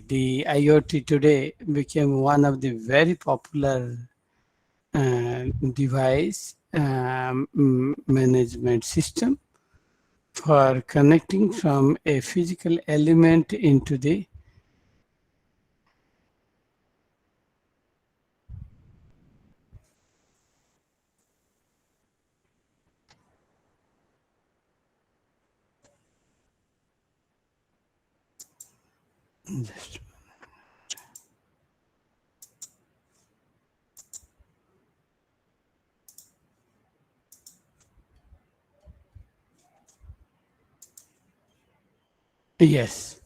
the IoT today became one of the very popular device management system for connecting from a physical element into the just yes.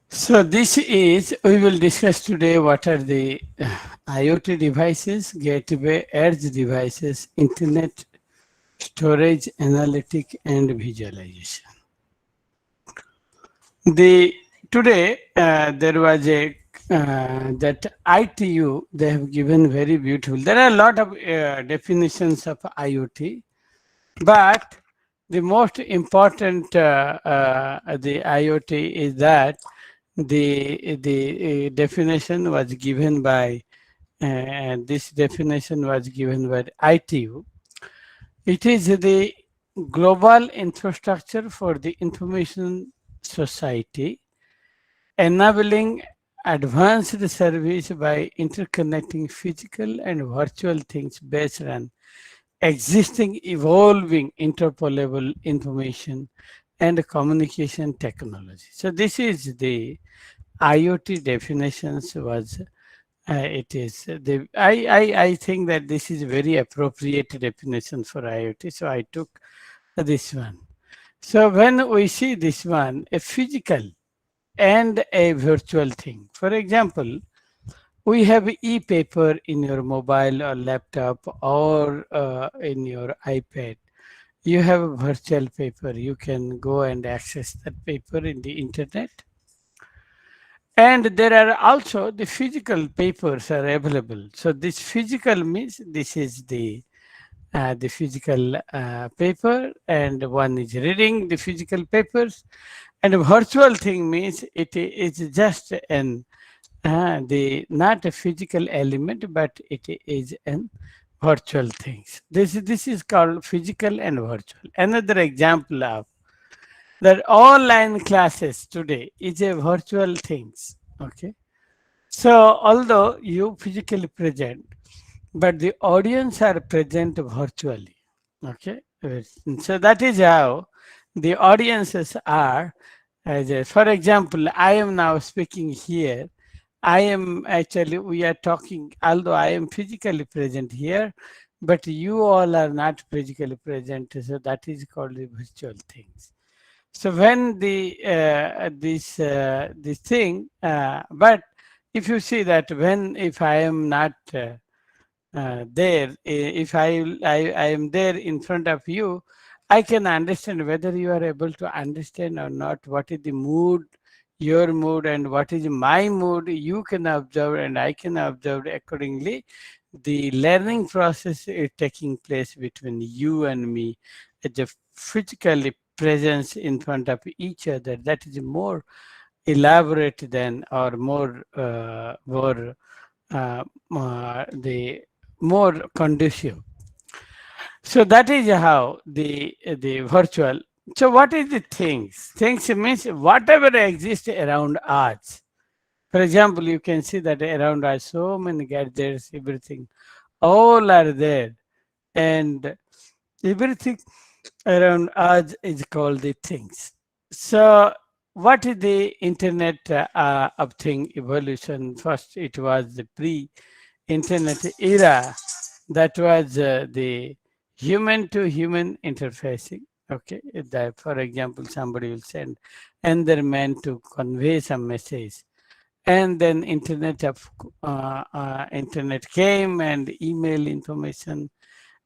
So this is, we will discuss today what are the IoT devices, gateway, edge devices, internet, storage, analytic, and visualization. The today there was a that ITU they have given very beautiful. There are a lot of definitions of IoT, but the most important the IoT is that the definition was given by this definition was given by ITU. It is the global infrastructure for the information society, enabling advanced service by interconnecting physical and virtual things based on existing evolving interpolable information and communication technology. So this is the IoT definitions was it is the I think that this is very appropriate definition for IoT. So I took this one. So when we see this one, a physical and a virtual thing. For example, we have e-paper in your mobile or laptop or in your iPad. You have a virtual paper. You can go and access that paper in the internet. And there are also the physical papers are available. So this physical means this is the physical paper, and one is reading the physical papers. And a virtual thing means it is just an the not a physical element, but it is an virtual things. This is called physical and virtual. Another example of that online classes today is a virtual things. Okay. So although you physically present, but the audience are present virtually. Okay. So that is how the audiences are. For example, I am now speaking here. I am actually, we are talking, although I am physically present here, but you all are not physically present. So that is called the virtual things. So when this thing, but if you see that when if I am not there, if I am there in front of you, I can understand whether you are able to understand or not. What is the mood, your mood, and what is my mood? You can observe, and I can observe accordingly. The learning process is taking place between you and me. The physically presence in front of each other, that is more elaborate than or the more conducive. So that is how the virtual. So what is the things? Things means whatever exists around us. For example, you can see that around us so many gadgets, everything, all are there, and everything around us is called the things. So what is the internet of thing evolution? First, it was the pre-internet era. That was the human to human interfacing. Okay, that for example, somebody will send another man to convey some message, and then internet came and email information,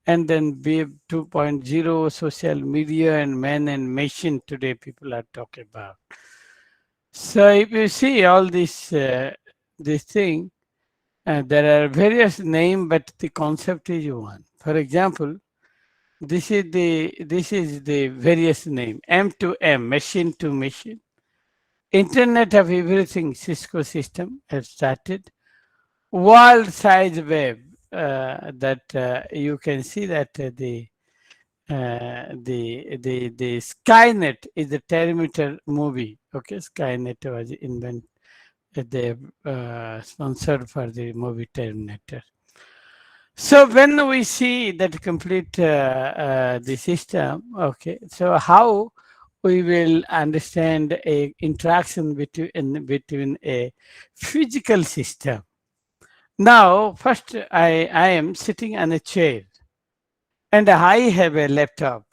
and then Web 2.0, social media, and man and machine today people are talking about. So if you see all this thing, there are various names, but the concept is one. For example, this is the various name, M to M, machine to machine, Internet of Everything Cisco system has started. World size web, that you can see that the Skynet is a Terminator movie. Okay, Skynet was invented. They sponsored for the movie Terminator. So when we see that complete the system, okay, so how we will understand a interaction between a physical system. Now, first I am sitting on a chair and I have a laptop.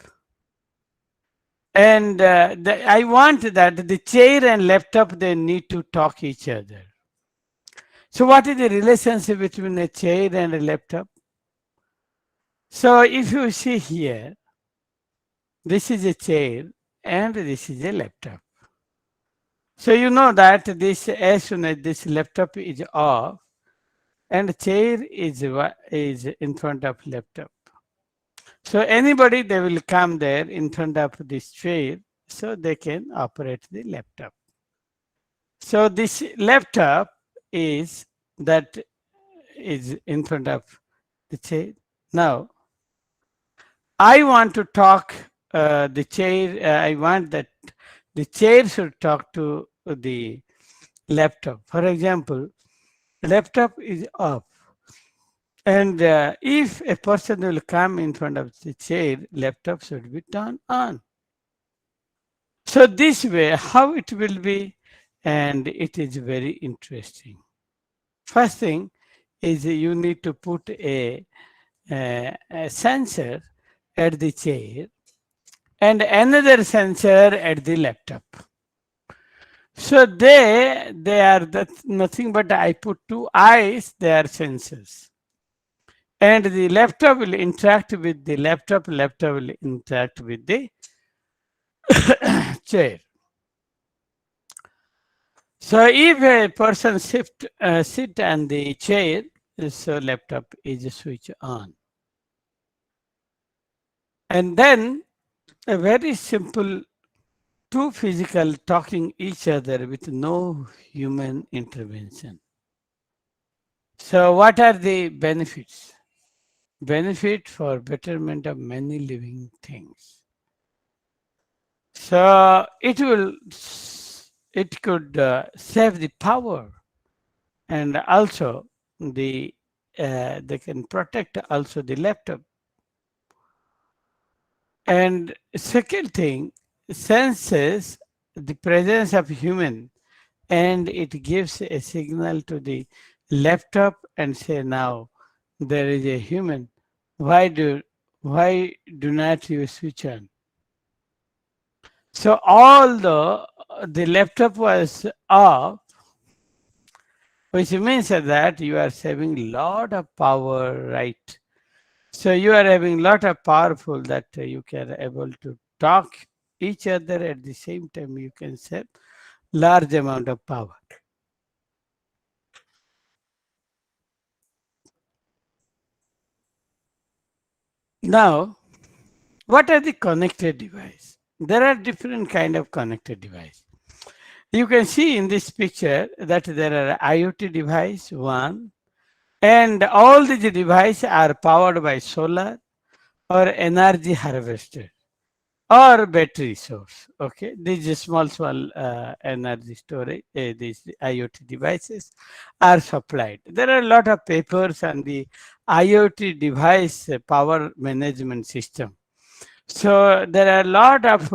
And I want that the chair and laptop, they need to talk each other. So what is the relationship between a chair and a laptop? So if you see here, this is a chair and this is a laptop. So you know that this, as soon as this laptop is off and chair is in front of laptop. So anybody, they will come there in front of this chair so they can operate the laptop. So this laptop is that is in front of the chair. Now I want to talk the chair. I want that the chair should talk to the laptop. For example, laptop is off, and if a person will come in front of the chair, laptop should be turned on. So this way, how it will be, and it is very interesting. First thing is you need to put a sensor at the chair and another sensor at the laptop. So they are nothing but I put two eyes, they are sensors. And the laptop will interact with the laptop will interact with the chair. So if a person sit on the chair, so laptop is switch on. And then a very simple two physical talking each other with no human intervention. So what are the benefits? Benefit for betterment of many living things. So it could save the power, and also they can protect also the laptop. And second thing, senses the presence of human, and it gives a signal to the laptop and say, now there is a human. Why do not you switch on? So although the laptop was off, which means that you are saving lot of power, right? So you are having lot of powerful that you can able to talk each other at the same time. You can save large amount of power. Now, what are the connected device? There are different kind of connected device. You can see in this picture that there are IoT device, one, and all these devices are powered by solar or energy harvester or battery source. Okay, these are small energy storage, these IoT devices are supplied. There are a lot of papers on the IoT device power management system. So there are a lot of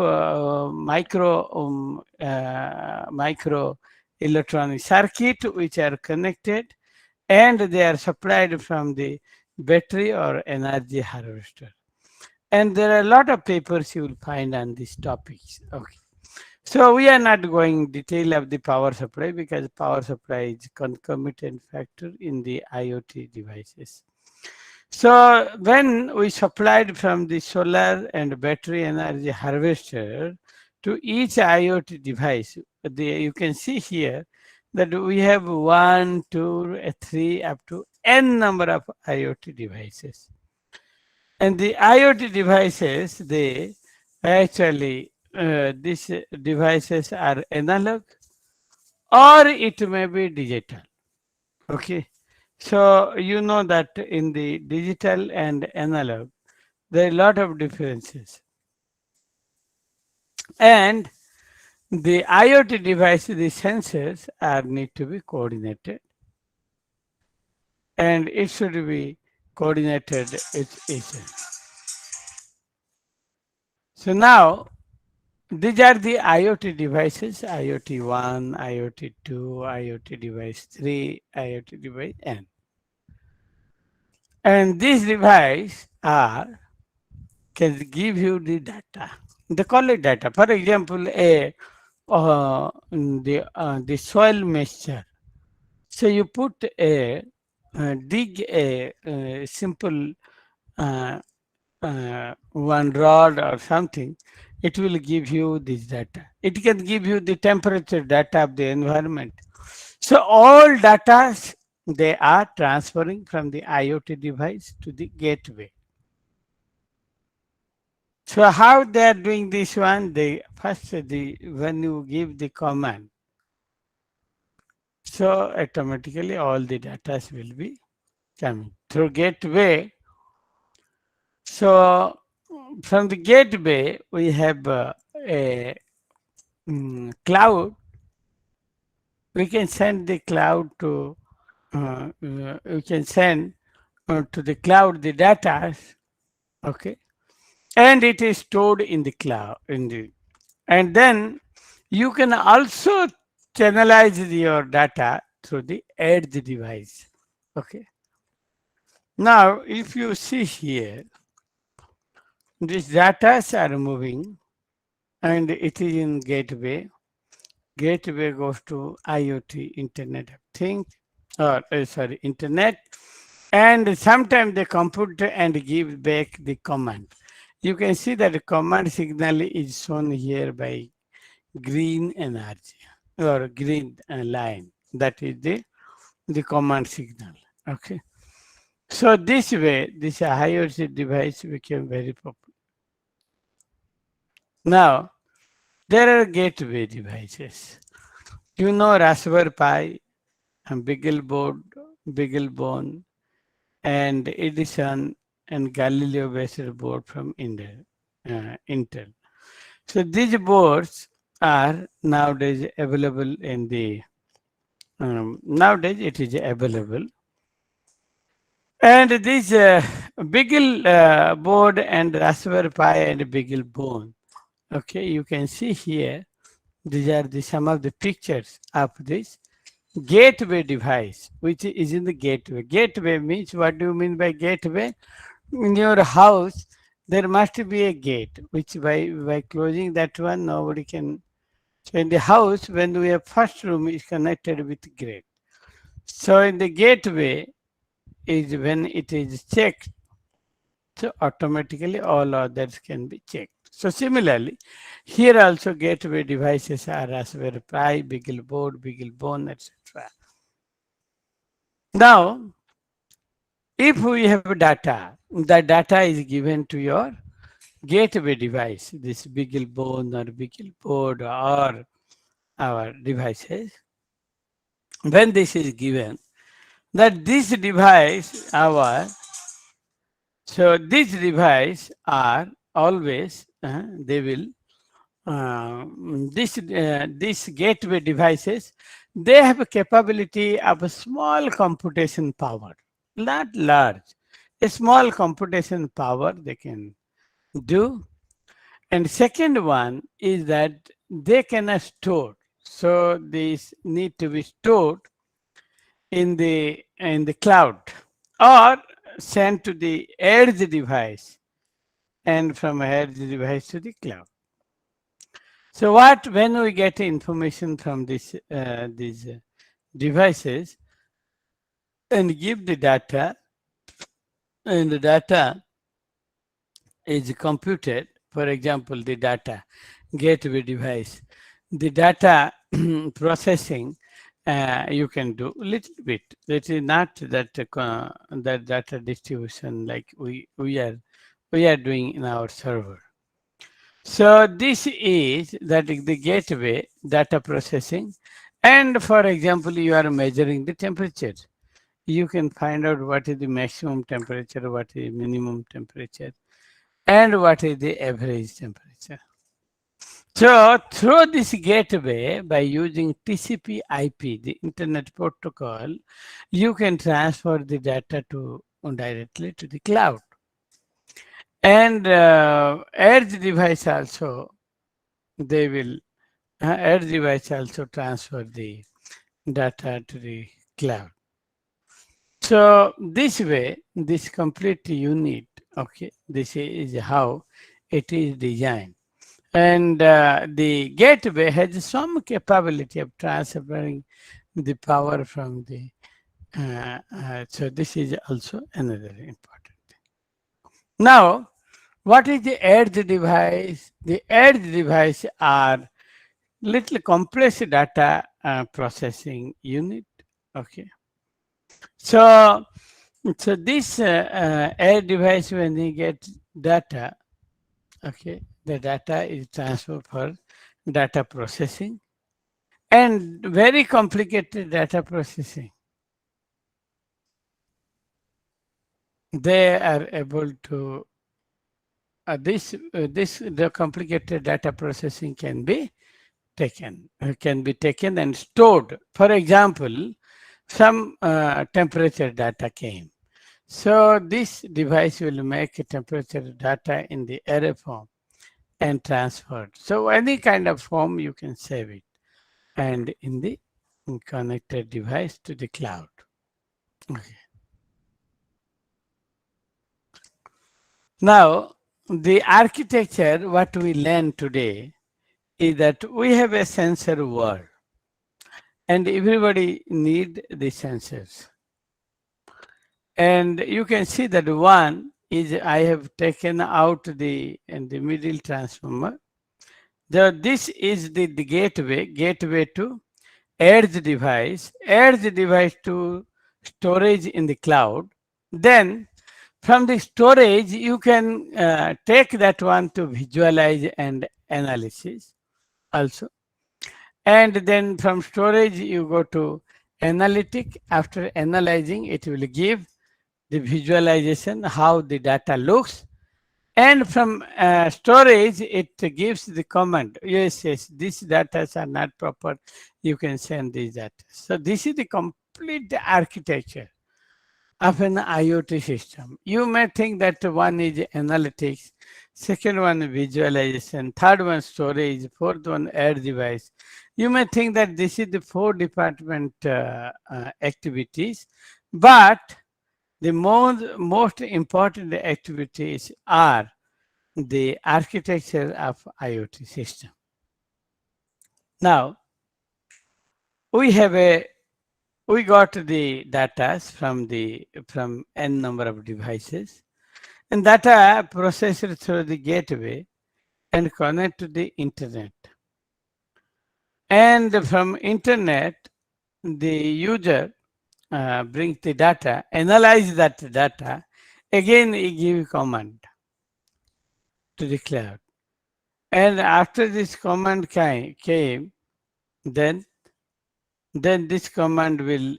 micro electronic circuit which are connected, and they are supplied from the battery or energy harvester. And there are a lot of papers you will find on these topics. Okay. So we are not going detail of the power supply because power supply is concomitant factor in the IoT devices. So when we supplied from the solar and battery energy harvester to each IoT device, you can see here that we have one, two, three, up to n number of IoT devices. And the IoT devices, they actually, these devices are analog or it may be digital. Okay. So you know that in the digital and analog, there are a lot of differences. And the IoT device, the sensors are need to be coordinated, and it should be coordinated with each other. So now these are the IoT devices: IoT 1, IoT 2, IoT device 3, IoT device N. And these devices are can give you the data. They call it data. For example, the soil moisture. So you put dig a simple uh, one rod or something, it will give you this data. It can give you the temperature data of the environment. So all data they are transferring from the IoT device to the gateway. So how they are doing this one? They first when you give the command, so automatically all the data will be coming through gateway. So from the gateway we have a cloud. We can send the cloud to we can send to the cloud the data. Okay, and it is stored in the cloud and then you can also channelize your data through the edge device. Okay, now if you see here, these data are moving and it is in gateway. Gateway goes to IoT, Internet of Things, or sorry, Internet, and sometimes they compute and give back the command. You can see that the command signal is shown here by green energy or green line. That is the command signal. Okay. So this way, this IoT device became very popular. Now, there are gateway devices. You know Raspberry Pi, and Beaglebone, and Edison and Galileo based board from India, Intel. So these boards are nowadays available in the nowadays it is available. And this Beagle board and Raspberry Pi and Beaglebone. Okay, you can see here. These are some of the pictures of this gateway device, which is in the gateway. Gateway means, what do you mean by gateway? In your house, there must be a gate, which by closing that one, nobody can. So in the house, when we have first room is connected with gate. So in the gateway is when it is checked, so automatically all others can be checked. So similarly, here also gateway devices are Raspberry Pi, Beagleboard, Beaglebone, etc. Now, if we have data, the data is given to your gateway device, this Beaglebone or Beagleboard or our devices. When this is given, that this device, so this device are always, they will, this gateway devices, they have a capability of a small computation power, not large. A small computation power they can do. And second one is that they cannot store. So these need to be stored in the cloud or sent to the edge device and from edge device to the cloud. So what when we get information from these devices and give the data, and the data is computed, for example, the data gateway device, the data processing you can do a little bit. It is not that that data distribution like we are doing in our server. So this is that is the gateway data processing, And for example, you are measuring the temperature. You can find out what is the maximum temperature, what is minimum temperature, and what is the average temperature. So through this gateway, by using TCP/IP, the Internet Protocol, you can transfer the data to directly to the cloud. And edge device also, they will edge device also transfer the data to the cloud. So this way, this complete unit, okay, this is how it is designed. And the gateway has some capability of transferring the power from the, so this is also another important thing. Now, what is the edge device? The edge device are little complex data processing unit, okay. So, so this edge device, when you get data, okay, the data is transferred for data processing and very complicated data processing. They are able to this the complicated data processing can be taken and stored. For example, some temperature data came. So this device will make a temperature data in the array form and transferred. So any kind of form you can save it and in the connected device to the cloud. Okay. Now, the architecture, what we learn today is that we have a sensor world and everybody need the sensors. And you can see that one is I have taken out the middle transformer. This is the gateway to edge device to storage in the cloud. Then from the storage, you can take that one to visualize and analysis also. And then from storage, you go to analytic. After analyzing, it will give the visualization, how the data looks. And from storage, it gives the command. Yes, yes, these data are not proper. You can send these data. So this is the complete architecture of an IoT system. You may think that one is analytics, second one visualization, third one storage, fourth one edge device. You may think that this is the four department activities, but the most important activities are the architecture of IoT system. Now, we have a we got the data from n number of devices, and data processed through the gateway and connect to the internet. And from internet, the user brings the data, analyze that data, again he give command to the cloud. And after this command came, then this command will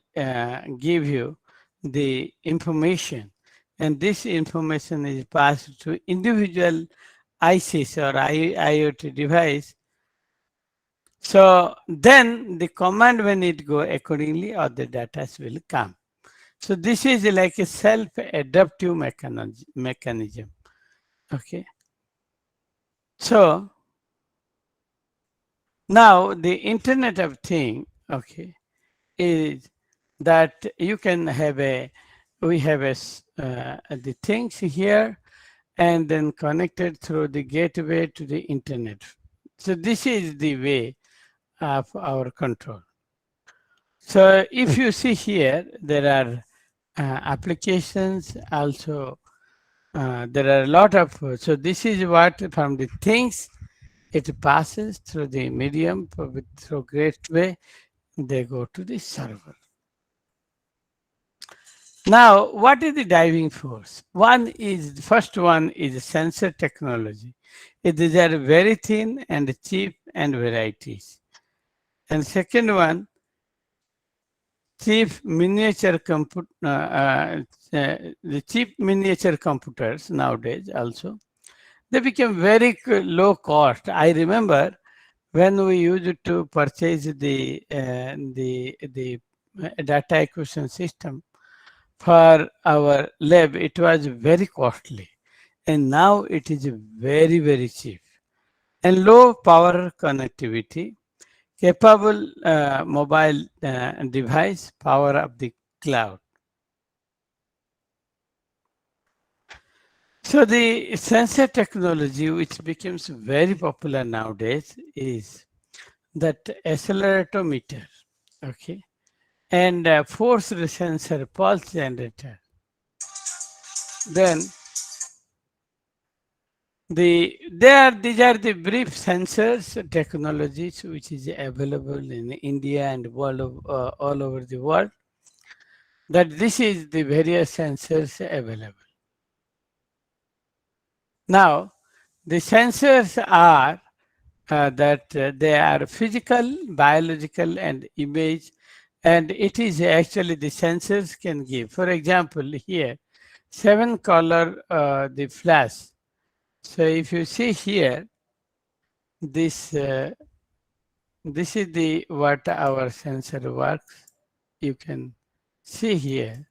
give you the information, and this information is passed to individual ICs or IoT device. So then the command, when it go accordingly, or the data will come. So this is like a self-adaptive mechanism. Okay. So now the Internet of Things, okay, is that you can have we have the things here and then connected through the gateway to the internet. So this is the way of our control. So if you see here, there are applications also. There are a lot of, so this is what from the things, it passes through the medium through gateway, they go to the server. Now, what is the driving force? The first one is sensor technology. These are very thin and cheap and varieties. And second one, the cheap miniature computers nowadays also, they became very low cost. I remember when we used to purchase the data acquisition system for our lab, it was very costly, and now it is very cheap and low power connectivity, capable mobile device, power of the cloud. So the sensor technology, which becomes very popular nowadays, is that acceleratometer, okay, and force sensor pulse generator. Then these are the brief sensors technologies which is available in India and all over the world. That this is the various sensors available. Now the sensors are they are physical, biological, and image, and it is actually the sensors can give. For example, here, seven color the flash. So if you see here, this this is the what our sensor works. You can see here.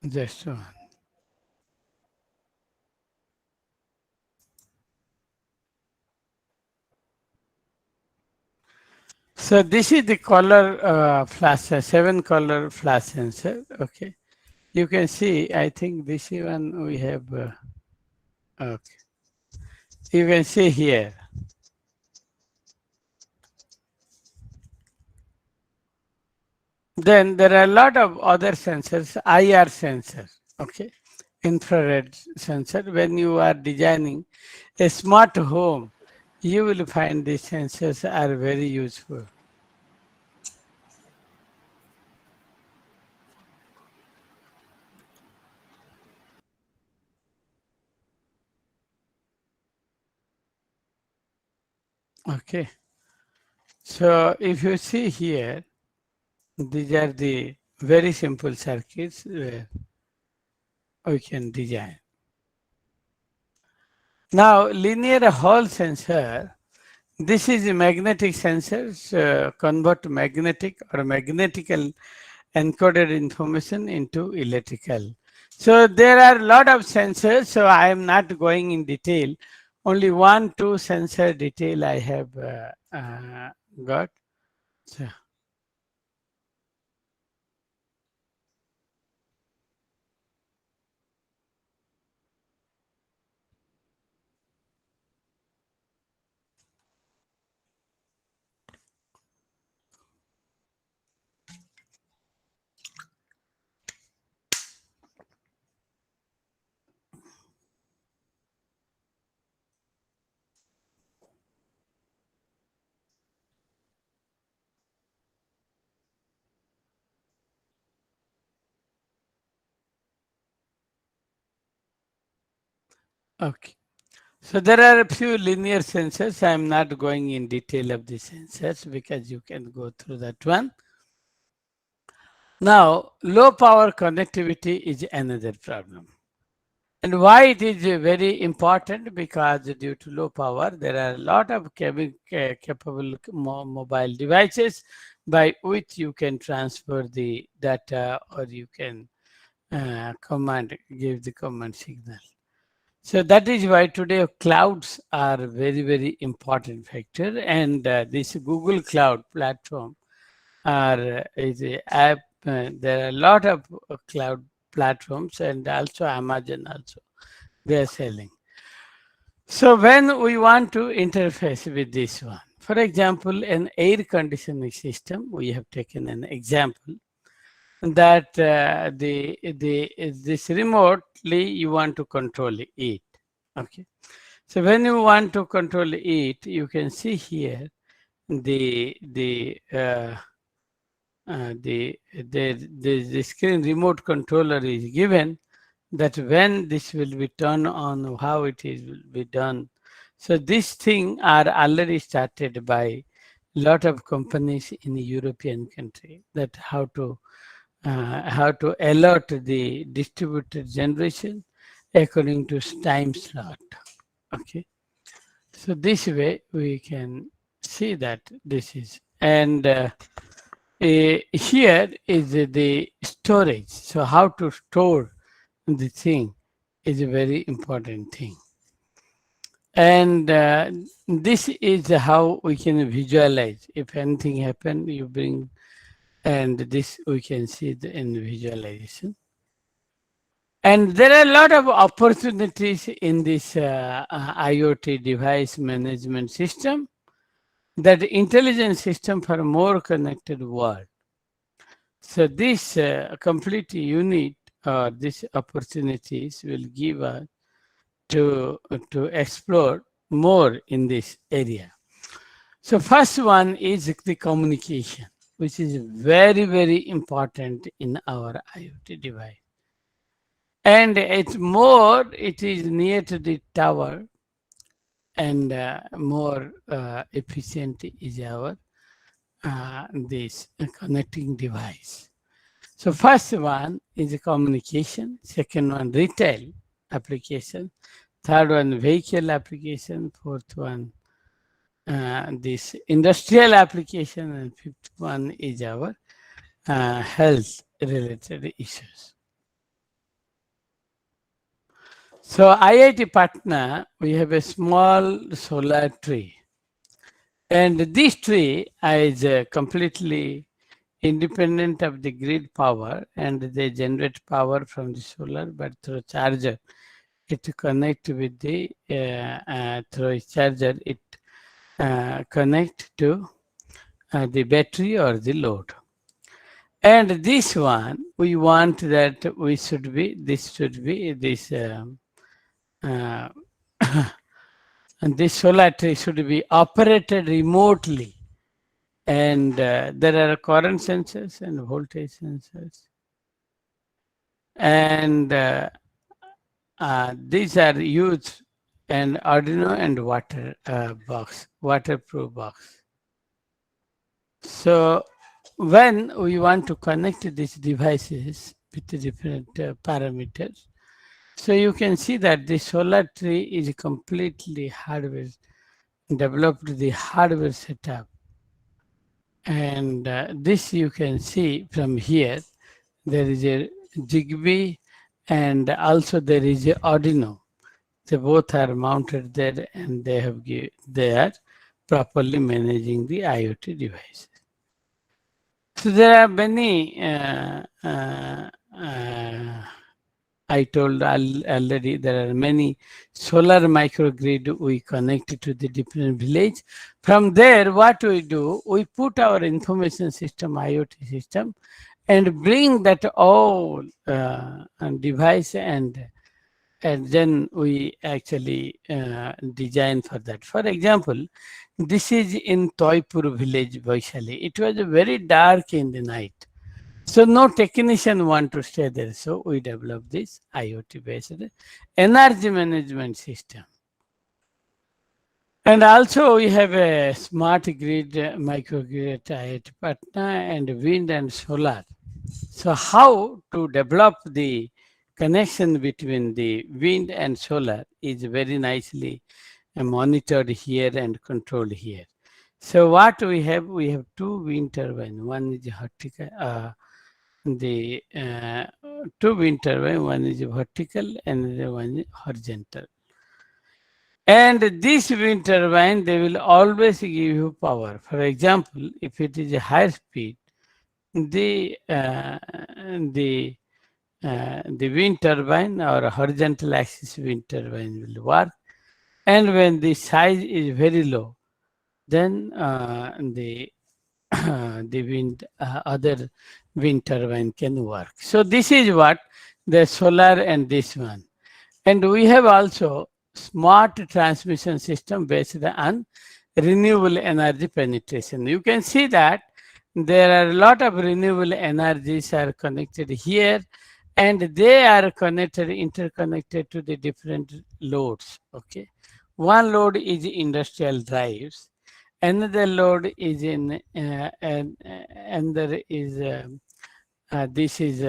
Just one. So this is the color flash, seven color flash sensor. Okay, you can see. I think this one we have. Okay, you can see here. Then there are a lot of other sensors, IR sensor, okay, infrared sensor. When you are designing a smart home, you will find these sensors are very useful. Okay, so if you see here, these are the very simple circuits where we can design. Now, linear Hall sensor, this is a magnetic sensors, convert magnetic or magnetical encoded information into electrical. So there are a lot of sensors, so I am not going in detail. Only one, two sensor detail I have got. So, okay. So there are a few linear sensors. I am not going in detail of the sensors because you can go through that one. Now, low power connectivity is another problem. And why it is very important? Because due to low power, there are a lot of capable mobile devices by which you can transfer the data or you can give the command signal. So that is why today clouds are very important factor, and this Google Cloud platform is a app. There are a lot of cloud platforms and also Amazon also they are selling. So when we want to interface with this one, for example, an air conditioning system, we have taken an example that the this remotely you want to control it. Okay. So when you want to control it, you can see here the screen remote controller is given that when this will be turned on, how it is will be done. So this thing are already started by lot of companies in the European country, that how to allot the distributed generation according to time slot. Okay, so this way we can see that this is, and here is the storage. So how to store the thing is a very important thing. And this is how we can visualize. If anything happen, you bring, and this we can see in visualization. And there are a lot of opportunities in this IoT device management system, that intelligent system for a more connected world. So this complete unit, or these opportunities will give us to explore more in this area. So first one is the communication, which is very, very important in our IoT device. And it is near to the tower, and more efficient is our this connecting device. So first one is communication, second one retail application, third one vehicle application, fourth one this industrial application, and fifth one is our health related issues. So IIT Patna, we have a small solar tree, and this tree is completely independent of the grid power, and they generate power from the solar, but through charger it connect with the through a charger it connect to the battery or the load. And this one we want that we should be this should be this uh, and this solar tree should be operated remotely, and there are current sensors and voltage sensors, and these are used, and Arduino and waterproof box. So when we want to connect these devices with the different parameters, so you can see that the solar tree is completely hardware, developed the hardware setup. And this you can see from here, there is a Zigbee, and also there is a Arduino. They both are mounted there, and they are properly managing the IoT devices. So there are many, I told already, there are many solar microgrid we connect to the different village. From there, what we do, we put our information system, IoT system, and bring that all device, and then we actually design for that. For example, this is in Toypur village, Vaishali. It was very dark in the night. So no technician want to stay there. So we developed this IoT based energy management system. And also we have a smart grid, microgrid at Patna, and wind and solar. So how to develop the connection between the wind and solar is very nicely monitored here and controlled here. So what we have two wind turbines. One is vertical, the two wind turbine, one is vertical and the one is horizontal. And this wind turbine, they will always give you power. For example, if it is a high speed, the wind turbine or horizontal axis wind turbine will work. And when the size is very low, then the the wind other wind turbine can work. So this is what the solar and this one. And we have also smart transmission system based on renewable energy penetration. You can see that there are a lot of renewable energies are connected here, and they are connected, interconnected to the different loads. Okay, One load is industrial drives, another load is in, another is this is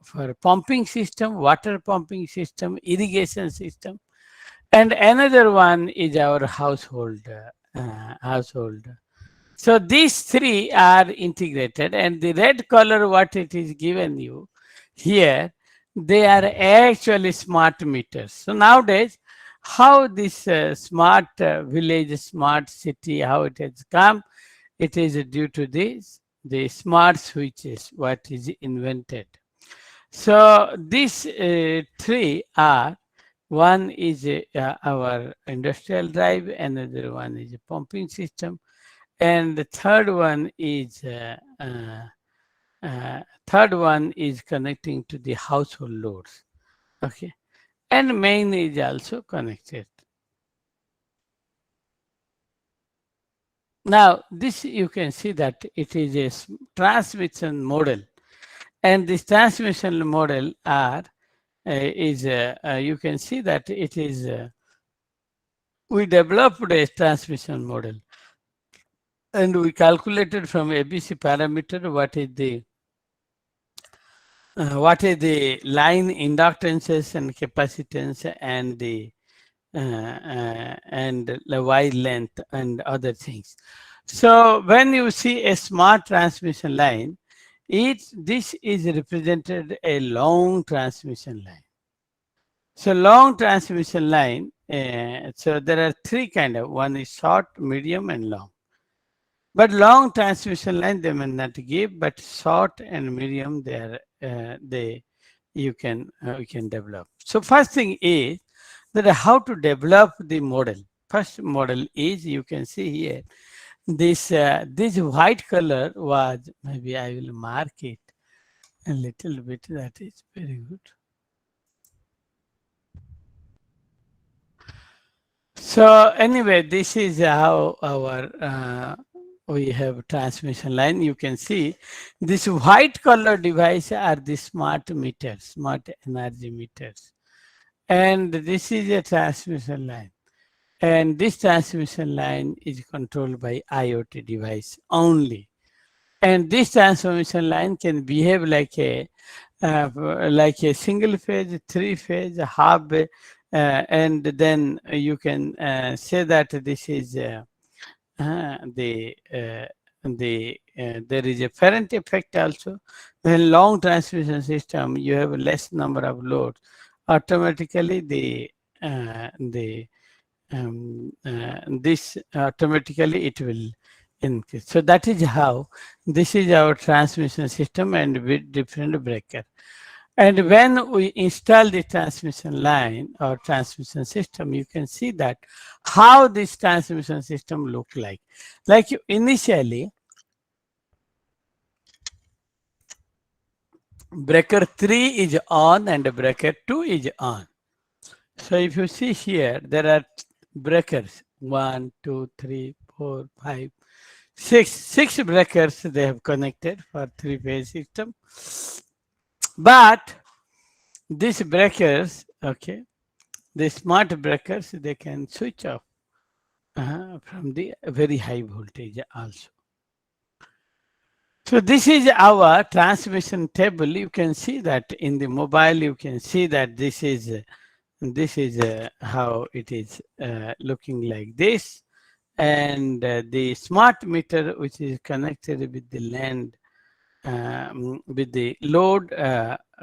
for pumping system, water pumping system, irrigation system, and another one is our household. So these three are integrated, and the red color what it is given you here, they are actually smart meters. So nowadays, how this smart village, smart city, how it has come, it is due to this the smart switches what is invented. So these three are, one is our industrial drive, another one is a pumping system, and the third one is connecting to the household loads. Okay, and main is also connected. Now this you can see that it is a transmission model, and this transmission model are is you can see that it is we developed a transmission model, and we calculated from ABC parameter what is the line inductances and capacitance and the Y length and other things. So when you see a smart transmission line, this is represented a long transmission line. So long transmission line, so there are three kind of, one is short, medium and long. But long transmission line they may not give, but short and medium they are we can develop. So first thing is that how to develop the model. First model is, you can see here, this white color was, maybe I will mark it a little bit, that is very good. So anyway, this is how our we have transmission line. You can see this white color device are the smart meters, smart energy meters, and this is a transmission line. And this transmission line is controlled by IoT device only. And this transmission line can behave like a single phase, three phase, half, and then you can say that this is there is a ferrant effect also. When long transmission system, you have less number of loads. Automatically, this automatically it will increase. So that is how this is our transmission system, and with different breaker. And when we install the transmission line or transmission system, you can see that how this transmission system look like. Like initially, breaker 3 is on and breaker 2 is on. So if you see here, there are breakers, 1, 2, 3, 4, 5, 6. 6 breakers they have connected for three-phase system. But these breakers, okay, the smart breakers, they can switch off from the very high voltage also. So this is our transmission table. You can see that in the mobile, you can see that this is how it is looking like this. And the smart meter, which is connected with the land, with the load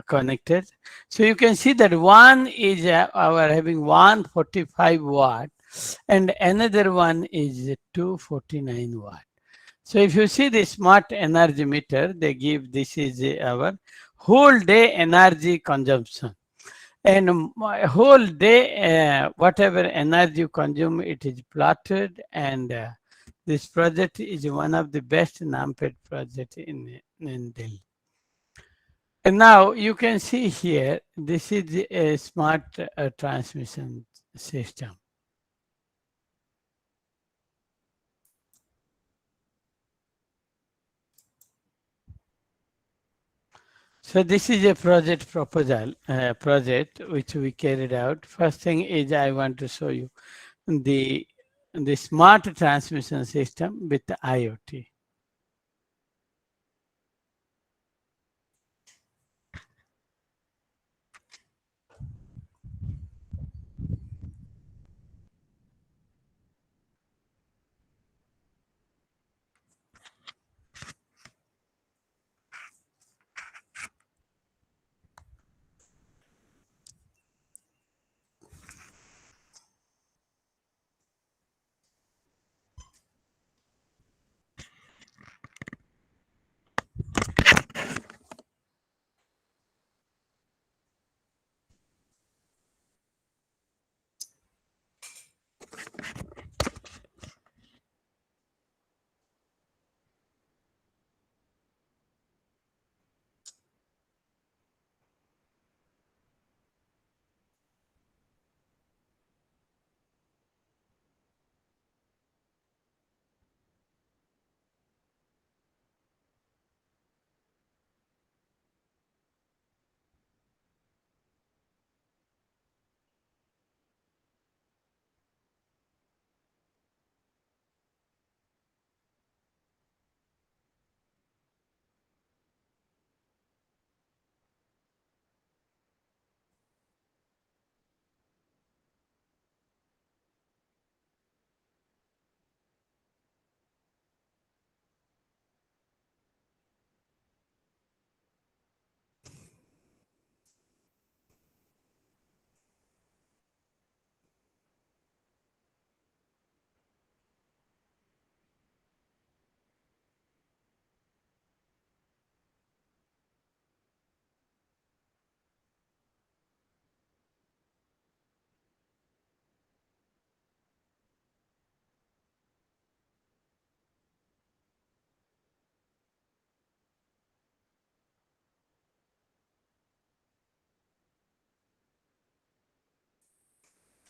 connected. So you can see that one is our having 145 watt and another one is 249 watt. So if you see the smart energy meter, they give, this is our whole day energy consumption. And my whole day, whatever energy you consume, it is plotted, and this project is one of the best NAMPED project in Delhi. And now you can see here, this is a smart transmission system. So this is a project proposal, project which we carried out. First thing is I want to show you the the smart transmission system with the IoT.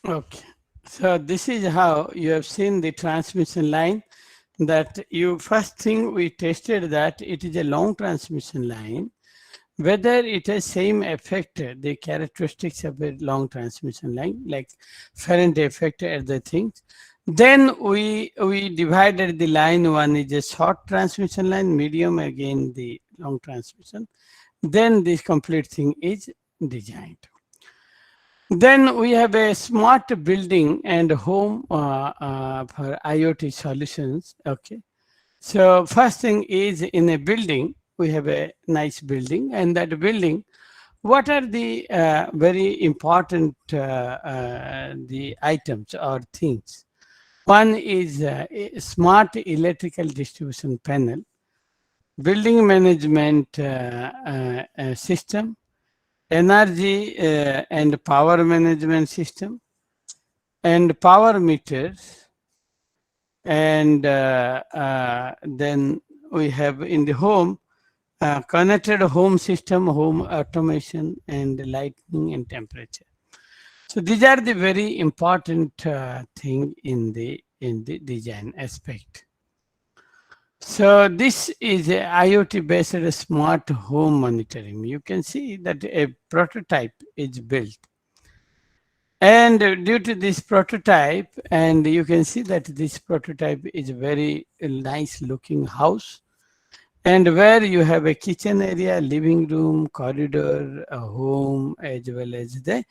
Okay. So this is how you have seen the transmission line, that you first thing we tested that it is a long transmission line, whether it has same effect, the characteristics of a long transmission line, like Ferrand effect and the things. Then we divided the line. One is a short transmission line, medium, again the long transmission. Then this complete thing is designed. Then we have a smart building and home for IoT solutions. Okay. So first thing is, in a building, we have a nice building, and that building, what are the very important the items or things? One is a smart electrical distribution panel, building management system, energy and power management system, and power meters, and then we have in the home connected home system, home automation, and lighting and temperature. So these are the very important thing in the design aspect. So this is a IoT based smart home monitoring. You can see that a prototype is built, and due to this prototype, and you can see that this prototype is a very nice looking house, and where you have a kitchen area, living room, corridor, a home, as well as the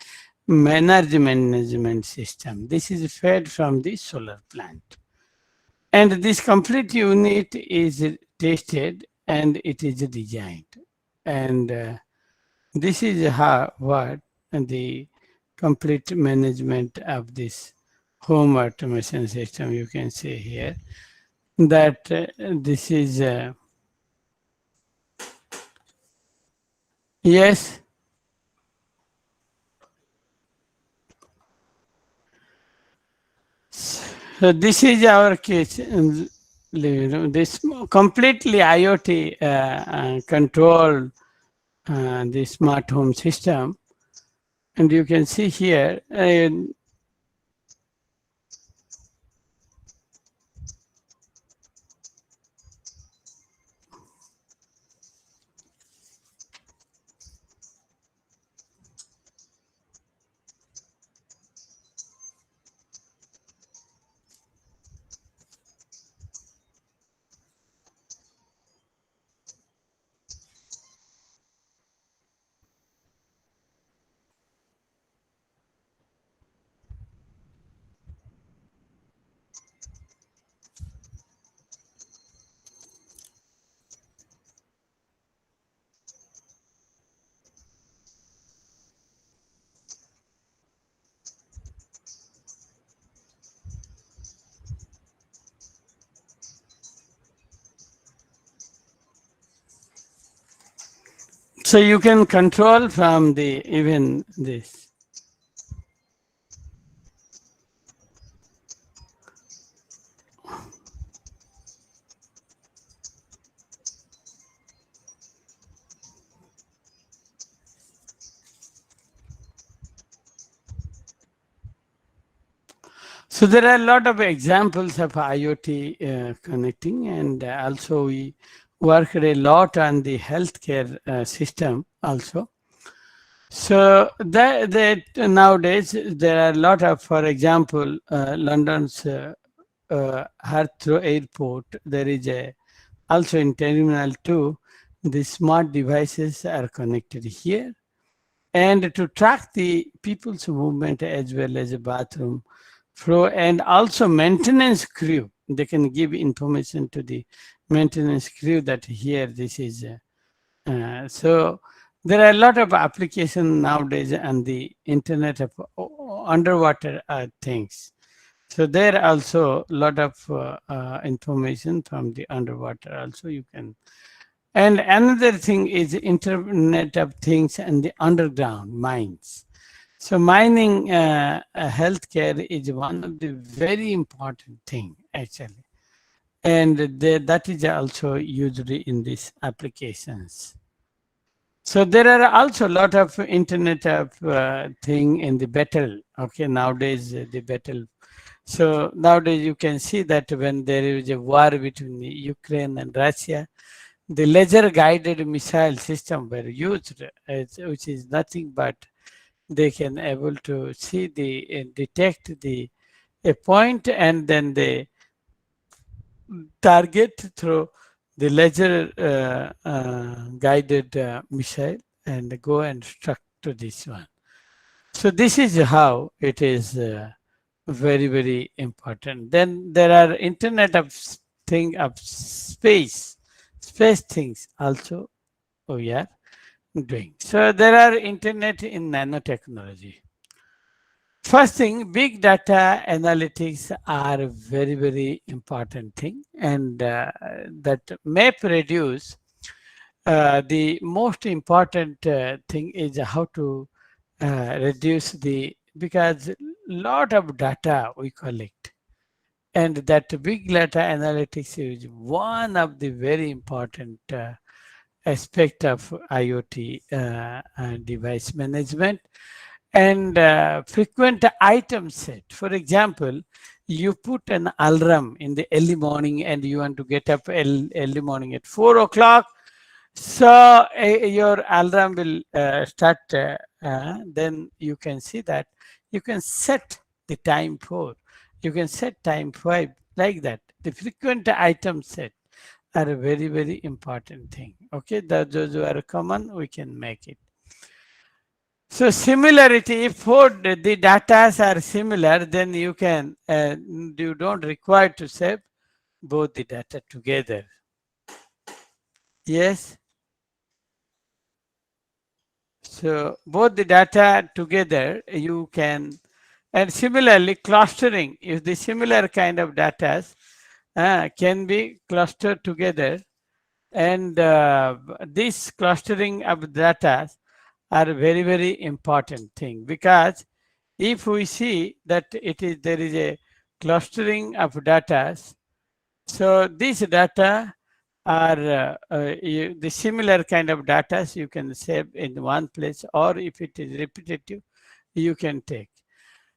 management system. This is fed from the solar plant. And this complete unit is tested and it is designed. And this is how what the complete management of this home automation system, you can see here, that this is yes. So this is our kitchen living room. This completely IoT control the smart home system, and you can see here. So you can control from the even this. So there are a lot of examples of IoT connecting, and also we worked a lot on the healthcare system also. So that nowadays there are a lot of, for example, London's Heathrow Airport. There is a also in Terminal 2, the smart devices are connected here, and to track the people's movement as well as a bathroom flow, and also maintenance crew. They can give information to the maintenance crew that here this is. So there are a lot of applications nowadays on the internet of underwater things. So there also a lot of information from the underwater also you can. And another thing is Internet of Things and the underground mines. So mining healthcare is one of the very important thing actually, and that is also used in these applications. So there are also a lot of Internet of thing in the battle. Okay, nowadays the battle. So nowadays you can see that when there is a war between Ukraine and Russia, the laser guided missile system were used, which is nothing but they can able to see the detect the a point, and then they target through the laser guided missile and go and struck to this one. So this is how it is very very important. Then there are Internet of thing of space things also we are doing. So there are internet in nanotechnology. First thing, big data analytics are very, very important thing, and that may produce the most important thing is how to reduce the, because lot of data we collect, and that big data analytics is one of the very important aspect of IoT device management. And frequent item set. For example, you put an alarm in the early morning and you want to get up early morning at 4 o'clock. So your alarm will start, then you can see that you can set the time for, you can set time 5 like that. The frequent item set are a very, very important thing. Okay, those who are common, we can make it. So similarity, if both the data are similar, then you can, you don't require to save both the data together. Yes. So both the data together, you can, and similarly clustering, if the similar kind of data can be clustered together, and this clustering of data are very, very important thing, because if we see that it is there is a clustering of data, so these data are the similar kind of data you can save in one place, or if it is repetitive you can take.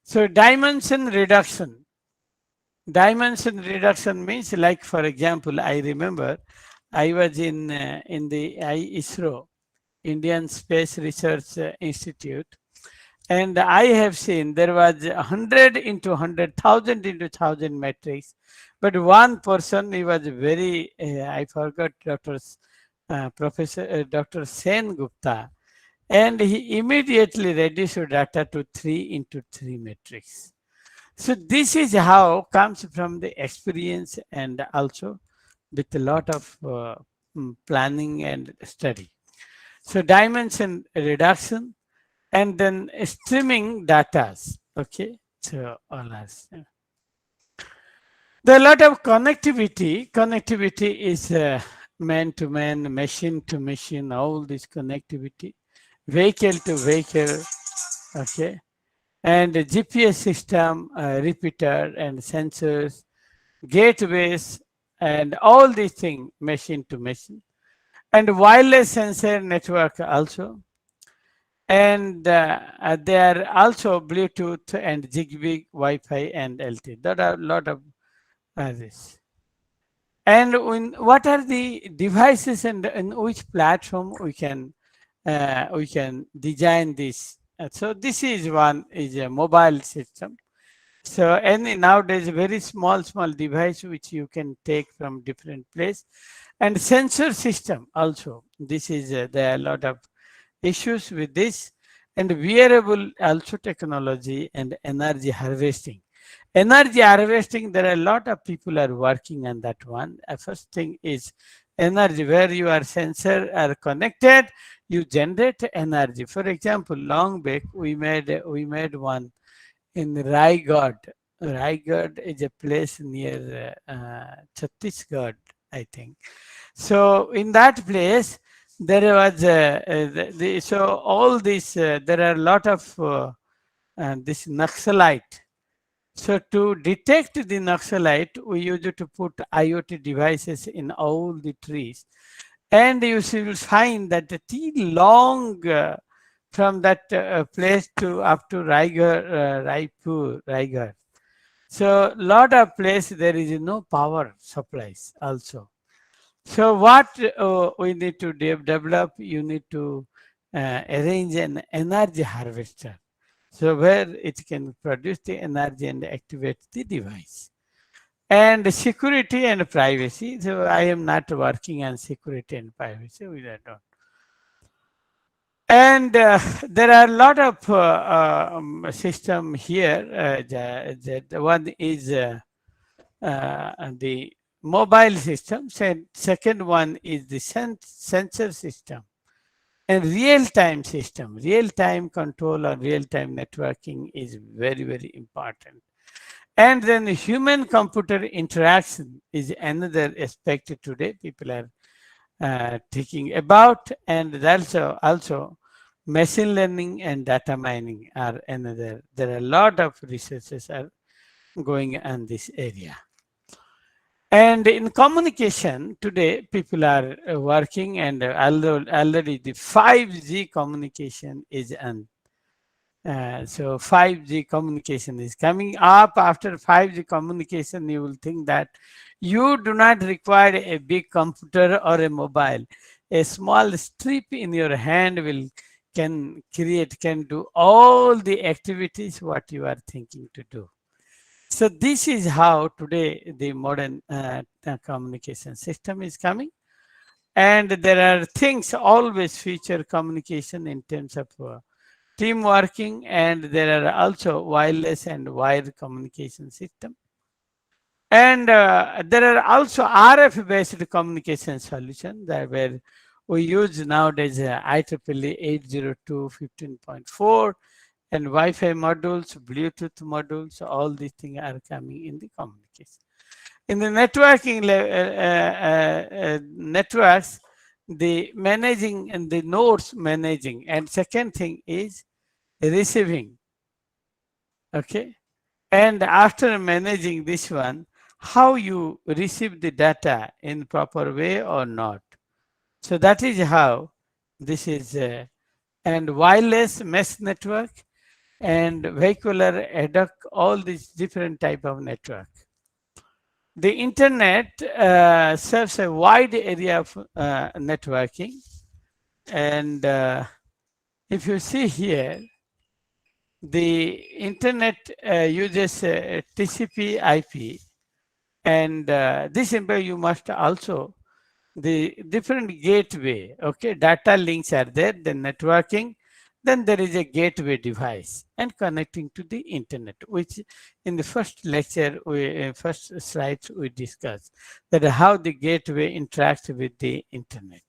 So dimension reduction means, like for example, I remember I was in the ISRO, Indian Space Research Institute, and I have seen there was 100 into 100, 1,000 into 1,000 metrics. But one person, he was very, I forgot Professor Dr. Sen Gupta, and he immediately reduced data to 3 into 3 metrics. So this is how comes from the experience, and also with a lot of planning and study. So dimension reduction, and then streaming data. Okay, so all us. There are a lot of connectivity. Connectivity is man to man, machine to machine, all this connectivity, vehicle to vehicle, okay, and the GPS system, repeater and sensors, gateways, and all these things, machine to machine, and wireless sensor network also. And they are also Bluetooth and Zigbee, Wi-Fi and LTE. There are a lot of this. And what are the devices and in which platform we can design this? So this is one is a mobile system. So any nowadays very small device which you can take from different place, and sensor system also. This is there are a lot of issues with this, and wearable also technology and energy harvesting. Energy harvesting, there are a lot of people are working on that one. First thing is energy, where your sensor are connected, you generate energy. For example, long back we made one in Raigad. Raigad is a place near Chhattisgarh, I think. So in that place, there was so all this. There are a lot of this Naxalite. So to detect the Naxalite, we used to put IoT devices in all the trees, and you will find that the tree long from that place to up to Raipur, Raigarh. So lot of place there is no power supplies also. So what we need to develop, you need to arrange an energy harvester. So where it can produce the energy and activate the device. And security and privacy. So I am not working on security and privacy. We don't. And there are a lot of system here. The one is the mobile system. Second one is the sensor system and real-time system. Real-time control or real-time networking is very important. And then human-computer interaction is another aspect today people are thinking about, and also machine learning and data mining are another. There are a lot of researches are going on this area. And in communication today, people are working, and already the 5G communication is on. So 5G communication is coming up. After 5G communication, you will think that you do not require a big computer or a mobile. A small strip in your hand can do all the activities what you are thinking to do. So this is how today the modern communication system is coming. And there are things always feature communication in terms of team working, and there are also wireless and wired communication system. And there are also RF based communication solutions that where we use nowadays IEEE 802.15.4 and Wi-Fi modules, Bluetooth modules, all these things are coming in the communication. In the networking networks, the managing and the nodes managing, and second thing is receiving. Okay, and after managing this one, how you receive the data in proper way or not. So that is how this is and wireless mesh network and vehicular ad hoc, all these different type of network. The internet serves a wide area of networking, and if you see here, the internet uses TCP IP, and this implies you must also the different gateway. Okay, data links are there, then networking, then there is a gateway device and connecting to the internet, which in the first lecture, first slides we discussed that how the gateway interacts with the internet.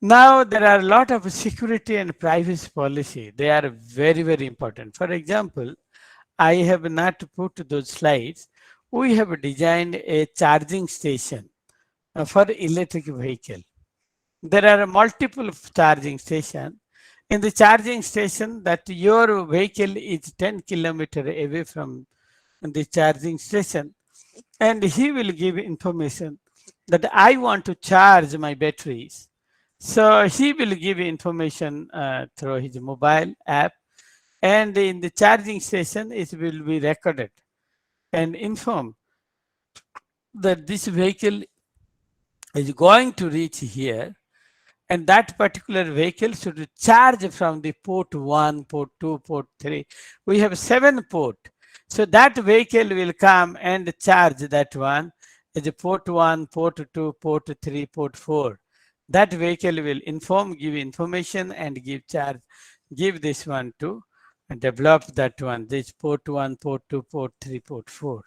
Now there are a lot of security and privacy policy. They are very important. For example, I have not put those slides. we have designed a charging station for electric vehicle. There are multiple charging stations. In the charging station, that your vehicle is 10 kilometer away from the charging station, and he will give information that I want to charge my batteries. So he will give information through his mobile app, and in the charging station, it will be recorded and informed that this vehicle is going to reach here, and that particular vehicle should charge from the port 1, port 2, port 3. We have 7 port. So that vehicle will come and charge that one is port 1, port 2, port 3, port 4. That vehicle will inform, give information and give charge, give this one to develop that one, this port 1, port 2, port 3, port 4.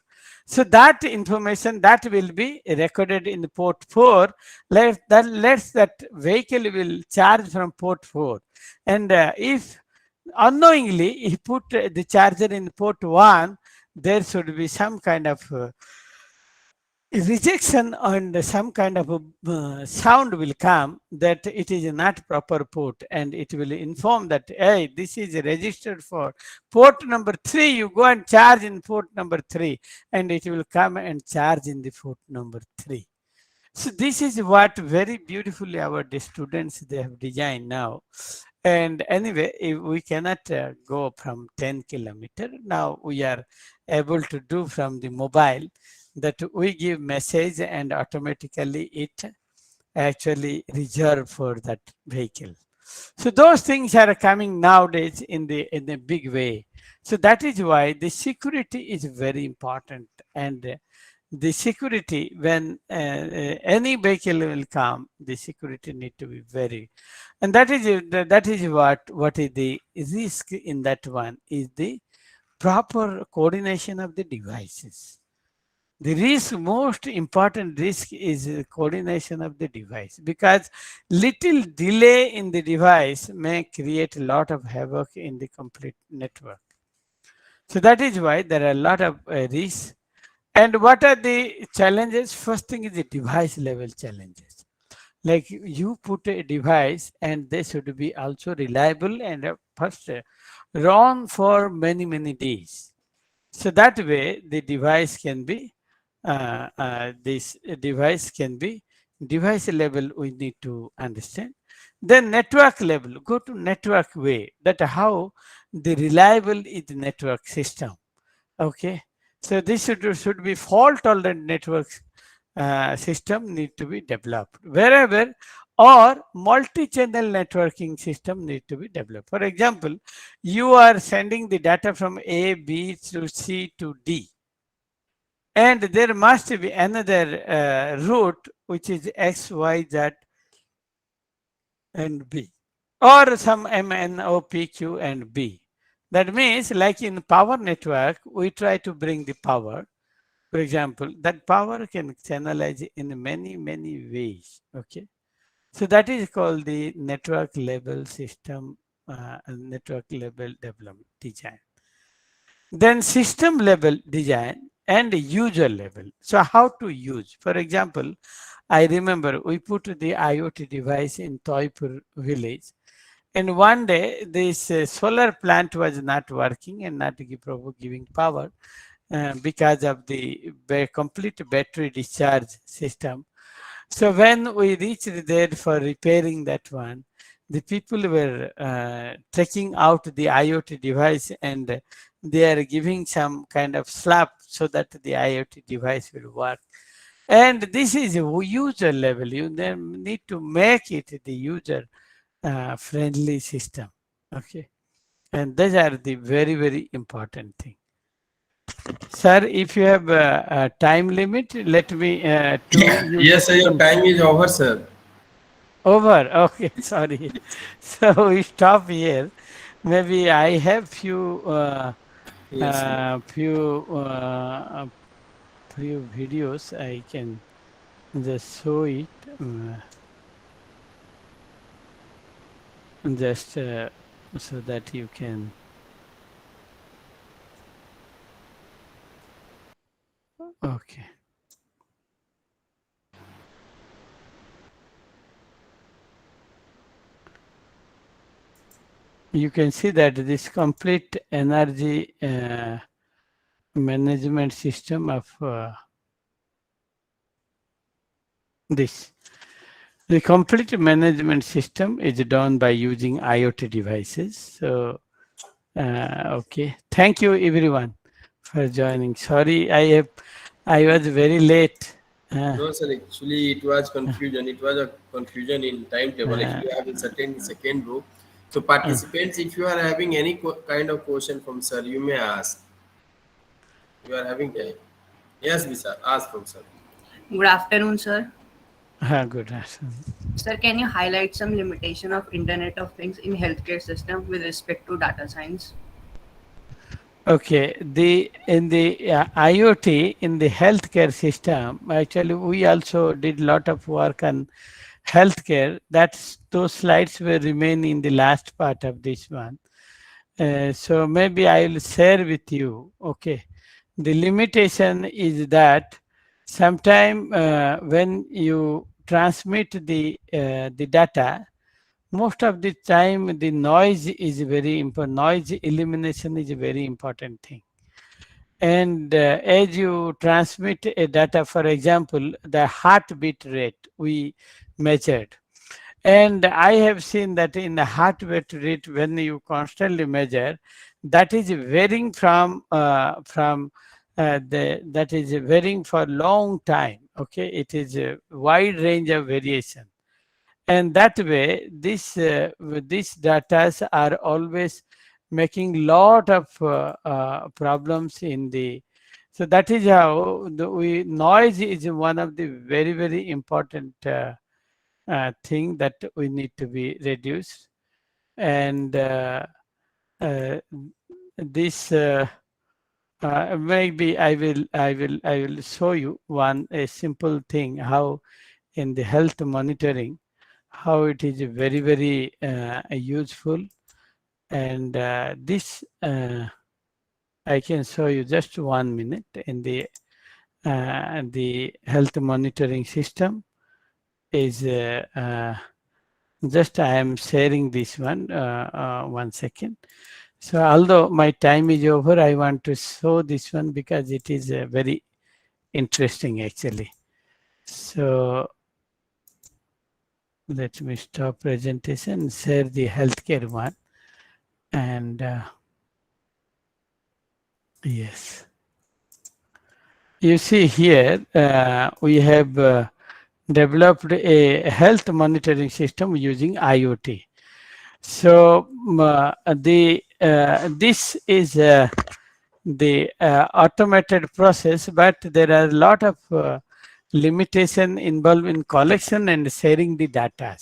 So that information that will be recorded in the port 4, lets that vehicle will charge from port 4. And if unknowingly he put the charger in port 1, there should be some kind of rejection, and some kind of sound will come that it is not proper port, and it will inform that, hey, this is registered for port number 3, you go and charge in port number 3, and it will come and charge in the port number 3. So this is what very beautifully our students they have designed now. And anyway, if we cannot go from 10 kilometer, now we are able to do from the mobile, that we give message and automatically it actually reserve for that vehicle. So those things are coming nowadays in a big way. So that is why the security is very important. And the security, when any vehicle will come, the security need to be very, and that is what is the risk in that one, is the proper coordination of the devices. The risk, most important risk, is the coordination of the device, because little delay in the device may create a lot of havoc in the complete network. So that is why there are a lot of risks. And what are the challenges? First thing is the device level challenges. Like you put a device and they should be also reliable and first run for many, many days. So that way the device can be, this device can be, device level we need to understand. Then network level, go to network way, that how the reliable is the network system. Okay, so this should be fault tolerant network system need to be developed wherever, or multi-channel networking system need to be developed. For example, you are sending the data from A, B to C to D, and there must be another route which is X, Y, Z, and B, or some M, N, O, P, Q, and B. That means, like in power network, we try to bring the power. For example, that power can channelize in many, many ways. Okay. So that is called the network level system, network level development design. Then system level design and user level. So how to use? For example, I remember we put the IoT device in Toipur village, and one day this solar plant was not working and not giving power because of the complete battery discharge system. So when we reached there for repairing that one, the people were taking out the IoT device, and they are giving some kind of slap so that the IoT device will work. And this is a user level. You then need to make it the user friendly system. Okay. And these are the very, very important thing. Sir, if you have a time limit, let me to you Yes, sir, your time is over, sir. over. Okay, sorry. So we stop here. Maybe I have Yes, sir. few videos I can just show it, just so that you can Okay. You can see that this complete energy management system of this. The complete management system is done by using IoT devices. So, okay. Thank you everyone for joining. Sorry, I was very late. Uh, No, sir. Actually, it was confusion. It was a confusion in timetable. uh, Actually, you have a certain second group. So, uh, participants, if you are having any kind of question from sir, you may ask. You are having time. Yes, sir. Ask from sir. Good afternoon, sir. good afternoon. Sir, can you highlight some limitation of Internet of Things in healthcare system with respect to data science? Okay, the in the IoT in the healthcare system, actually we also did lot of work on healthcare. That's those slides will remain in the last part of this one. So maybe I will share with you. Okay, the limitation is that sometime when you transmit the data, most of the time the noise is very important. Noise elimination is a very important thing. And as you transmit a data, for example, the heartbeat rate we measured, and I have seen that in the heartbeat rate, when you constantly measure, that is varying from the that is varying for long time. Okay, it is a wide range of variation, and that way these data are always making lot of problems in the. So that is how noise is one of the very very important thing that we need to be reduced. And uh, this maybe I will show you one a simple thing how in the health monitoring how it is very very useful. And this I can show you just 1 minute in the health monitoring system is just I am sharing this one 1 second. So although my time is over, I want to show this one because it is very interesting actually. So let me stop presentation, share the healthcare one. And yes, you see here we have developed a health monitoring system using IoT. So the this is the automated process, but there are a lot of limitation involved in collection and sharing the data.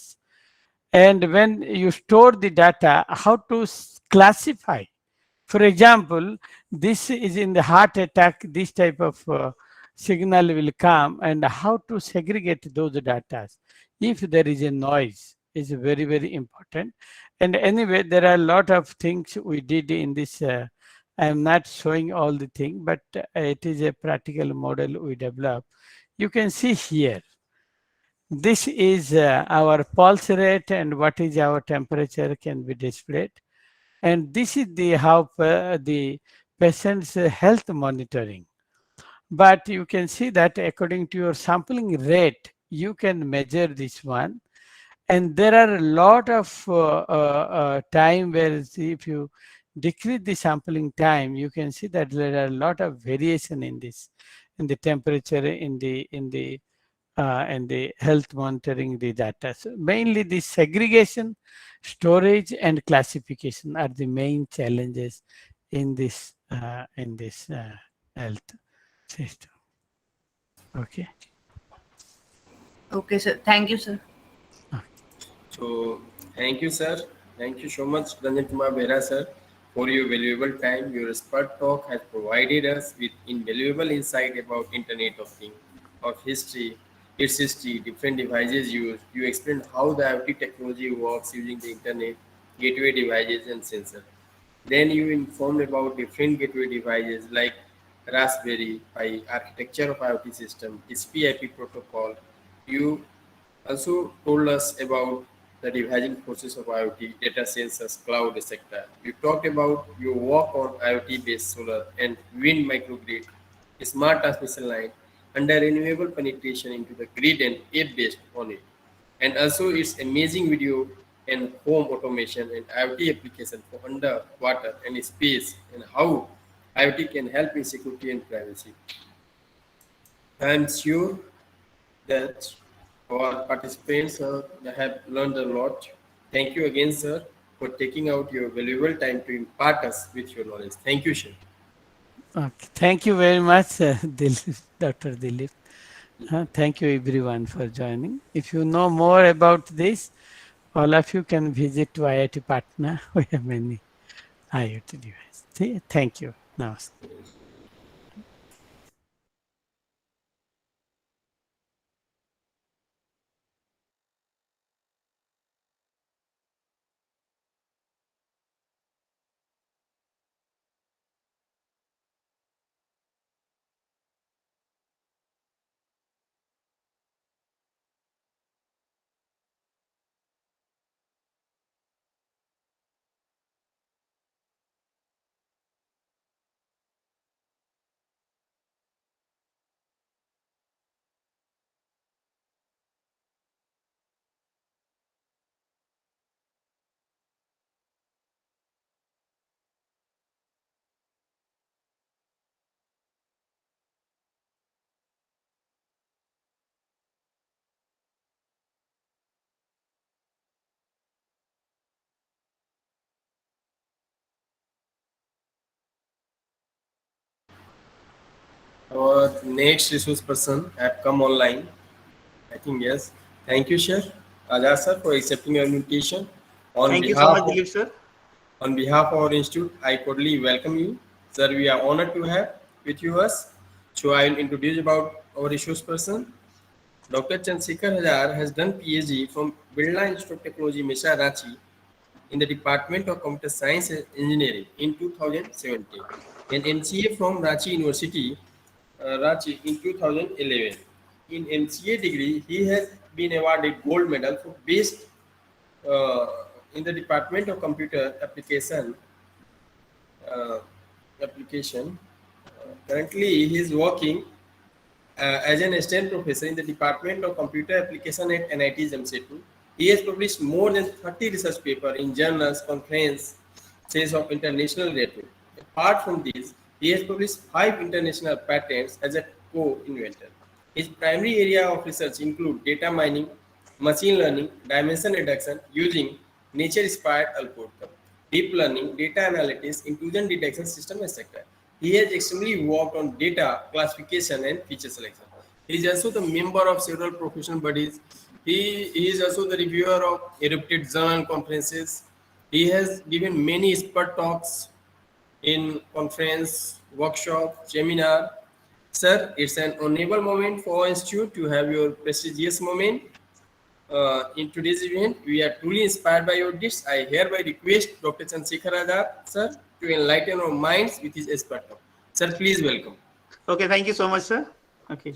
And when you store the data, how to classify. For example, this is in the heart attack, this type of signal will come, and how to segregate those data. If there is a noise, is very, very important. And anyway, there are a lot of things we did in this. I am not showing all the thing, but it is a practical model we developed. You can see here, this is our pulse rate and what is our temperature can be displayed. And this is the how the patient's health monitoring. But you can see that according to your sampling rate, you can measure this one. And there are a lot of time where if you decrease the sampling time, you can see that there are a lot of variation in this, in the temperature, in the health monitoring the data. So mainly the segregation, storage, and classification are the main challenges in this health system. Okay. Okay, sir. Thank you, sir. So, thank you, sir. Thank you so much, Ranjan Kumar Behra, sir, for your valuable time. Your expert talk has provided us with invaluable insight about Internet of Things, of history, its history, different devices used. You explained how the IoT technology works using the Internet, gateway devices, and sensor. Then you informed about different gateway devices like Raspberry Pi architecture of IoT system, TCP/IP protocol. You also told us about the dividing forces of IoT, data sensors, cloud, etc. You talked about your work on IoT-based solar and wind microgrid, a smart transmission line, under renewable penetration into the grid and app-based on it. And also its amazing video and home automation and IoT application for underwater and space and how IoT can help in security and privacy. I am sure that our participants have learned a lot. Thank you again, sir, for taking out your valuable time to impart us with your knowledge. Thank you, sir. Okay. Thank you very much, Dilip, Dr. Dilip. Thank you everyone for joining. If you know more about this, all of you can visit to IIT Patna. We have many IoT devices. Thank you. Namaste. Our next resource person have come online. I think yes. Thank you, sir. Ajay sir, for accepting our invitation. On Thank you so behalf much, of Dilip sir. On behalf of our institute, I cordially welcome you. Sir, we are honored to have with you us. So I will introduce about our resource person. Dr. Chandrasekhar Hajar has done PhD from Birla Institute of Technology, Misha Ranchi in the Department of Computer Science and Engineering in 2017 and MCA from Ranchi University, Ranchi in 2011. In MCA degree, he has been awarded gold medal for best uh, in the Department of Computer uh, application. Currently, he is working as an assistant professor in the Department of Computer Application at NIT Jamshedpur. He has published more than 30 research papers in journals, conferences of international rating. Apart from these, he has published 5 international patents as a co-inventor. His primary area of research include data mining, machine learning, dimension reduction using nature-inspired algorithm, deep learning, data analytics, intrusion detection system, etc. He has extremely worked on data classification and feature selection. He is also the member of several professional bodies. He is also the reviewer of erupted journal conferences. He has given many expert talks in conference, workshop, seminar. Sir, it's an honorable moment for our institute to have your prestigious moment. In today's event, we are truly inspired by your deeds. I hereby request Dr. Chandrasekhar Azhar, sir, to enlighten our minds with his expert talk. Sir, please welcome. Okay, thank you so much, sir. Okay.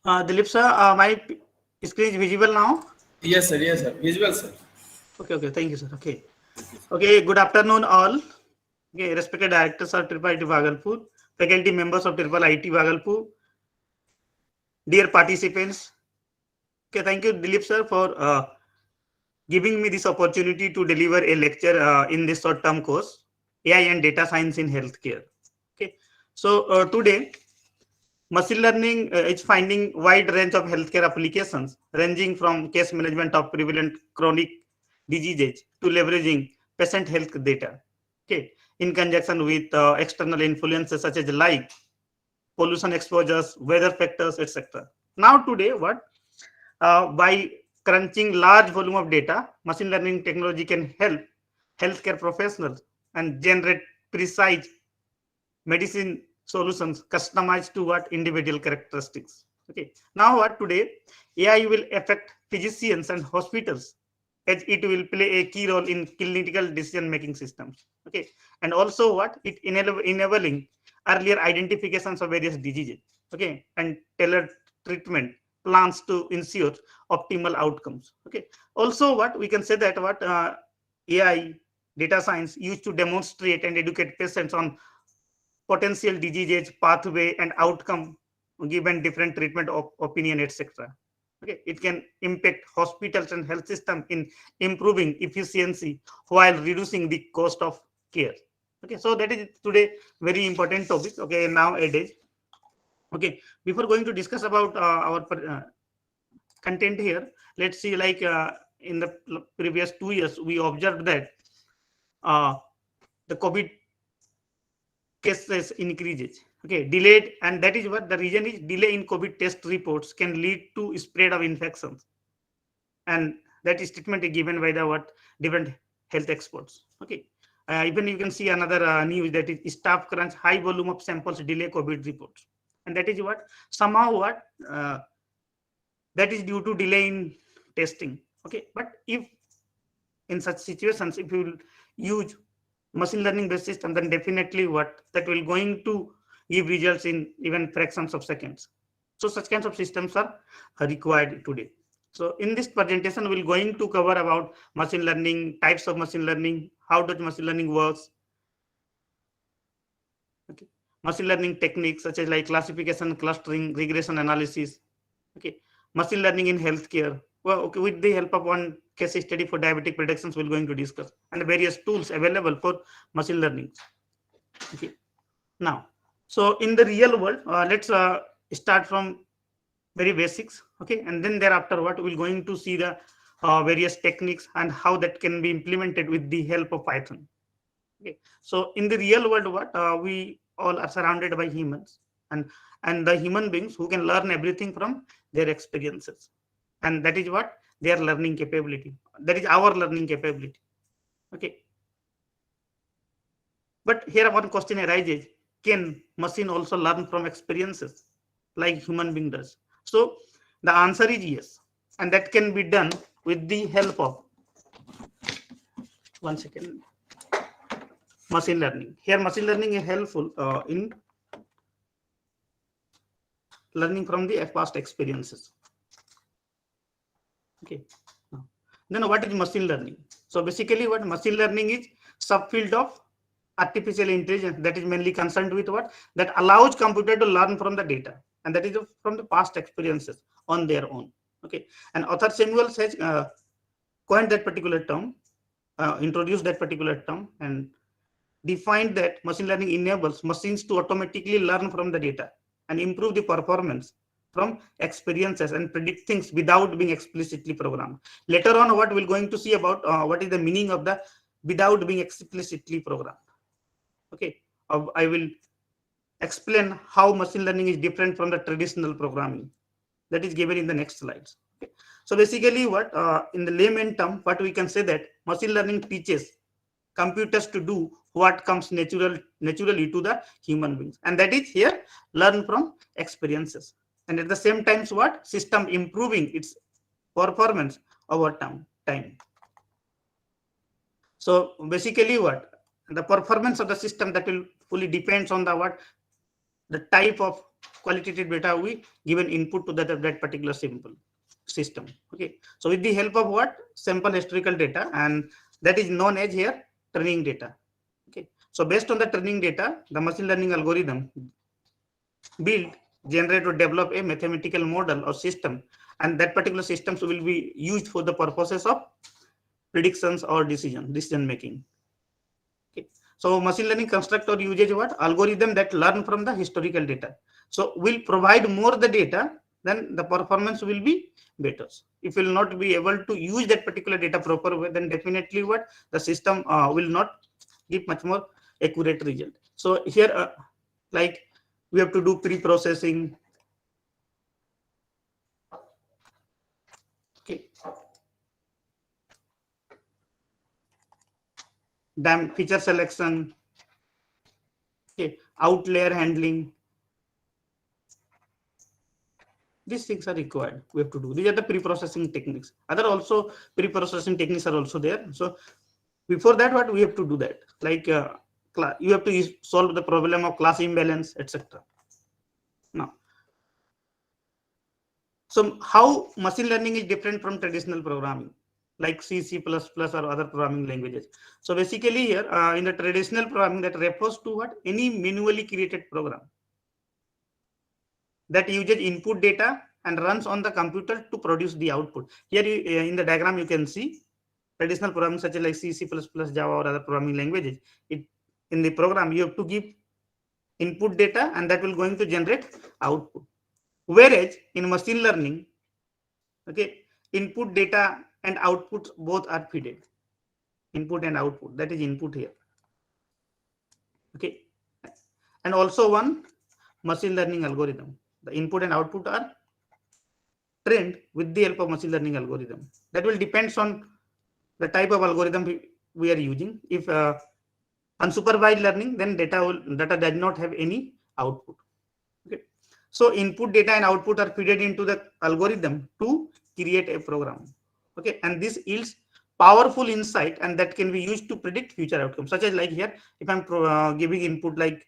Dilip sir, my screen is visible now. Yes, sir. Visual, sir. Okay, thank you, sir. Okay, good afternoon, all. Okay, respected directors of Triple IT Bhagalpur, faculty members of Triple IT Bhagalpur, dear participants. Okay, thank you, Dilip sir, for giving me this opportunity to deliver a lecture in this short-term course, AI and Data Science in Healthcare. Okay, so today, machine learning is finding wide range of healthcare applications, ranging from case management of prevalent chronic diseases to leveraging patient health data. Okay, in conjunction with external influences such as like pollution exposures, weather factors, etc. Now today, what by crunching large volume of data, machine learning technology can help healthcare professionals and generate precise medicine solutions customized to what individual characteristics. Okay. Now what today AI will affect physicians and hospitals as it will play a key role in clinical decision making systems. Okay. And also what it enabling earlier identifications of various diseases. Okay. And tailored treatment plans to ensure optimal outcomes. Okay. Also what we can say that what AI data science used to demonstrate and educate patients on potential diseases, pathway, and outcome given different treatment opinion, etc. Okay, it can impact hospitals and health system in improving efficiency while reducing the cost of care. Okay, so that is today very important topic. Okay, nowadays. Okay, before going to discuss about our content here, let's see like in the previous 2 years we observed that uh, the COVID cases increases. Okay, delayed, and that is what the reason is delay in COVID test reports can lead to spread of infections, and that is statement is given by the what different health experts. Okay, even you can see another news that is staff crunch, high volume of samples delay COVID reports, and that is what somehow what that is due to delay in testing. Okay, but if in such situations if you use machine learning based system, then definitely what that will going to give results in even fractions of seconds. So such kinds of systems are required today. So in this presentation we're going to cover about machine learning, types of machine learning, how does machine learning works. Okay, machine learning techniques such as like classification, clustering, regression analysis. Okay, machine learning in healthcare. Well, okay, with the help of one case study for diabetic predictions, we're going to discuss, and the various tools available for machine learning. Okay, now, so in the real world, let's start from very basics. Okay, and then thereafter, what we're going to see the various techniques and how that can be implemented with the help of Python. Okay, so in the real world, what we all are surrounded by humans, and the human beings who can learn everything from their experiences, and that is what their learning capability. That is our learning capability. Okay, but here one question arises: can machine also learn from experiences like human being does? So the answer is yes, and that can be done with the help of one second machine learning. Here machine learning is helpful in learning from the past experiences. Okay. Then what is machine learning? So basically what machine learning is subfield of artificial intelligence that is mainly concerned with what that allows computer to learn from the data, and that is from the past experiences on their own. Okay, and author Samuel says coined that particular term, introduced that particular term, and defined that machine learning enables machines to automatically learn from the data and improve the performance from experiences and predict things without being explicitly programmed. Later on, what we're going to see about what is the meaning of the without being explicitly programmed. Okay, I will explain how machine learning is different from the traditional programming. That is given in the next slides. Okay. So basically, what in the layman term, what we can say that machine learning teaches computers to do what comes naturally to the human beings, and that is here learn from experiences, and at the same time what system improving its performance over time. So basically what the performance of the system that will fully depends on the what the type of qualitative data we given input to that particular simple system. Okay, so with the help of what sample historical data, and that is known as here training data. Okay, so based on the training data, the machine learning algorithm build, generate, or develop a mathematical model or system, and that particular systems will be used for the purposes of predictions or decision making. Okay, so machine learning construct or uses what algorithm that learn from the historical data. So will provide more the data, then the performance will be better. If will not be able to use that particular data proper way, then definitely what the system will not give much more accurate result. So here like we have to do pre-processing. Okay, then feature selection. Okay, outlier handling. These things are required. We have to do. These are the pre-processing techniques. Other also pre-processing techniques are also there. So before that, what we have to do that, like you have to solve the problem of class imbalance, etc. Now, so how machine learning is different from traditional programming, like C, C++, or other programming languages. So basically here, in the traditional programming, that refers to what? Any manually created program that uses input data and runs on the computer to produce the output. Here in the diagram, you can see traditional programming such as like C, C++, Java, or other programming languages. In the program, you have to give input data and that will going to generate output. Whereas in machine learning, okay, input data and output both are fed. Input and output, that is input here. Okay, and also one machine learning algorithm. The input and output are trained with the help of machine learning algorithm. That will depends on the type of algorithm we are using. If unsupervised learning, then data does not have any output. Okay, so input data and output are fed into the algorithm to create a program. Okay, and this yields powerful insight, and that can be used to predict future outcomes. Such as like here, if I'm giving input like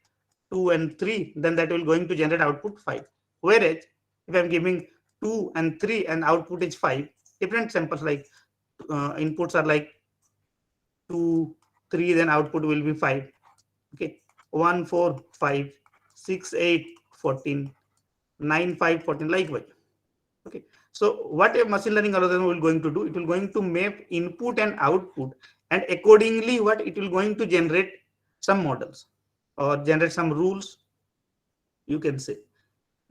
2 and 3, then that will going to generate output 5. Whereas if I'm giving 2 and 3 and output is 5, different samples like inputs are like 2, 3, then output will be 5. Okay, 1, 4, 5, 6, 8, 14, 9, 5, 14, likewise. Okay, so what a machine learning algorithm will going to do, it will going to map input and output, and accordingly what it will going to generate some models or generate some rules, you can say.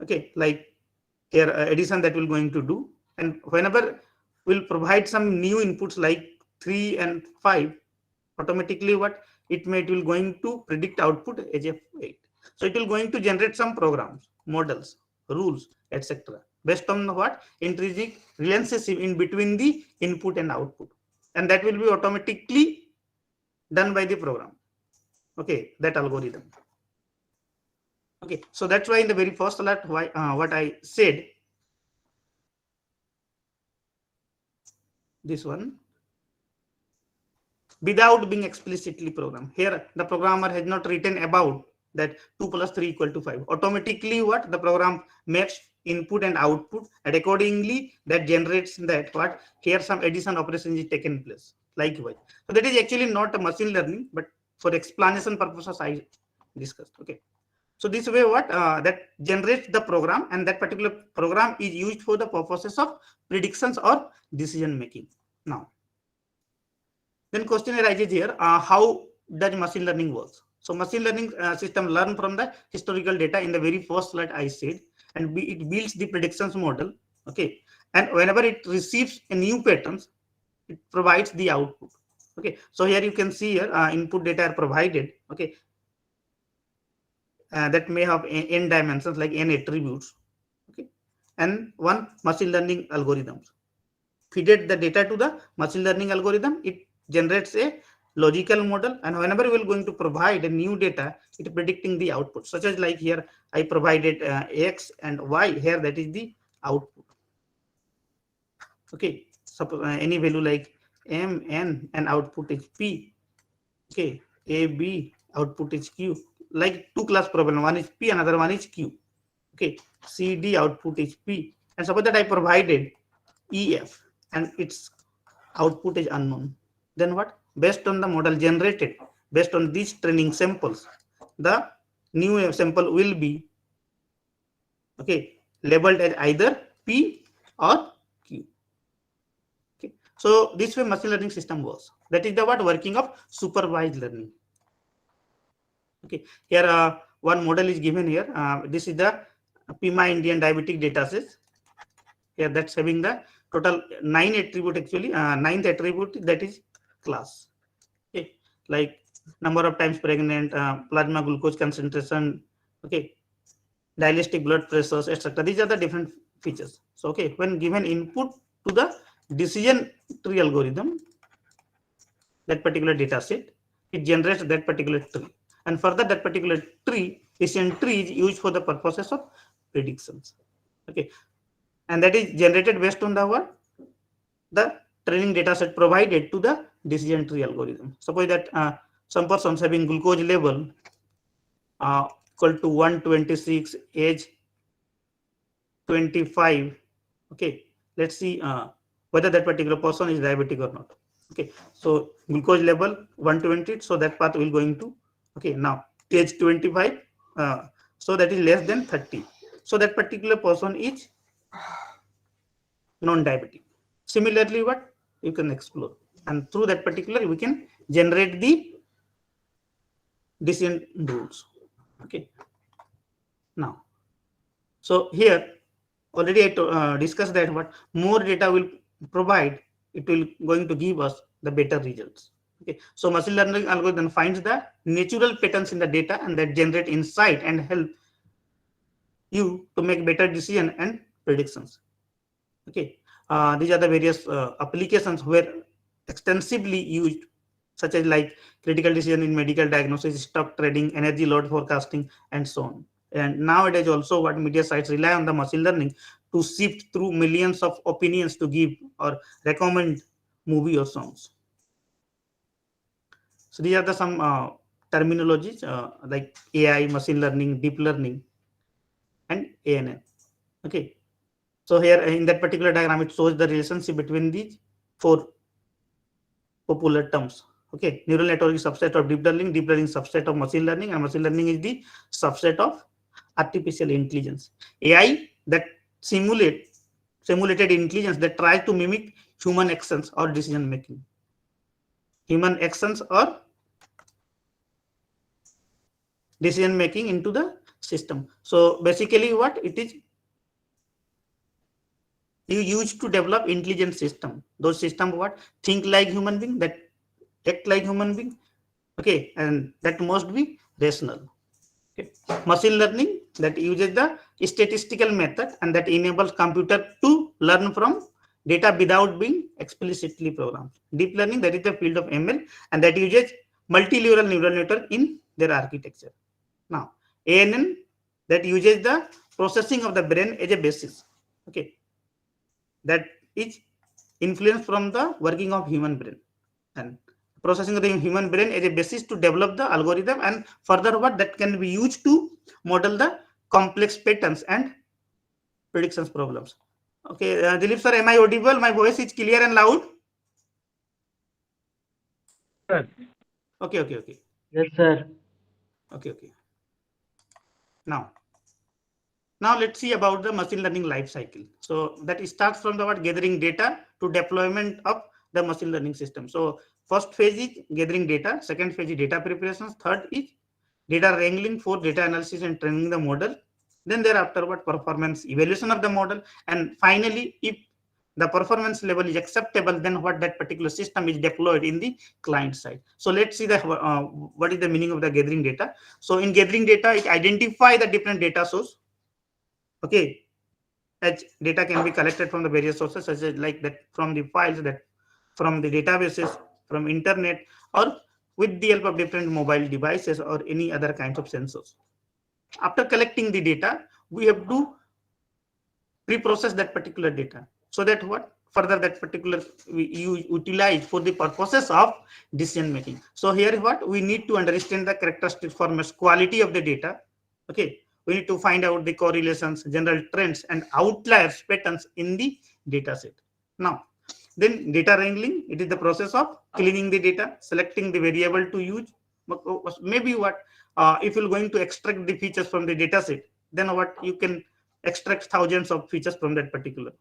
Okay, like here addition that will going to do, and whenever will provide some new inputs like 3 and 5, automatically what it will going to predict output as of 8. So it will going to generate some programs, models, rules, etc. based on what intrinsic relationship in between the input and output, and that will be automatically done by the program. Okay, that algorithm. Okay, so that's why in the very first alert, why what I said, this one, without being explicitly programmed. Here, the programmer has not written about that 2 plus 3 equal to 5. Automatically, what the program maps input and output, and accordingly that generates that what here some addition operation is taken place. Likewise, so that is actually not a machine learning, but for explanation purposes I discussed. Okay, so this way what that generates the program, and that particular program is used for the purposes of predictions or decision making. Now, then question arises here, how does machine learning works? So machine learning system learn from the historical data in the very first slide I said, and it builds the predictions model. Okay, and whenever it receives a new patterns, it provides the output. Okay, so here you can see here input data are provided. Okay, that may have n dimensions like n attributes. Okay, and one machine learning algorithms feed the data to the machine learning algorithm. It generates a logical model, and whenever we are going to provide a new data, it predicting the output, such as like here I provided x and y, here that is the output. Okay, suppose any value like m, n, and output is p. Okay, a, b, output is q. Like two class problem, one is p, another one is q. Okay, c, d, output is p, and suppose that I provided e, f, and its output is unknown. Then what? Based on the model generated, based on these training samples, the new sample will be okay labeled as either P or Q. Okay, so this way machine learning system works. That is the what working of supervised learning. Okay, here one model is given here. This is the PIMA Indian diabetic dataset. Here that's having the total 9 attribute actually. Ninth attribute, that is class. Okay, like number of times pregnant, plasma glucose concentration, okay, diastolic blood pressures, etc. These are the different features. So okay, when given input to the decision tree algorithm, that particular data set, it generates that particular tree, and further that particular tree, decision tree is used for the purposes of predictions. Okay, and that is generated based on the what, the training data set provided to the decision tree algorithm. Suppose that some persons having glucose level equal to 126, age 25. Okay, let's see whether that particular person is diabetic or not. Okay, so glucose level 120, so that path will going to, okay, now age 25, so that is less than 30, so that particular person is non-diabetic. Similarly, what you can explore, and through that particular we can generate the decision rules. Okay, now, so here already I discussed that what more data will provide, it will going to give us the better results. Okay, so machine learning algorithm finds the natural patterns in the data and that generate insight and help you to make better decision and predictions. Okay, these are the various applications where extensively used, such as like critical decision in medical diagnosis, stock trading, energy load forecasting, and so on. And nowadays also what media sites rely on the machine learning to sift through millions of opinions to give or recommend movie or songs. So these are the some terminologies like AI, machine learning, deep learning, and ANN. Okay, so here in that particular diagram it shows the relationship between these four popular terms. Okay, neural network is subset of deep learning subset of machine learning, and machine learning is the subset of artificial intelligence. AI that simulated intelligence that tries to mimic human actions or decision making. Human actions or decision making into the system. So basically what it is, you use to develop intelligent system. Those system what think like human being, that act like human being. Okay, and that must be rational. Okay. Machine learning that uses the statistical method and that enables computer to learn from data without being explicitly programmed. Deep learning, that is the field of ML, and that uses multilevel neural network in their architecture. Now, ANN that uses the processing of the brain as a basis. Okay, that is influence from the working of human brain, and processing of the human brain as a basis to develop the algorithm, and further what that can be used to model the complex patterns and predictions problems. Okay, Dilip sir, am I audible? My voice is clear and loud? Sir. Okay, okay, okay. Yes, sir. Okay, okay. Now let's see about the machine learning life cycle. So that starts from the what, gathering data to deployment of the machine learning system. So first phase is gathering data, second phase is data preparations, third is data wrangling, fourth data analysis and training the model. Then thereafter what, performance evaluation of the model, and finally if the performance level is acceptable, then what, that particular system is deployed in the client side. So let's see the what is the meaning of the gathering data. So in gathering data, it identify the different data source. Okay, as data can be collected from the various sources, such as like that from the files, that from the databases, from internet, or with the help of different mobile devices or any other kinds of sensors. After collecting the data, we have to pre-process that particular data, so that what, further that particular we utilize for the purposes of decision making. So here what we need to understand the characteristics, forms, quality of the data. Okay, we need to find out the correlations, general trends, and outliers patterns in the data set. Now, then data wrangling, it is the process of cleaning the data, selecting the variable to use. Maybe what, if you're going to extract the features from the data set, then what, you can extract thousands of features from that particular.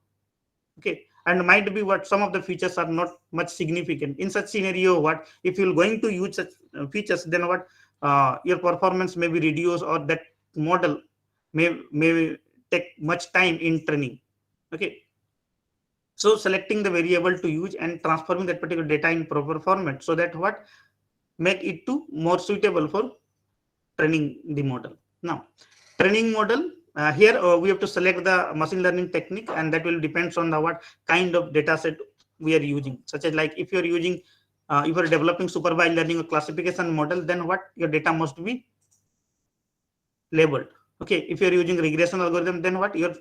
Okay, and might be what, some of the features are not much significant. In such scenario, what, if you're going to use such features, then what, your performance may be reduced, or that model may take much time in training. Okay, so selecting the variable to use and transforming that particular data in proper format, so that what, make it to more suitable for training the model. Now, training model, here we have to select the machine learning technique, and that will depends on the what kind of data set we are using. Such as like if you are using if you are developing supervised learning or classification model, then what, your data must be labeled. Okay, if you are using regression algorithm, then what, your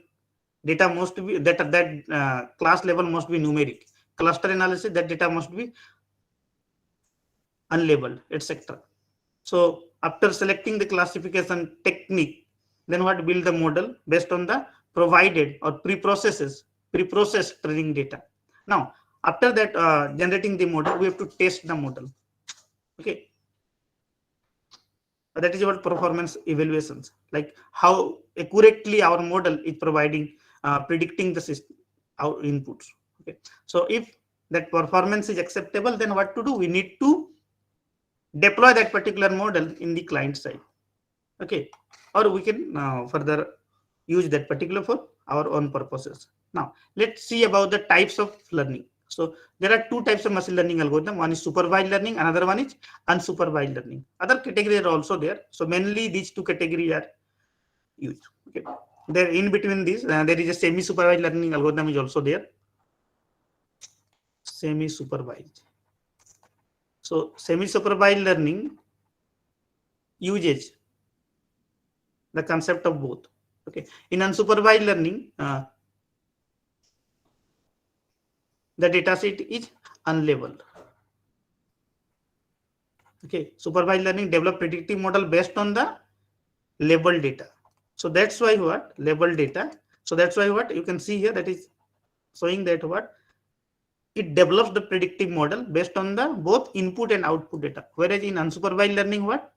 data must be that class level must be numeric. Cluster analysis, that data must be unlabeled, etc. So after selecting the classification technique, then what, build the model based on the provided or preprocessed training data. Now after that, generating the model, we have to test the model. Okay, that is what performance evaluations, like how accurately our model is providing, predicting the system, our inputs. Okay, so if that performance is acceptable, then what to do, we need to deploy that particular model in the client side. Okay, or we can further use that particular for our own purposes. Now let's see about the types of learning. So there are two types of machine learning algorithm. One is supervised learning, another one is unsupervised learning. Other categories are also there. So mainly these two categories are used. Okay, there in between these, there is a semi-supervised learning algorithm is also there. Semi-supervised. So semi-supervised learning uses the concept of both. Okay, in unsupervised learning, the data set is unlabeled. Okay, supervised learning develop predictive model based on the labeled data. So that's why what, labeled data. So that's why what you can see here, that is showing that what, it develops the predictive model based on the both input and output data. Whereas in unsupervised learning, what,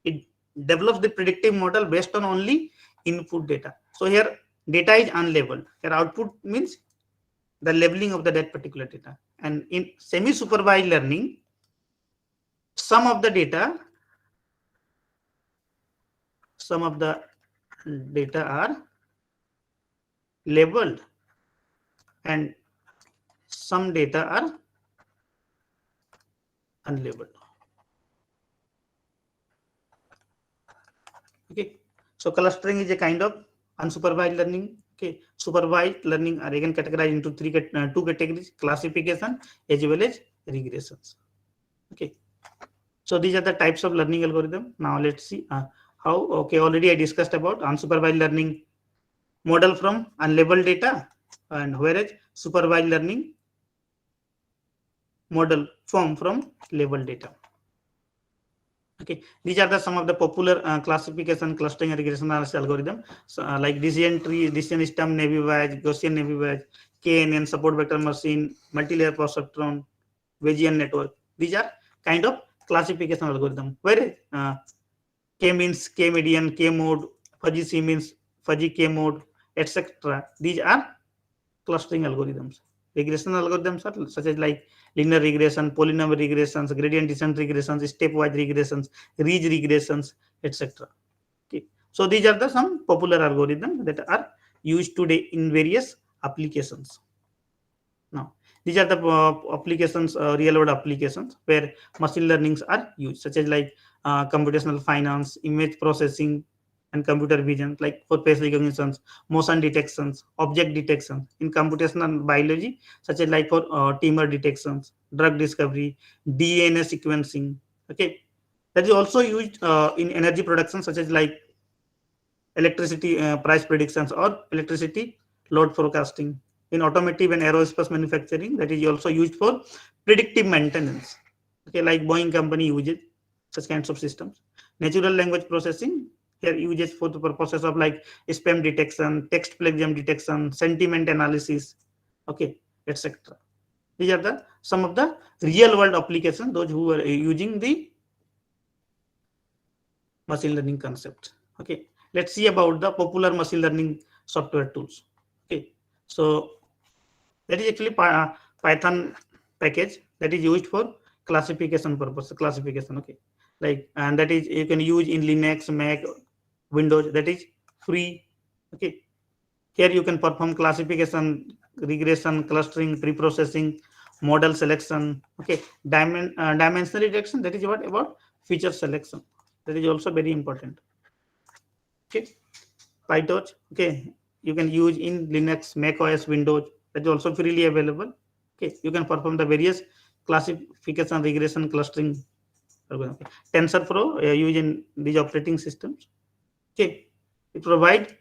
it develops the predictive model based on only input data. So here data is unlabeled. Here output means the labeling of that particular data. And in semi-supervised learning, some of the data are labeled and some data are unlabeled. Okay, so clustering is a kind of unsupervised learning. Okay, supervised learning are again categorized into two categories: classification as well as regressions. Okay, so these are the types of learning algorithm. Now let's see how. Okay, already I discussed about unsupervised learning model from unlabeled data, and whereas supervised learning model form from labeled data. Okay, these are the some of the popular classification, clustering, and regression analysis algorithm. So, like decision tree, decision stem, naive Bayes, Gaussian naive Bayes, KNN, support vector machine, multi-layer perceptron, Bayesian network. These are kind of classification algorithm. Where K means K median, K mode, fuzzy C means fuzzy K mode, etc. These are clustering algorithms. Regression algorithms are such as like linear regression, polynomial regressions, gradient descent regressions, stepwise regressions, ridge regressions, etc. Okay, so these are the some popular algorithms that are used today in various applications. Now these are the applications, real world applications where machine learnings are used, such as like computational finance, image processing, and computer vision, like for face recognitions, motion detections, object detections. In computational biology, such as like for tumor detections, drug discovery, DNA sequencing. Okay, that is also used in energy production, such as like electricity price predictions or electricity load forecasting. In automotive and aerospace manufacturing, that is also used for predictive maintenance. Okay, like Boeing company uses such kinds of systems. Natural language processing here uses for the purposes of like spam detection, text plagiarism detection, sentiment analysis, okay, etc. These are the some of the real world applications, those who are using the machine learning concept. Okay, let's see about the popular machine learning software tools. Okay, so that is actually Python package that is used for classification purpose. Classification, okay, like, and that is you can use in Linux, Mac, Windows. That is free. Okay, here you can perform classification, regression, clustering, pre-processing, model selection. Okay, dimensional detection. That is what about feature selection. That is also very important. Okay, PyTorch. Okay, you can use in Linux, Mac OS, Windows. That is also freely available. Okay, you can perform the various classification, regression, clustering. Okay. TensorFlow used in these operating systems. Okay, it provides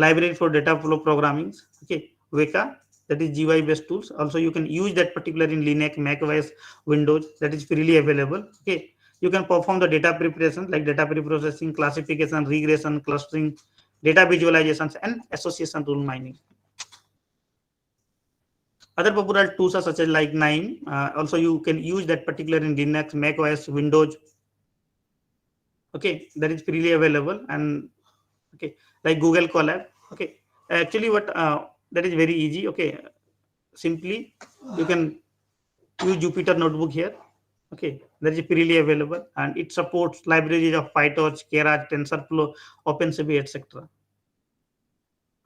library for data flow programming. Okay, Weka, that is GUI based tools. Also, you can use that particular in Linux, Mac OS, Windows. That is freely available. Okay, you can perform the data preparation like data preprocessing, classification, regression, clustering, data visualizations, and association rule mining. Other popular tools are such as like Nime. Also, you can use that particular in Linux, Mac OS, Windows. Okay, that is freely available. And okay, like Google Colab. Okay, actually, what that is very easy. Okay, simply you can use Jupyter Notebook here. Okay, that is freely available, and it supports libraries of PyTorch, Keras, TensorFlow, OpenCV, etc.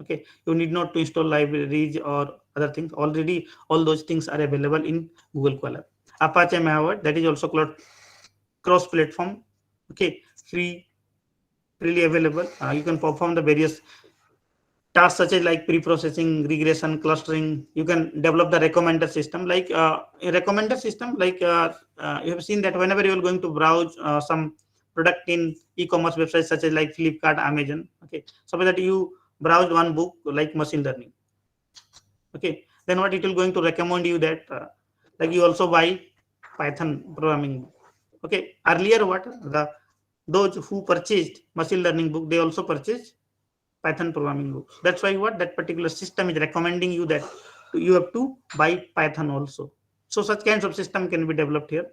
Okay, you need not to install libraries or other things. Already, all those things are available in Google Colab. Apache Maverick, that is also cross-platform. Okay, freely available. You can perform the various tasks such as like pre-processing, regression, clustering. You can develop the recommender system. Like a recommender system, like you have seen that whenever you are going to browse some product in e-commerce websites such as like Flipkart, Amazon. Okay, suppose that you browse one book like machine learning. Okay, then what it will going to recommend you that like you also buy Python programming book. Okay, earlier what the those who purchased machine learning book, they also purchased Python programming books. That's why what that particular system is recommending you that you have to buy Python also. So such kinds of system can be developed here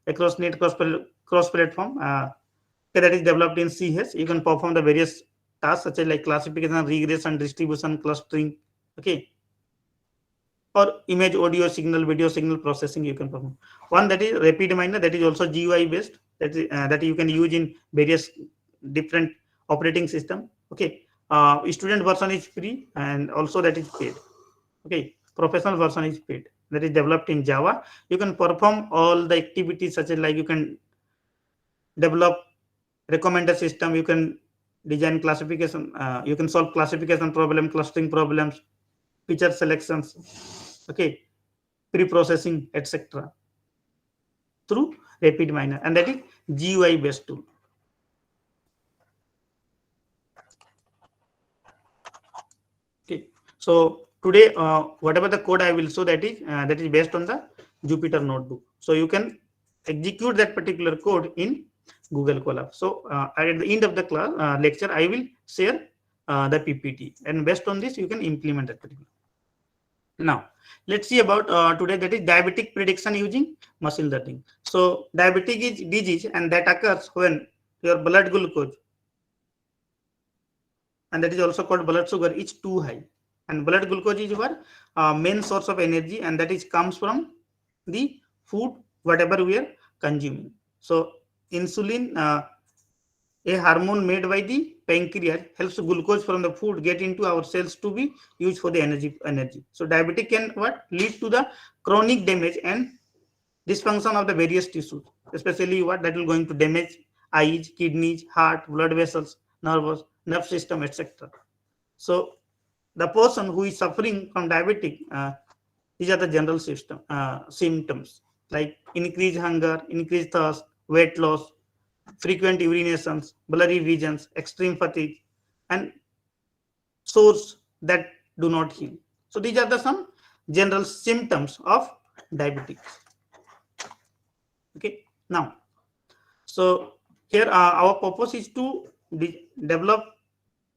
across net cross platform. That is developed in CH. You can perform the various tasks such as like classification, regression, distribution, clustering. Okay, or image, audio, signal, video signal processing you can perform. One that is rapid miner, that is also GUI based. That you can use in various different operating system. Okay, student version is free and also that is paid. Okay, professional version is paid. That is developed in Java. You can perform all the activities such as like you can develop recommender system. You can design classification. You can solve classification problem, clustering problems, feature selections. Okay, pre-processing, etc. through rapid miner, and that is GUI based tool. Okay, so today whatever the code I will show, that is based on the Jupyter notebook. So you can execute that particular code in Google Colab. So at the end of the class lecture, I will share the PPT, and based on this you can implement that particular. Now let's see about today, that is diabetic prediction using machine learning. So diabetic is disease and that occurs when your blood glucose, and that is also called blood sugar, is too high. And blood glucose is our main source of energy, and that is comes from the food whatever we are consuming. So insulin, a hormone made by the pancreas, helps glucose from the food get into our cells to be used for the energy. So diabetic can what lead to the chronic damage and dysfunction of the various tissues, especially what that will going to damage eyes, kidneys, heart, blood vessels, nerve system, etc. So the person who is suffering from diabetic, these are the general symptoms like increased hunger, increased thirst, weight loss, frequent urinations, blurry visions, extreme fatigue, and sores that do not heal. So these are the some general symptoms of diabetes. Okay, now, so here our purpose is to develop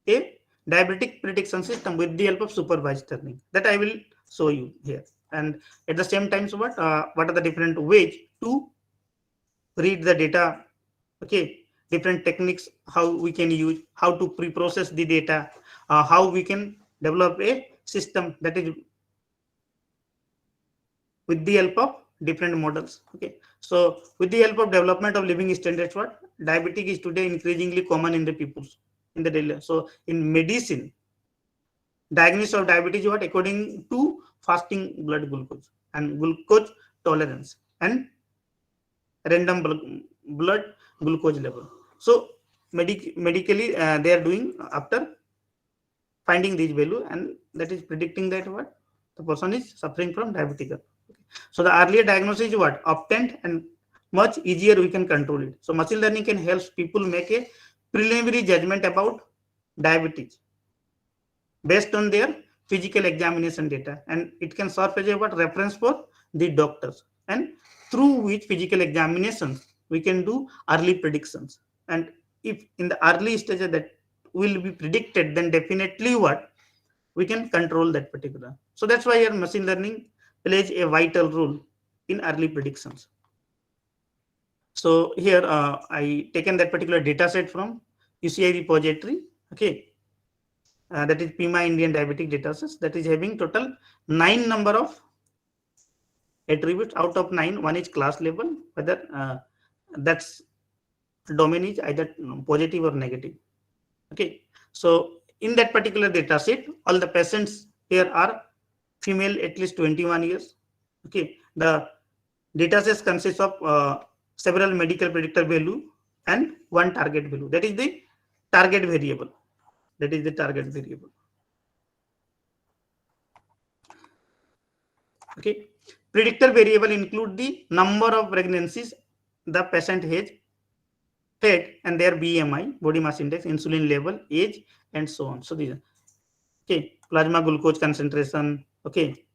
a diabetic prediction system with the help of supervised learning, that I will show you here. And at the same time, so what are the different ways to read the data? Okay, different techniques how we can use, how to pre-process the data, how we can develop a system that is with the help of different models. Okay, so with the help of development of living standards, what diabetic is today increasingly common in the peoples in the daily. So in medicine, diagnosis of diabetes what according to fasting blood glucose and glucose tolerance and random blood glucose level. So medically they are doing after finding this value, and that is predicting that what the person is suffering from diabetic. Okay. So the earlier diagnosis is what obtained and much easier we can control it. So machine learning can help people make a preliminary judgment about diabetes. based on their physical examination data, and it can serve as a what reference for the doctors, and through which physical examinations we can do early predictions. And if in the early stage that will be predicted, then definitely what we can control that particular. So that's why your machine learning plays a vital role in early predictions. So here I taken that particular data set from UCI repository. Okay, that is PIMA Indian diabetic dataset, that is having total 9 number of attributes. Out of 9, one is class level, whether that's domain is either positive or negative. Okay, so in that particular data set, all the patients here are female at least 21 years. Okay, the data set consists of several medical predictor value and one target value. That is the target variable. That is the target variable. Okay, predictor variable include the number of pregnancies the patient has had and their BMI, body mass index, insulin level, age, and so on. So these are okay. Plasma glucose concentration. Okay,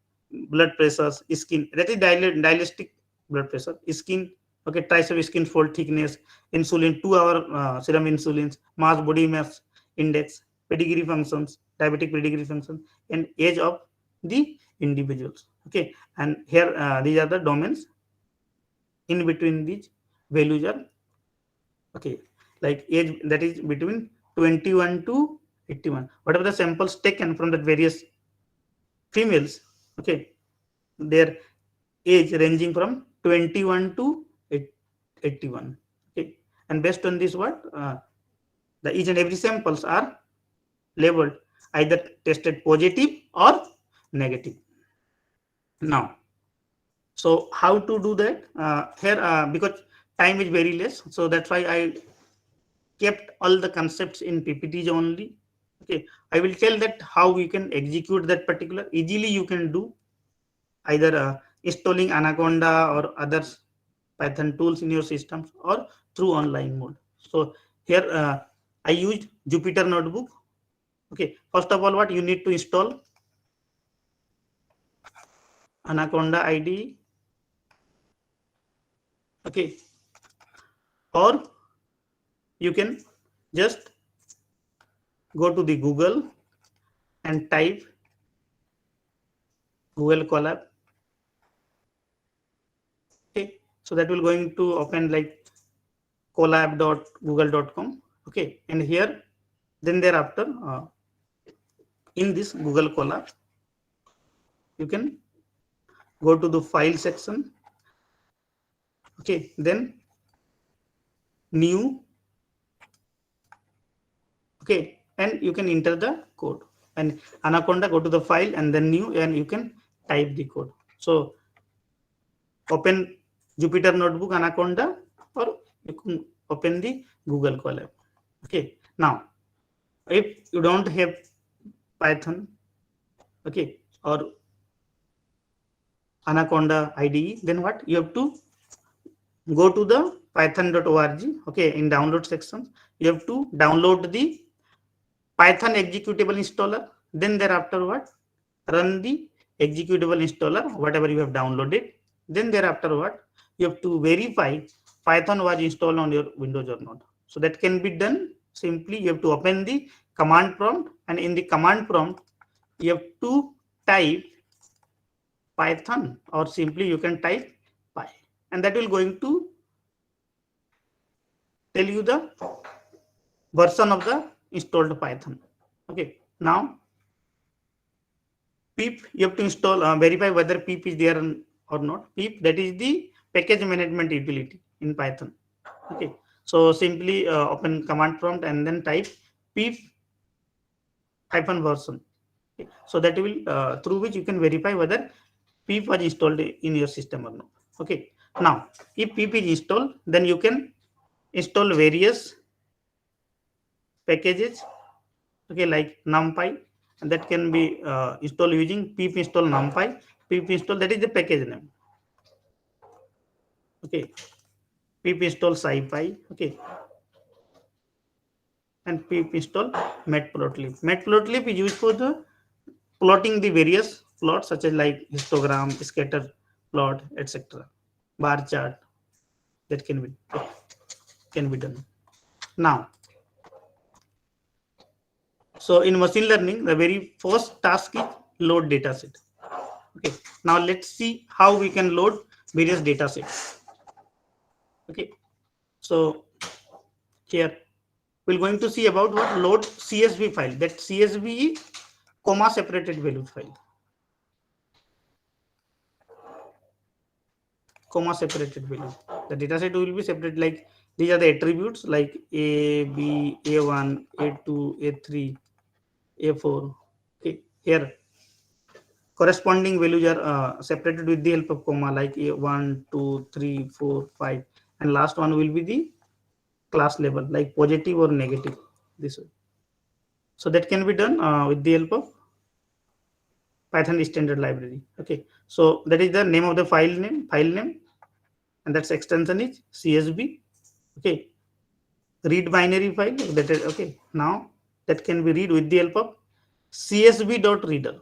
blood pressures, skin. That is dialytic blood pressure, skin. Okay, triceps skin fold thickness, insulin 2-hour serum insulin, mass body mass index, pedigree functions, diabetic pedigree function, and age of the individuals. Okay, and here these are the domains. In between these values are okay, like age that is between 21 to 81. Whatever the samples taken from the various females, okay, their age ranging from 21 to 81. Okay, and based on this, what the each and every samples are labeled either tested positive or negative. Now, so how to do that? Here, because time is very less, so that's why I kept all the concepts in PPTs only. Okay, I will tell that how you can execute that particular. Easily you can do either installing Anaconda or other Python tools in your systems or through online mode. So here I used Jupyter Notebook. Okay, first of all, what you need to install Anaconda IDE. Okay, or you can just go to the Google and type Google Colab. Okay, so that will going to open like colab.google.com. Okay, and here then thereafter in this Google Colab you can go to the file section. Okay, then new. Okay, and you can enter the code, and Anaconda, go to the file and then new, and you can type the code. So open Jupyter Notebook Anaconda, or you can open the Google Colab. Okay, now if you don't have Python, okay, or Anaconda IDE, then what you have to go to the python.org. Okay, in download section you have to download the Python executable installer. Then thereafter what, run the executable installer whatever you have downloaded. Then thereafter what, you have to verify Python was installed on your Windows or not. So that can be done simply. You have to open the command prompt, and in the command prompt you have to type Python, or simply you can type py, and that will going to tell you the version of the installed Python. Okay, now pip you have to install, verify whether pip is there or not. Pip, that is the package management utility in Python. Okay, so simply open command prompt and then type pip hyphen version. Okay, so that will through which you can verify whether pip was installed in your system or not. Okay, now if pip is installed, then you can install various packages. Okay, like numpy, and that can be installed using pip install numpy. Pip install, that is the package name. Okay, pip install scipy. Okay, and pip install matplotlib. Matplotlib is used for the plotting the various plots such as like histogram, scatter plot, etc. Bar chart that can be done. Now, so in machine learning, the very first task is load data set. Okay. Now let's see how we can load various data sets. Okay. So here we're going to see about what load CSV file. That CSV is comma separated value file. Comma separated value. The data set will be separated like these are the attributes like A, B, A1, A2, A3, A4. Okay. Here corresponding values are separated with the help of comma like A1, 2, 3, 4, 5, and last one will be the class level like positive or negative this way. So that can be done with the help of Python standard library. Okay, so that is the name of the file name, and that's extension is CSV. Okay, read binary file that is okay. Now that can be read with the help of csv.reader.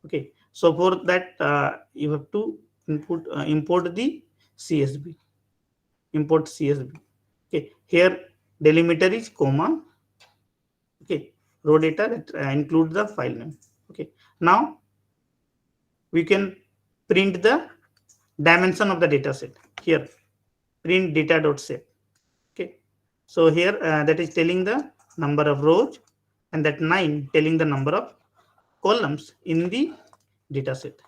Okay, so for that you have to import the CSV. Import CSV. Okay, here delimiter is comma. Okay, raw data that includes the file name. Okay, now we can print the dimension of the data set. Here print data.shape. Okay, so here that is telling the number of rows, and that 9 telling the number of columns in the data set.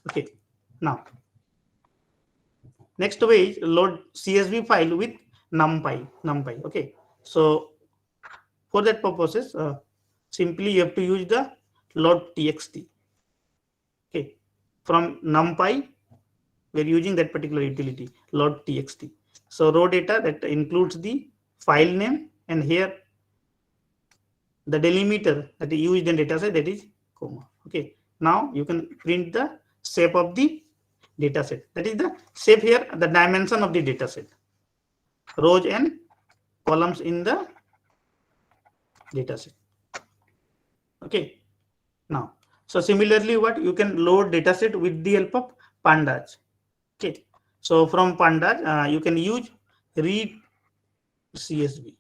Okay, now next way is load CSV file with numpy. Okay, so for that purposes simply you have to use the load txt. Okay, from numpy we're using that particular utility load txt. So raw data that includes the file name, and here the delimiter that is used in data set, that is comma. Okay, now you can print the shape of the data set. That is the shape here, the dimension of the data set, rows and columns in the data set. Okay, now so similarly what you can load data set with the help of pandas. Okay, so from pandas you can use read CSV.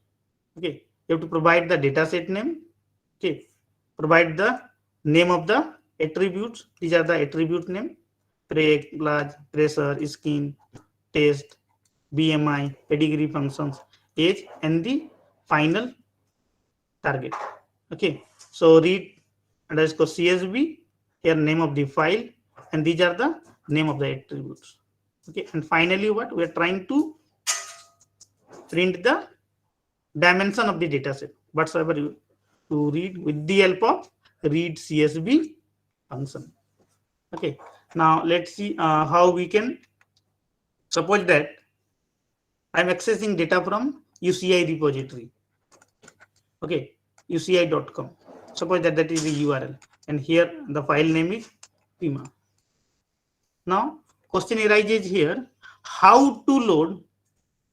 Okay, you have to provide the data set name. Okay, provide the name of the attributes. These are the attribute name: break, large, pressure, skin, test, BMI, pedigree functions, age, and the final target. Okay, so read underscore CSV, here name of the file, and these are the name of the attributes. Okay, and finally what we are trying to print the dimension of the data set whatsoever you to read with the help of read CSV function. Okay, now let's see how we can suppose that I'm accessing data from UCI repository. Okay, uci.com. Suppose that is the URL, and here the file name is pima. Now question arises here, how to load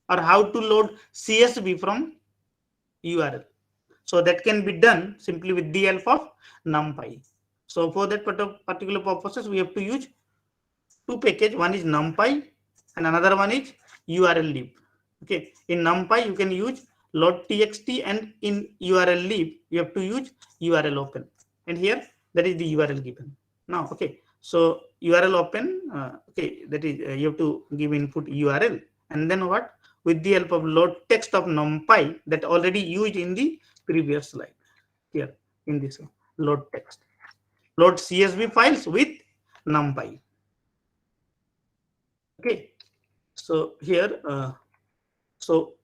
CSV from URL. So that can be done simply with the help of numpy. So for that particular purposes, we have to use two packages. One is numpy and another one is URL lib. Okay, in numpy you can use load txt, and in URL lib you have to use URL open. And here that is the URL given. Now, okay, so URL open. Okay, that is you have to give input URL, and then what? With the help of load text of numpy that already used in the previous slide. Here in this one, load text, load CSV files with numpy. Okay, so here so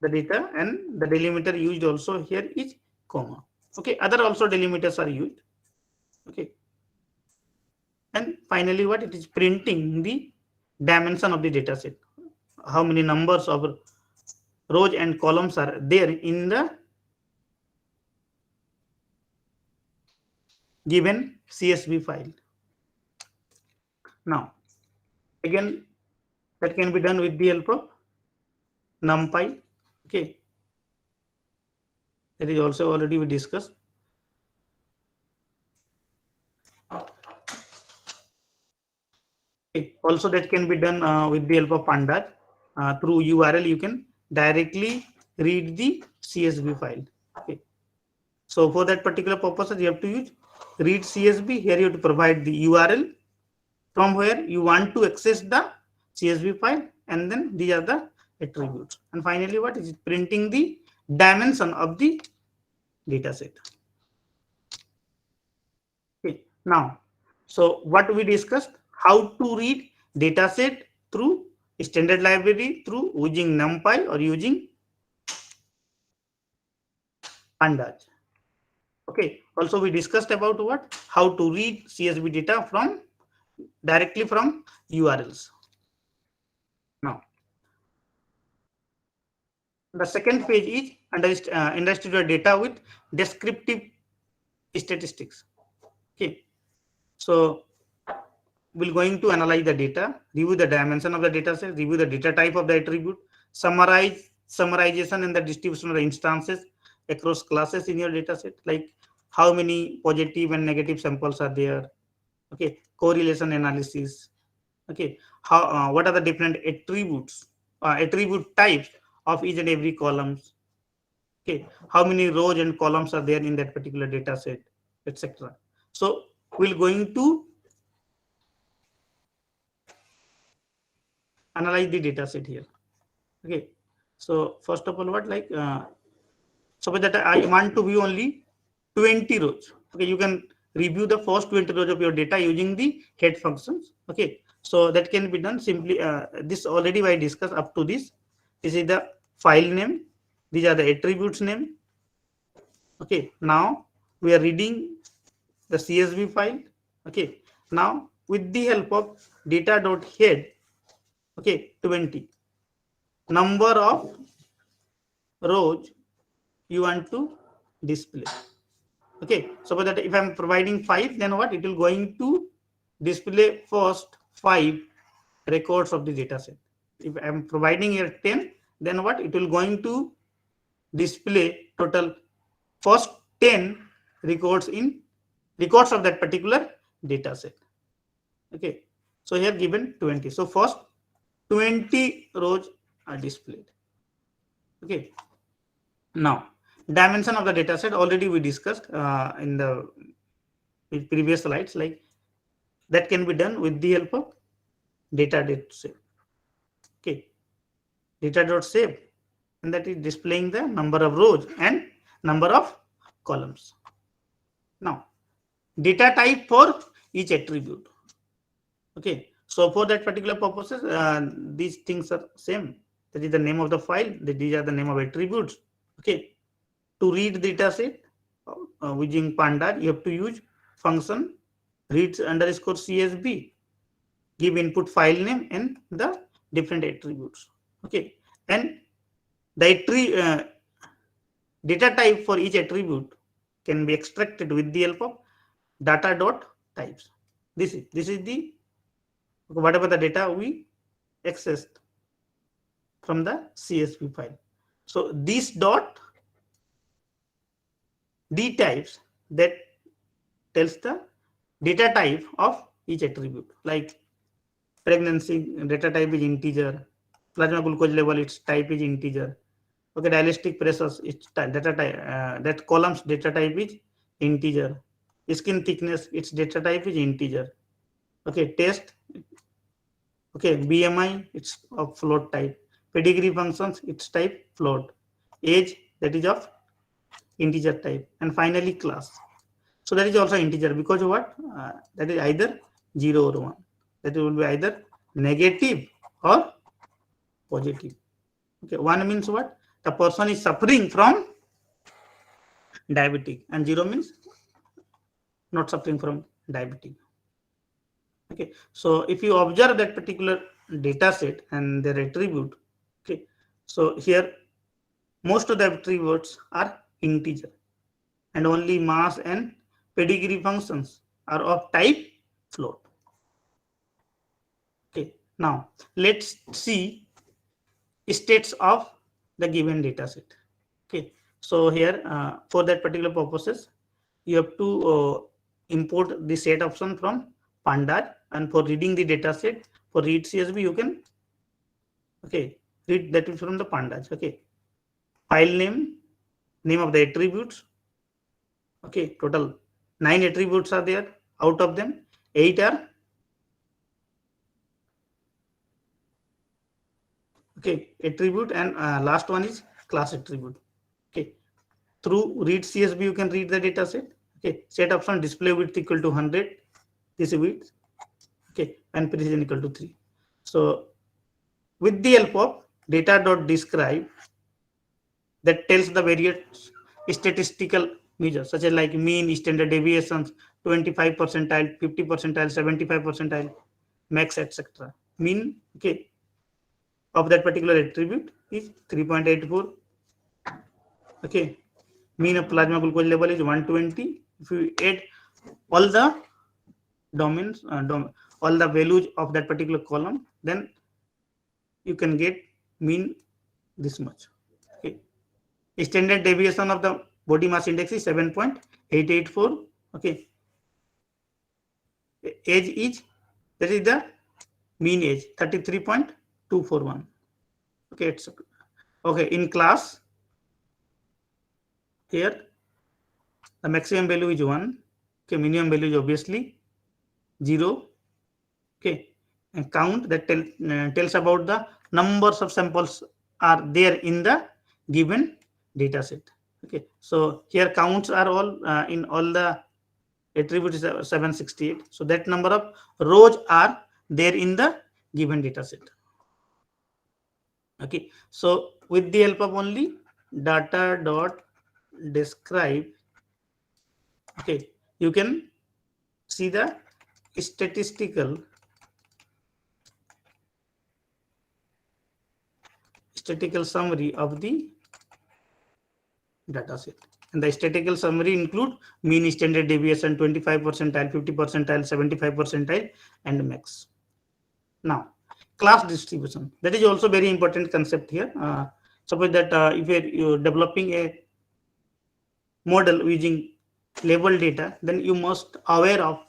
the data and the delimiter used also here is comma. Okay, other also delimiters are used. Okay, and finally what it is printing the dimension of the data set, how many numbers of rows and columns are there in the given CSV file. Now again that can be done with the help of numpy. Okay, that is also already we discussed. Okay. Also, that can be done with the help of pandas. Through URL, you can directly read the CSV file. Okay. So for that particular purpose, you have to use read CSV. Here you have to provide the URL from where you want to access the CSV file, and then these are the attributes. And finally, what is it? Printing the dimension of the data set. Okay. Now, so what we discussed, how to read data set through standard library through using NumPy or using pandas. Okay. Also, we discussed about what? How to read CSV data from directly from URLs. Now, the second page is industrial data with descriptive statistics. Okay. So, we're going to analyze the data, review the dimension of the data set, review the data type of the attribute, summarization and the distribution of the instances across classes in your data set, like how many positive and negative samples are there. Okay, correlation analysis. Okay, how what are the different attributes, attribute types of each and every columns. Okay, how many rows and columns are there in that particular data set, etc. So we're going to analyze the data set here. Okay, so first of all, what like suppose that I want to view only 20 rows. Okay, you can review the first 20 rows of your data using the head functions. Okay, so that can be done simply. This already I discussed up to this. This is the file name. These are the attributes name. Okay, now we are reading the CSV file. Okay, now with the help of data.head. Okay, 20 number of rows you want to display. Okay, so that if I'm providing 5, then what it will going to display first 5 records of the data set. If I'm providing here 10, then what it will going to display total first 10 records of that particular data set. Okay, so here given 20. So first 20 rows are displayed. Okay, now dimension of the data set already we discussed in the previous slides, like that can be done with the help of data.save. Okay, data.save, and that is displaying the number of rows and number of columns. Now data type for each attribute. Okay, so for that particular purposes, these things are same. That is the name of the file. These are the name of attributes. Okay, to read data set using pandas, you have to use function reads underscore CSV. Give input file name and the different attributes. Okay, and the data type for each attribute can be extracted with the help of data.types. This is the whatever the data we accessed from the CSV file. So these dot D types that tells the data type of each attribute. Like pregnancy data type is integer, plasma glucose level its type is integer. Okay, dialytic pressures its data type that columns data type is integer. Skin thickness its data type is integer. Okay, test. Okay, BMI it's of float type. Pedigree functions its type float. Age that is of integer type, and finally class. So that is also integer because what that is either 0 or 1. That will be either negative or positive. Okay, 1 means what? The person is suffering from diabetic, and 0 means not suffering from diabetic. Okay, so if you observe that particular data set and their attribute, okay, so here most of the attributes are integer, and only mass and pedigree functions are of type float. Okay, now let's see states of the given data set. Okay, so here for that particular purposes, you have to import the set option from pandas, and for reading the data set, for read CSV, you can read that from the pandas. File name of the attributes. Total 9 attributes are there. Out of them, 8 are attribute, and last one is class attribute. Through read CSV, you can read the data set. Set option display width equal to 100. This width. And precision equal to 3. So with the help of data.describe, that tells the various statistical measures such as like mean, standard deviations, 25 percentile, 50 percentile, 75 percentile, max, etc. Mean of that particular attribute is 3.84. Mean of plasma glucose level is 120. If you add all the domains, all the values of that particular column, then you can get mean this much. Standard deviation of the body mass index is 7.884. Age is, that is the mean age, 33.241. It's in class. Here the maximum value is 1. Minimum value is obviously 0. And count, that tells about the numbers of samples are there in the given data set. So here counts are all in all the attributes is 768. So that number of rows are there in the given data set. So with the help of only data.describe, you can see the statistical summary of the data set. And the statistical summary include mean, standard deviation, 25 percentile, 50 percentile, 75 percentile, and max. Now, class distribution. That is also very important concept here. Suppose that if you're developing a model using label data, then you must aware of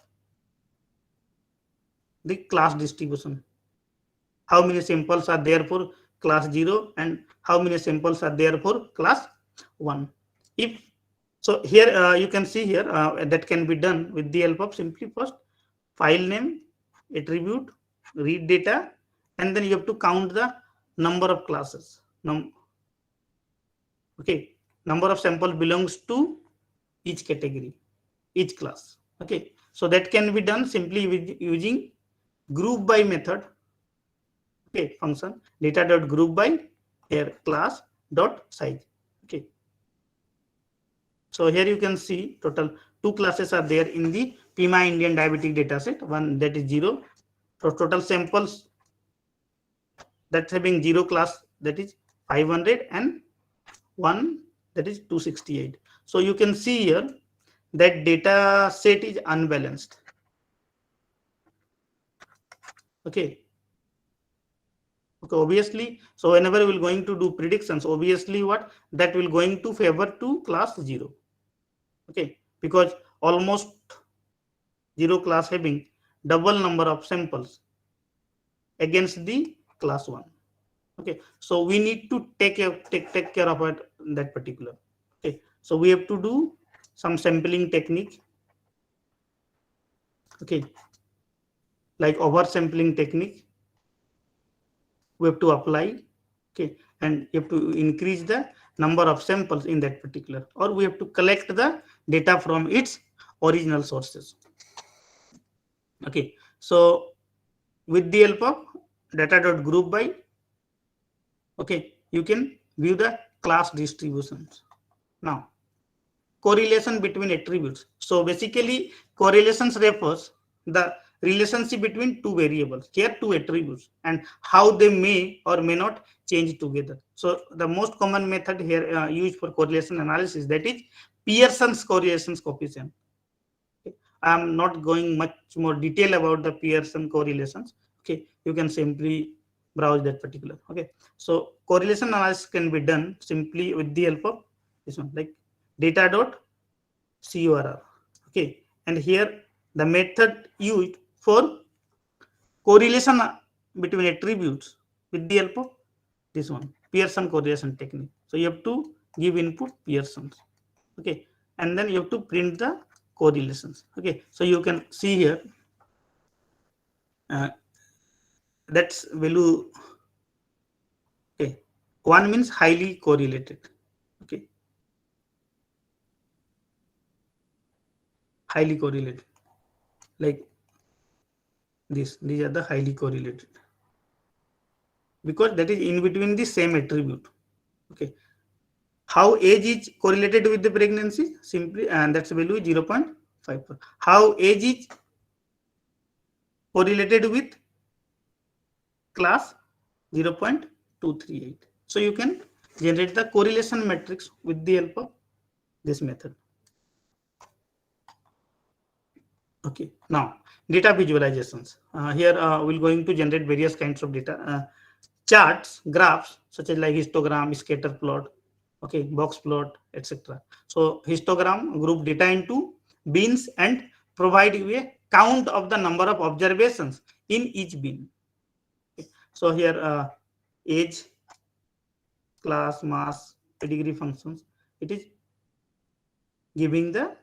the class distribution. How many samples are there for class 0 and how many samples are there for class 1. If so, here you can see here that can be done with the help of simply first file name, attribute, read data, and then you have to count the number of classes. Number of samples belongs to each category, each class. So that can be done simply with using group by method. Function data.group by here class dot size. So here you can see total 2 classes are there in the PIMA Indian diabetic data set. One that is 0. So total samples that's having 0 class, that is 500, and 1 that is 268. So you can see here that data set is unbalanced. Obviously, so whenever we will going to do predictions, obviously what that will going to favor to class 0. Because almost 0 class having double number of samples against the class 1. So we need to take care of it, that particular. So we have to do some sampling technique. Like oversampling technique we have to apply. And you have to increase the number of samples in that particular, or we have to collect the data from its original sources. So with the help of data.group by, you can view the class distributions. Now, correlation between attributes. So basically correlations refers the relationship between 2 variables, here 2 attributes, and how they may or may not change together. So the most common method here used for correlation analysis, that is Pearson's correlation coefficient. I am not going much more detail about the Pearson correlations. You can simply browse that particular. Okay, so correlation analysis can be done simply with the help of this one, like data dot CORR. Okay, and here the method used for correlation between attributes with the help of this one, Pearson correlation technique. So you have to give input Pearson's. Okay, and then you have to print the correlations. Okay, so you can see here that's value. Okay, one means highly correlated. Okay, highly correlated, like this. These are the highly correlated because that is in between the same attribute. Okay, how age is correlated with the pregnancy? Simply, and that's value is 0.54. How age is correlated with class? 0.238. So you can generate the correlation matrix with the help of this method. Okay, now data visualizations. Here we're going to generate various kinds of data. Charts, graphs, such as like histogram, scatter plot, okay, box plot, etc. So histogram group data into bins and provide you a count of the number of observations in each bin. Okay. So here age, class, mass, pedigree functions, it is giving the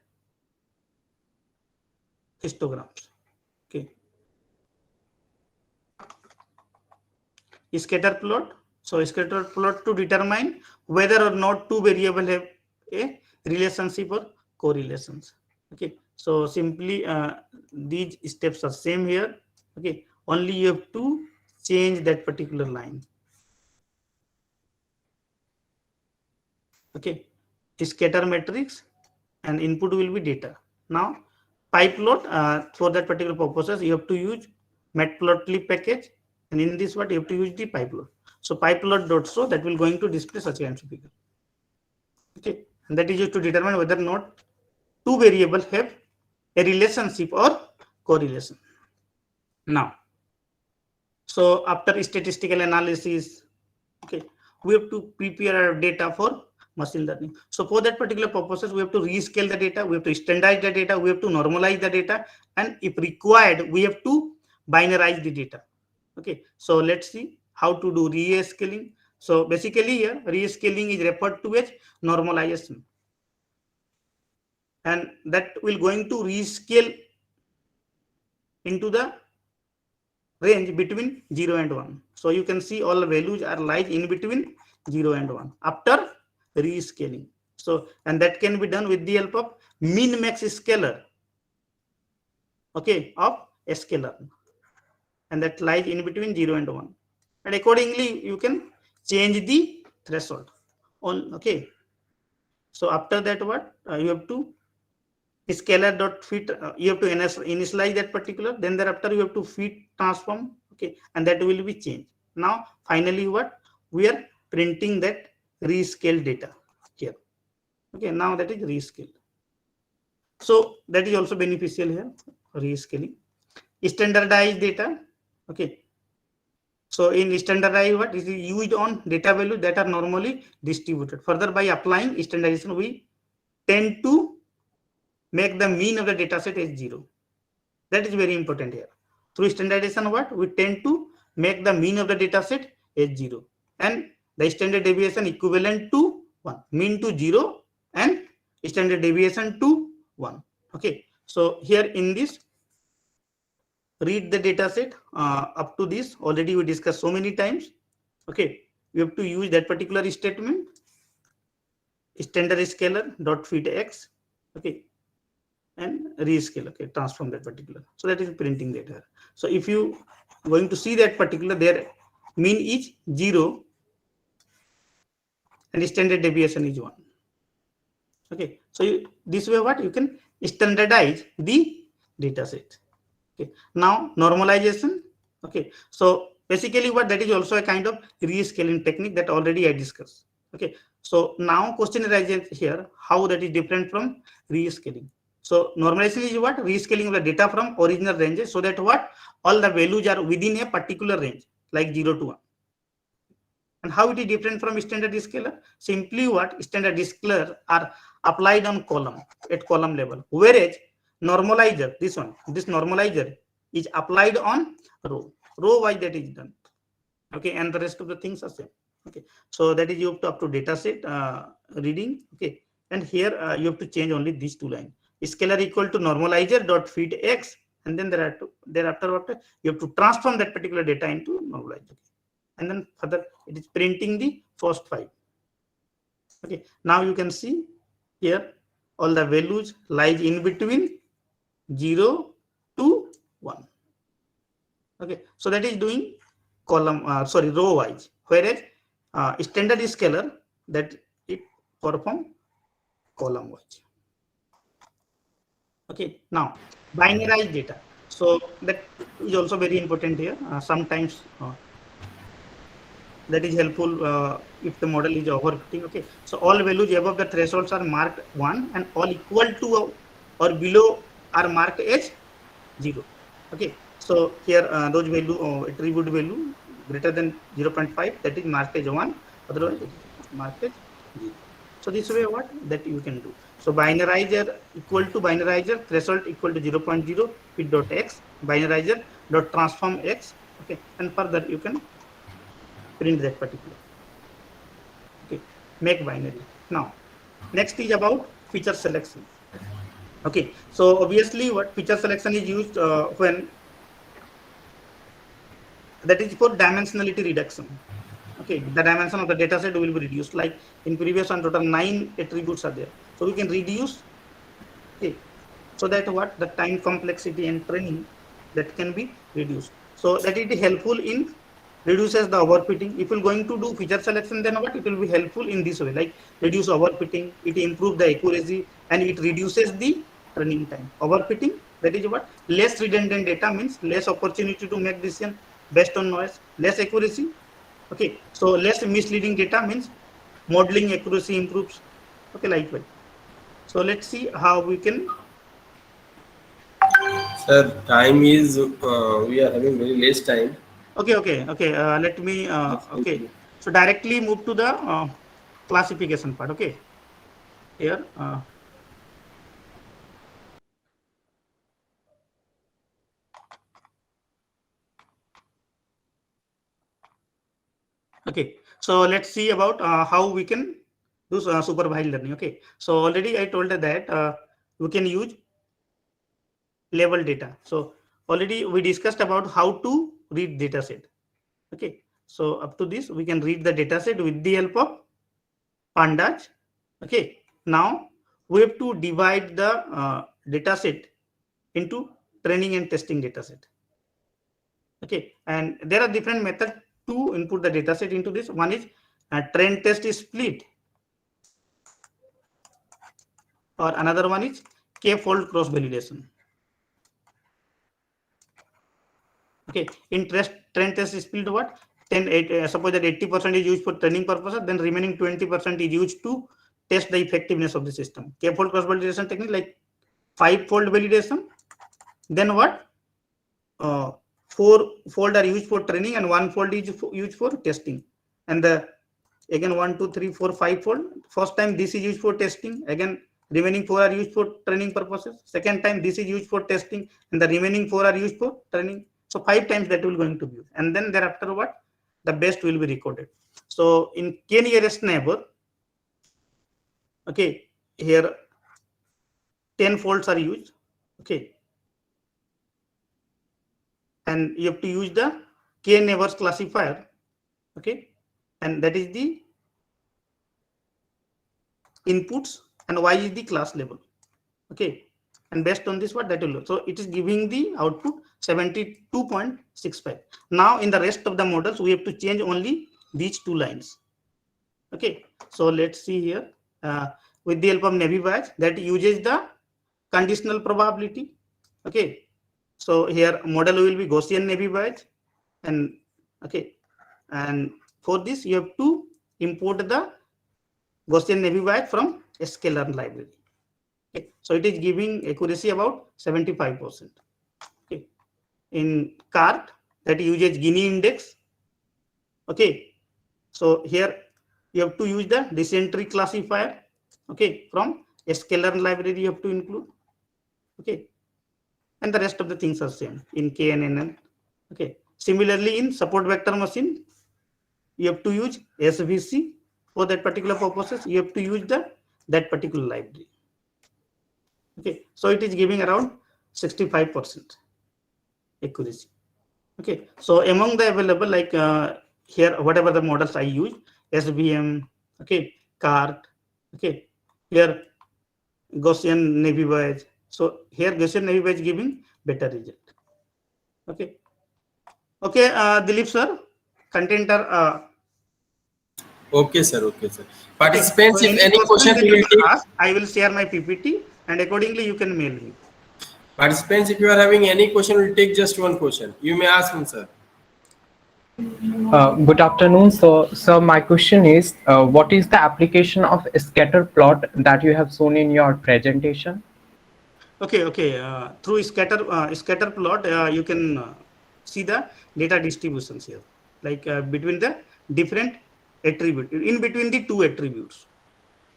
histograms. Okay, scatter plot. So scatter plot to determine whether or not two variables have a relationship or correlations. Okay, so simply these steps are same here. Okay, only you have to change that particular line. Okay, scatter matrix and input will be data. Now pyplot, for that particular purposes you have to use matplotlib package, and in this what you have to use the pyplot. So pyplot.show that will going to display such kind of figure. Okay, and that is used to determine whether or not two variables have a relationship or correlation. Now, so after statistical analysis, okay, we have to prepare our data for machine learning. So for that particular purposes, we have to rescale the data, we have to standardize the data, we have to normalize the data, and if required, we have to binarize the data. Okay, so let's see how to do rescaling. So basically here, rescaling is referred to as normalization, and that will going to rescale into the range between 0 and 1. So you can see all the values are lies in between 0 and 1 after rescaling. So, and that can be done with the help of min max scalar, okay, of a scalar, and that lies in between 0 and 1, and accordingly you can change the threshold on. Okay, so after that what you have to scalar dot fit, you have to initialize that particular, then thereafter you have to fit transform. Okay, and that will be changed. Now finally what we are printing that rescale data here. Okay, now that is rescale. So that is also beneficial here, rescaling. Standardized data. Okay, so in standardized what is used on data value that are normally distributed. Further, by applying standardization, we tend to make the mean of the data set as 0. That is very important here. Through standardization, what we tend to make the mean of the data set as 0, and the standard deviation equivalent to 1, mean to 0 and standard deviation to 1. Okay, so here in this, read the data set up to this already we discussed so many times. Okay, we have to use that particular statement, standard scalar dot fit x. Okay, and rescale. Okay, transform that particular. So that is printing data. So if you going to see that particular, their mean is 0 and standard deviation is 1. Okay, so this way what you can standardize the data set. Okay, now normalization. Okay, so basically what that is also a kind of rescaling technique that already I discussed. Okay, so now question arises here, how that is different from rescaling. So normalization is what? Rescaling of the data from original ranges, so that what all the values are within a particular range like 0 to 1. And how it is different from standard scalar? Simply what standard scalar are applied on column at column level, whereas normalizer, this normalizer is applied on row wise that is done. Okay, and the rest of the things are same. Okay, so that is you have to up to data set reading. Okay, and here you have to change only these two lines. Scalar equal to normalizer dot feed x, and then thereafter what you have to transform that particular data into normalizer. Okay. And then further it is printing the first 5. Okay, now you can see here all the values lies in between 0 to 1. Okay, so that is doing column row wise, whereas standard scalar that it perform column wise. Okay, now binarized data, so that is also very important here. Sometimes that is helpful if the model is overfitting. Okay, so all values above the thresholds are marked 1 and all equal to or below are marked as 0. Okay, so here those value attribute value greater than 0.5, that is marked as 1, otherwise it is marked as 0. So this way what that you can do. So binarizer equal to binarizer threshold equal to 0.0 fit dot x, binarizer dot transform x. Okay, and further you can print that particular. Okay, make binary. Now next is about feature selection. Okay, so obviously what feature selection is used when that is for dimensionality reduction. Okay, the dimension of the data set will be reduced. Like in previous one, total 9 attributes are there, so we can reduce. Okay, so that what the time complexity and training that can be reduced. So that it is helpful in reduces the overfitting. If you're going to do feature selection, then what it will be helpful in this way, like reduce overfitting, it improves the accuracy and it reduces the training time. Overfitting, that is what less redundant data means less opportunity to make decision based on noise, less accuracy. Okay, so less misleading data means modeling accuracy improves. Okay, likewise. So let's see how we can. Sir, time is we are having very less time. Okay. Let me. Okay, so directly move to the classification part. Okay, here. Okay, so let's see about how we can do supervised learning. Okay, so already I told that we can use level data. So already we discussed about how to read data set. Okay, so up to this we can read the data set with the help of pandas. Okay, now we have to divide the data set into training and testing data set. Okay, and there are different methods to input the data set into this. One is train test is split, or another one is k-fold cross validation. Okay, in train test is split what? Suppose that 80% is used for training purposes, then remaining 20% is used to test the effectiveness of the system. K-fold cross validation technique like 5-fold validation. Then what? 4-fold are used for training and 1-fold is used for testing. And the again 1, 2, 3, 4, 5-fold. First time this is used for testing. Again remaining 4 are used for training purposes. Second time this is used for testing, and the remaining 4 are used for training. So 5 times that will going to be used. And then thereafter what? The best will be recorded. So in k nearest neighbor, okay, here 10 folds are used. Okay, and you have to use the k neighbors classifier. Okay, and that is the inputs and y is the class level. Okay, and based on this what that will, so it is giving the output 72.65. now in the rest of the models we have to change only these 2 lines. Okay, so let's see here with the help of naive Bayes that uses the conditional probability. Okay, so here model will be Gaussian naive Bayes, and okay, and for this you have to import the Gaussian naive Bayes from a scalar library. Okay, so it is giving accuracy about 75%. Okay, in CART that uses Gini index. Okay, So here you have to use the dysentery classifier. Okay, from a scalar library you have to include. Okay, and the rest of the things are same in KNN. Okay, similarly in support vector machine you have to use SVC for that particular purposes. You have to use that particular library. Okay, so it is giving around 65% accuracy. Okay, so among the available, like here, whatever the models I use, SVM, okay, CART, okay, here Gaussian Navy Voyage. So here Gaussian Navy Voyage giving better result. Okay, okay, Dilip sir, content are Okay, sir. Okay, sir. okay. So Participants, if any any question question that we you will can take. ask, I will share my PPT and accordingly you can mail me. Participants, if you are having any question, we'll take just one question. You may ask him, sir. Good afternoon. So, sir, my question is, what is the application of scatter plot that you have shown in your presentation? Okay, okay. Through scatter plot, you can see the data distributions here, like between the different attribute, in between the two attributes,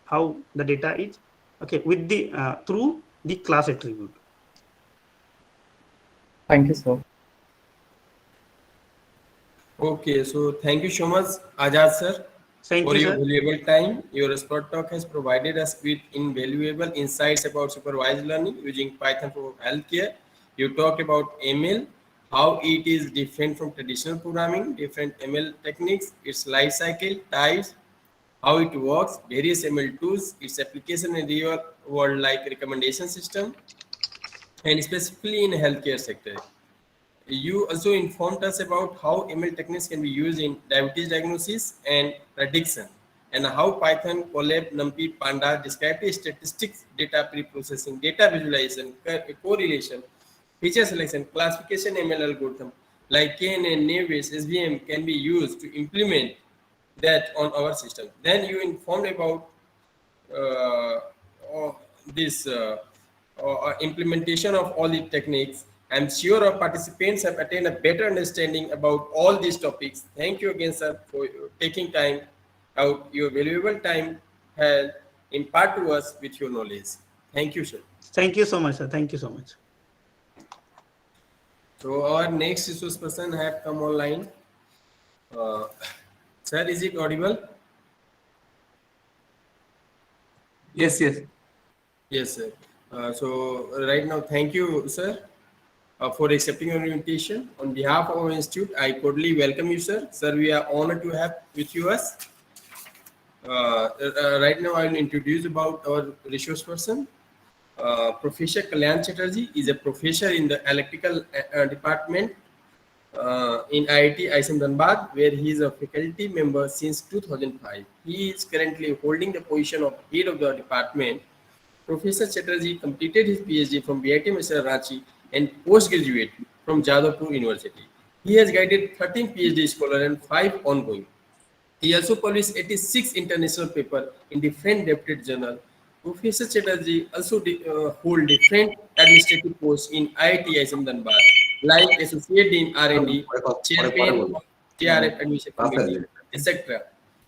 how the data is. Okay, with the through the class attribute. Thank you, sir. Okay, so thank you so much, Ajad sir, Thank for you, your sir. valuable time. Your expert talk has provided us with invaluable insights about supervised learning using Python for healthcare. You talked about ML, how it is different from traditional programming, different ML techniques, its life cycle, types, how it works, various ML tools, its application in real world like recommendation system, and specifically in healthcare sector. You also informed us about how ML techniques can be used in diabetes diagnosis and prediction, and how Python, Colab, NumPy, Panda describe the statistics, data pre-processing, data visualization, correlation, feature selection, classification ML algorithm like KNN, Navis, SVM can be used to implement that on our system. Then you informed about uh, this implementation of all the techniques. I'm sure our participants have attained a better understanding about all these topics. Thank you again, sir, for taking time out, your valuable time has impart to us with your knowledge. Thank you, sir. Thank you so much, sir. Thank you so much. So our next resource person have come online. Sir, is it audible? Yes, yes. Yes, sir. So right now, thank you, sir, for accepting our invitation. On behalf of our institute, I cordially welcome you, sir. Sir, we are honored to have with you us. Right now, I will introduce about our resource person. Professor Kalyan Chatterjee is a professor in the electrical department in IIT ISM Dhanbad, where he is a faculty member since 2005. He is currently holding the position of head of the department. Professor Chatterjee completed his PhD from BIT Mesra Ranchi and postgraduate from Jadavpur University. He has guided 13 PhD scholars and 5 ongoing. He also published 86 international papers in different reputed journals. Professor Chatterjee also hold different administrative posts in IIT ISM Dhanbad, like Associate Dean R&D, Chairman TRF Admission Committee, etc.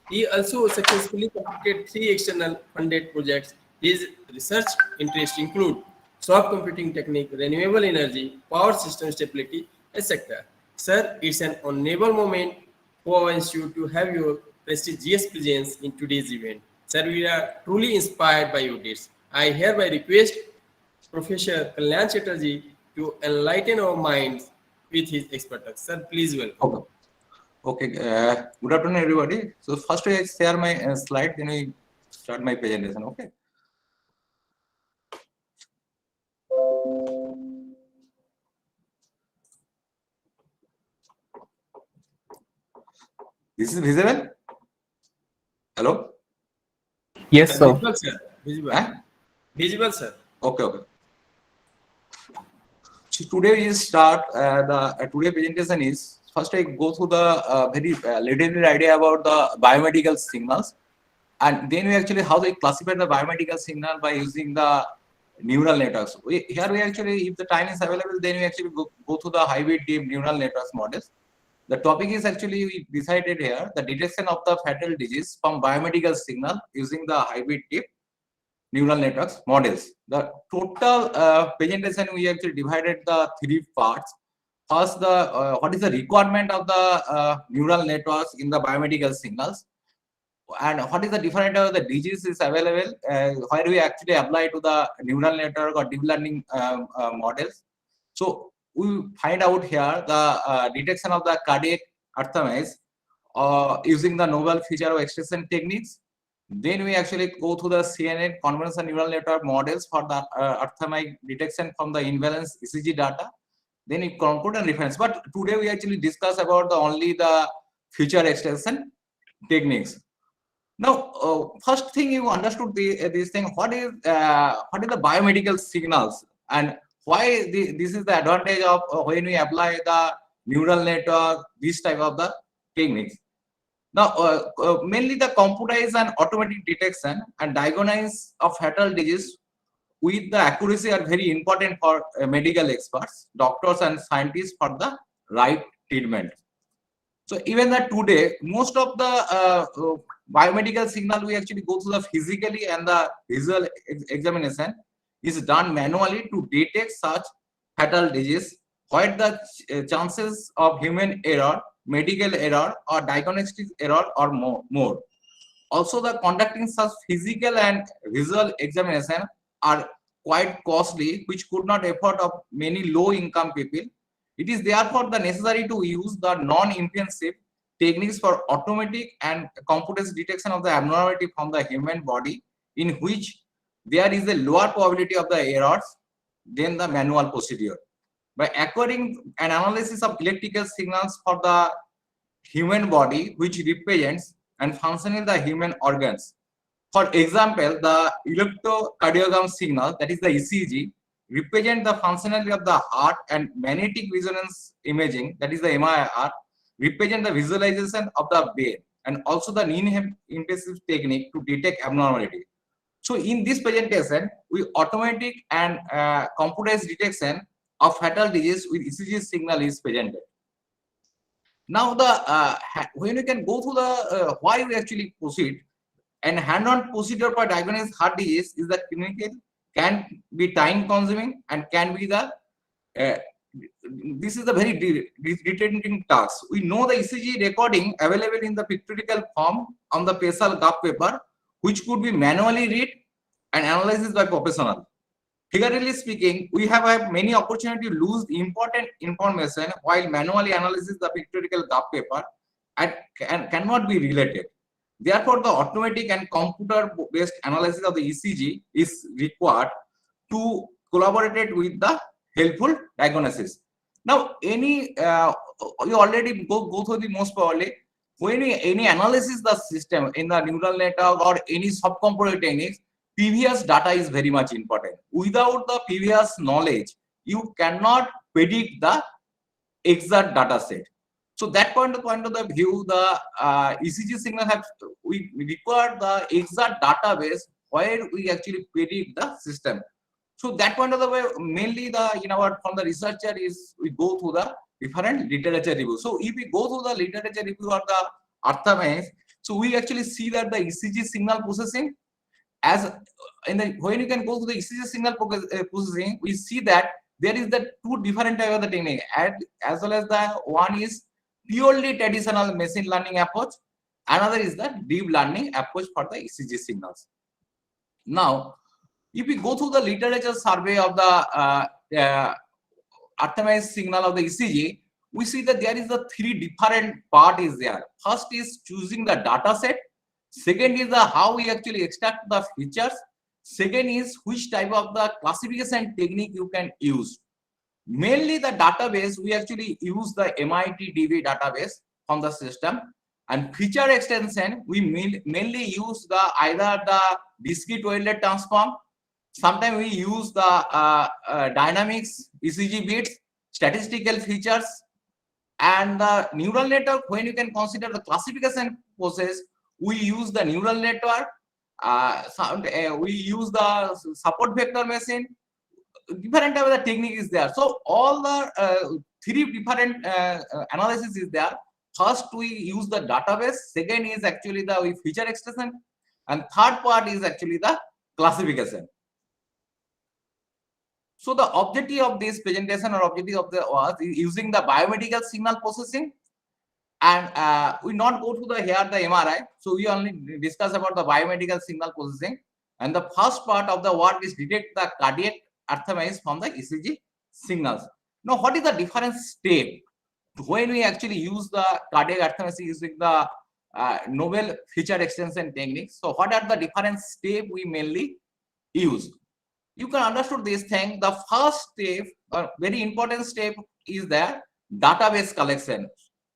He also successfully completed 3 external funded projects. His research interests include soft computing technique, renewable energy, power system stability, etc. Sir, it's an honorable moment for our institute to have your prestigious presence in today's event. Sir, we are truly inspired by your deeds. I hereby request Professor Kalyan Chatterjee to enlighten our minds with his expertise. Sir, please welcome. Okay. Okay. Good afternoon, everybody. So first I share my slide, then we start my presentation. Okay. This is visible. Hello. Yes, sir. Visible, sir. Visible. Huh? Visible, sir. Okay. Okay. So today we start the today presentation is first I go through the very little idea about the biomedical signals, and then we actually how they classify the biomedical signal by using the neural networks. Here we actually, if the time is available, then we actually go through the hybrid deep neural networks models. The topic is actually, we decided here, the detection of the fatal disease from biomedical signal using the hybrid deep neural networks models. The total presentation, we actually divided the three parts. First, the what is the requirement of the neural networks in the biomedical signals, and what is the different the diseases available, where we actually apply to the neural network or deep learning models. So we find out here the detection of the cardiac arrhythmias using the novel feature of extraction techniques. Then we actually go to the CNN convolutional neural network models for the arrhythmia detection from the imbalance ECG data. Then we conclude and reference. But today we actually discuss about only the feature extraction techniques. Now, first thing you understood this thing. What is the biomedical signals, and why this is the advantage of when we apply the neural network, this type of the techniques. Now, mainly the computerized and automatic detection and diagnosis of fatal disease with the accuracy are very important for medical experts, doctors, and scientists for the right treatment. So even that today, most of the biomedical signal we actually go through the physically, and the visual examination is done manually to detect such fatal disease, where the chances of human error, medical error, or diagnostic error are more. Also, the conducting such physical and visual examination are quite costly, which could not afford of many low-income people. It is therefore the necessary to use the non-invasive techniques for automatic and computerized detection of the abnormality from the human body, in which there is a lower probability of the errors than the manual procedure. By acquiring an analysis of electrical signals for the human body, which represents and functioning the human organs. For example, the electrocardiogram signal, that is the ECG, represent the functionality of the heart, and magnetic resonance imaging, that is the MRI, represent the visualization of the brain, and also the non-invasive technique to detect abnormality. So in this presentation, we automatic and computerized detection of fatal disease with ECG signal is presented. Now, the when you can go through the why we actually proceed, and hand-on procedure for diagnosis heart disease is the clinical, can be time-consuming, and can be the this is a very retenting task. We know the ECG recording available in the pictorial form on the facial graph paper, which could be manually read and analyzed by professional. Figuratively speaking, we have many opportunity to lose important information while manually analyzing the pictorial graph paper and cannot be related. Therefore, the automatic and computer-based analysis of the ECG is required to collaborate with the helpful diagnosis. Now, any you already go through the most probably when any analysis the system in the neural network or any subcomputer techniques, previous data is very much important. Without the previous knowledge, you cannot predict the exact data set. So that point of the view, the ECG signal we require the exact database where we actually predict the system. So that point of the way, mainly from the researcher is we go through the different literature review. So if we go through the literature review or the arthmetic, so we actually see that the ECG signal processing, as in the when you can go to the ECG signal processing, we see that there is the two different type of the technique, as well as the one is purely traditional machine learning approach, another is the deep learning approach for the ECG signals. Now, if we go through the literature survey of the arthmetic signal of the ECG, we see that there is the three different part is there. First is choosing the data set. Second is the how we actually extract the features. Second is which type of the classification technique you can use. Mainly the database, we actually use the MIT-DB database from the system, and feature extension, we mainly use the either the discrete Fourier transform. Sometimes we use the dynamics, ECG bits, statistical features, and the neural network. When you can consider the classification process, we use the neural network. We use the support vector machine. different type of the technique is there. So all the three different analysis is there. First, we use the database. Second is actually the feature extraction, and third part is actually the classification. So the objective of this presentation or objective of the was using the biomedical signal processing, and we not go to the here the MRI. So we only discuss about the biomedical signal processing, and the first part of the work is detect the cardiac arrhythmias from the ECG signals. Now, what is the different step when we actually use the cardiac arrhythmias using the novel feature extension techniques? So what are the different steps we mainly use? You can understand this thing. The first step, or very important step, is the database collection.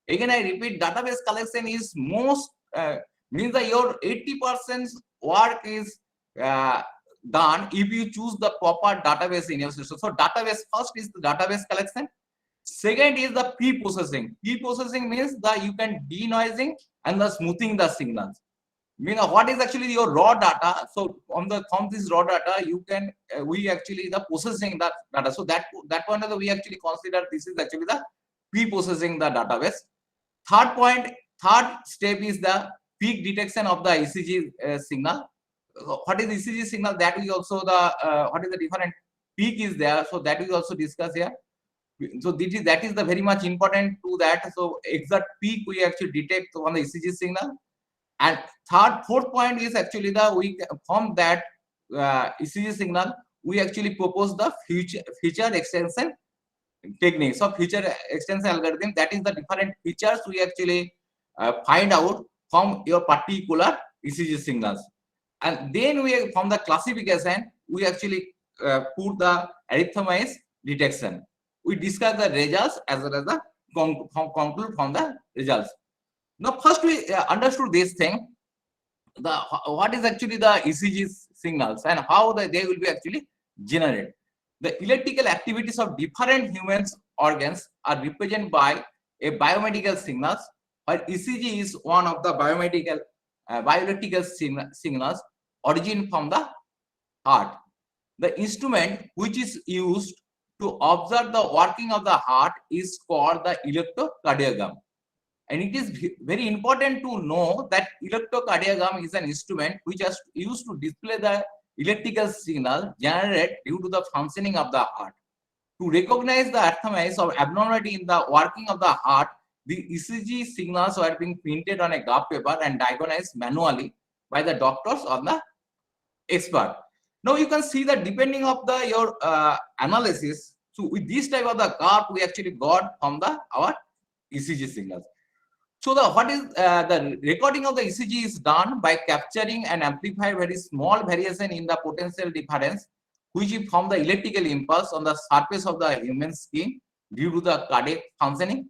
Again, I repeat, database collection is most means that your 80% work is done if you choose the proper database in your system. So database first is the database collection. Second is the pre-processing. Pre-processing means that you can denoising and the smoothing the signals. Mean what is actually your raw data. So from this raw data, you can we actually the processing that data. So that point of the we actually consider this is actually the pre-processing the database. Third step is the peak detection of the ECG signal. What is ECG signal? That we also the what is the different peak is there. So that we also discuss here. So that is the very much important to that. So exact peak we actually detect on the ECG signal. And fourth point is actually the we from that ECG signal we actually propose the feature extension techniques of feature extension algorithm. That is the different features we actually find out from your particular ECG signals, and then we from the classification we actually put the arrhythmias detection. We discuss the results as well as the conclude from the results. Now, first we understood this thing, what is actually the ECG signals and how they will be actually generated. The electrical activities of different human organs are represented by a biomedical signals, while ECG is one of the bioelectrical signals origin from the heart. The instrument which is used to observe the working of the heart is called the electrocardiogram. And it is very important to know that electrocardiogram is an instrument which is used to display the electrical signal generated due to the functioning of the heart. To recognize the arrhythmias of abnormality in the working of the heart, the ECG signals were being printed on a graph paper and diagnosed manually by the doctors or the expert. Now you can see that depending of your analysis, so with this type of the graph we actually got from our ECG signals. So what is the recording of the ECG is done by capturing and amplify very small variation in the potential difference which is from the electrical impulse on the surface of the human skin due to the cardiac functioning.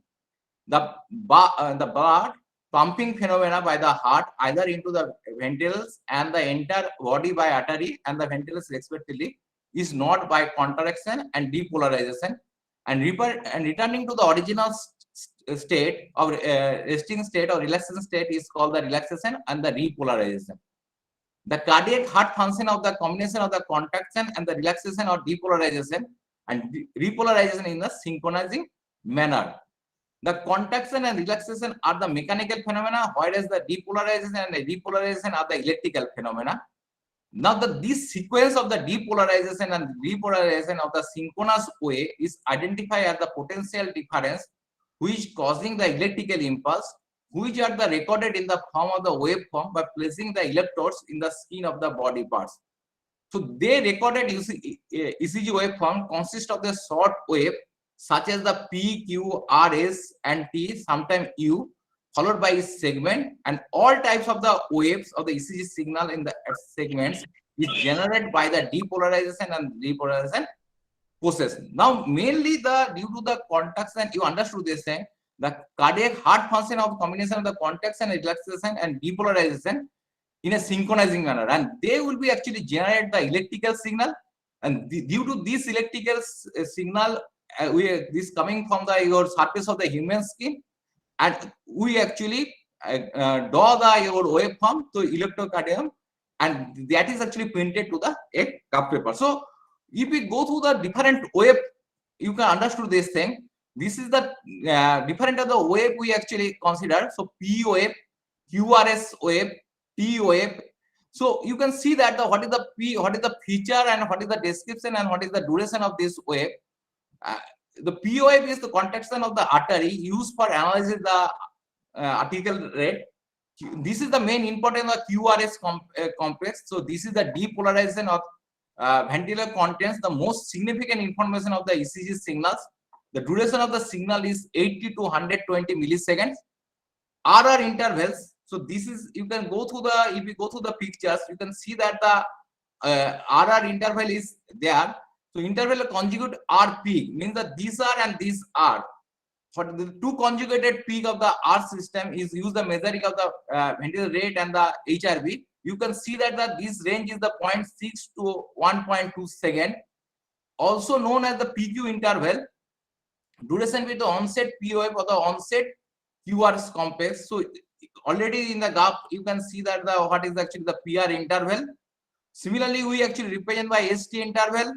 The blood pumping phenomena by the heart either into the ventricles and the entire body by artery and the ventricles respectively is not by contraction and depolarization, and returning to the original state of resting state or relaxation state is called the relaxation and the repolarization. The cardiac heart function of the combination of the contraction and the relaxation or depolarization and repolarization in the synchronizing manner. The contraction and relaxation are the mechanical phenomena, whereas the depolarization and the repolarization are the electrical phenomena. Now, this sequence of the depolarization and repolarization of the synchronous wave is identified as the potential difference which causing the electrical impulse, which are the recorded in the form of the waveform by placing the electrodes in the skin of the body parts. So they recorded ECG waveform consist of the short wave such as the P, Q, R, S and T, sometimes U, followed by a segment, and all types of the waves of the ECG signal in the segments is generated by the depolarization and repolarization process. Now, mainly due to the contraction, you understood this thing, the cardiac heart function of combination of the contraction, relaxation and depolarization in a synchronizing manner, and they will be actually generate the electrical signal, and due to this electrical signal, this coming from your surface of the human skin, and we actually draw your waveform to electrocardiogram, and that is actually printed to the graph paper. So If we go through the different wave, you can understand this thing. This is the different of the wave we actually consider. So P wave, QRS wave, T wave. So you can see that what is the P, what is the feature, and what is the description, and what is the duration of this wave. The P wave is the contraction of the artery used for analyzing the arterial rate. This is the main important of QRS complex. So this is the depolarization of ventricular contents, the most significant information of the ECG signals. The duration of the signal is 80 to 120 milliseconds. RR intervals. So this is, you can go through the, if you go through the pictures, you can see that the RR interval is there. So interval conjugate R peak means that these are and these are. For the two conjugated peak of the R system is used the measuring of the ventricular rate and the HRV. You can see that this range is the 0.6 to 1.2 second, also known as the PQ interval. Duration with the onset P wave or the onset QRS complex. So already in the graph you can see that what is actually the PR interval. Similarly, we actually represent by ST interval,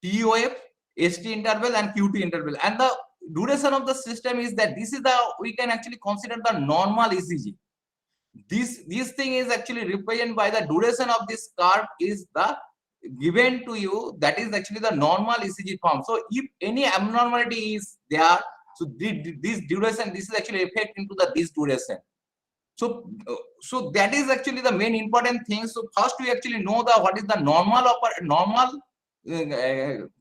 T wave, ST interval, and QT interval. And the duration of the system is that this is the, we can actually consider the normal ECG. This thing is actually represented by the duration of this curve is the given to you, that is actually the normal ECG form. So if any abnormality is there, so this duration, this is actually effect into the this duration. So that is actually the main important thing. So first we actually know the what is the normal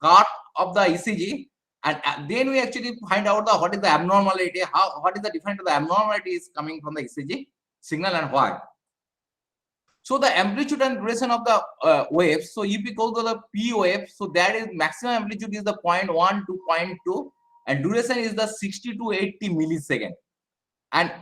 curve of the ECG, and then we actually find out the what is the abnormality, what is the difference of the abnormality is coming from the ECG signal and why. So the amplitude and duration of the waves. So if we go to the P wave, so that is maximum amplitude is the 0.1 to 0.2, and duration is the 60 to 80 millisecond. And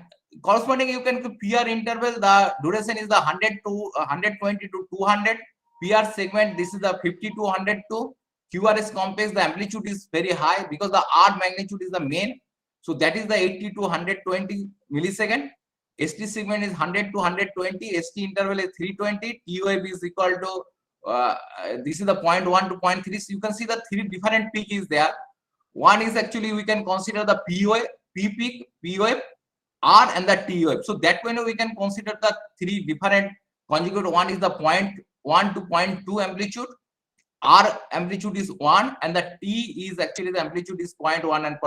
corresponding, you can PR interval, the duration is the 100 to 120 to 200. PR segment, this is the 50 to 102. QRS complex, the amplitude is very high because the R magnitude is the main. So that is the 80 to 120 millisecond. ST segment is 100 to 120. ST interval is 320. T wave is equal to this is the 0.1 to 0.3. So you can see the three different peak is there. One is actually we can consider the P wave, P peak, P wave, R, and the T wave. So that way we can consider the three different conjugate. One is the 0.1 to 0.2 amplitude. R amplitude is 1, and the T is actually the amplitude is 0.1,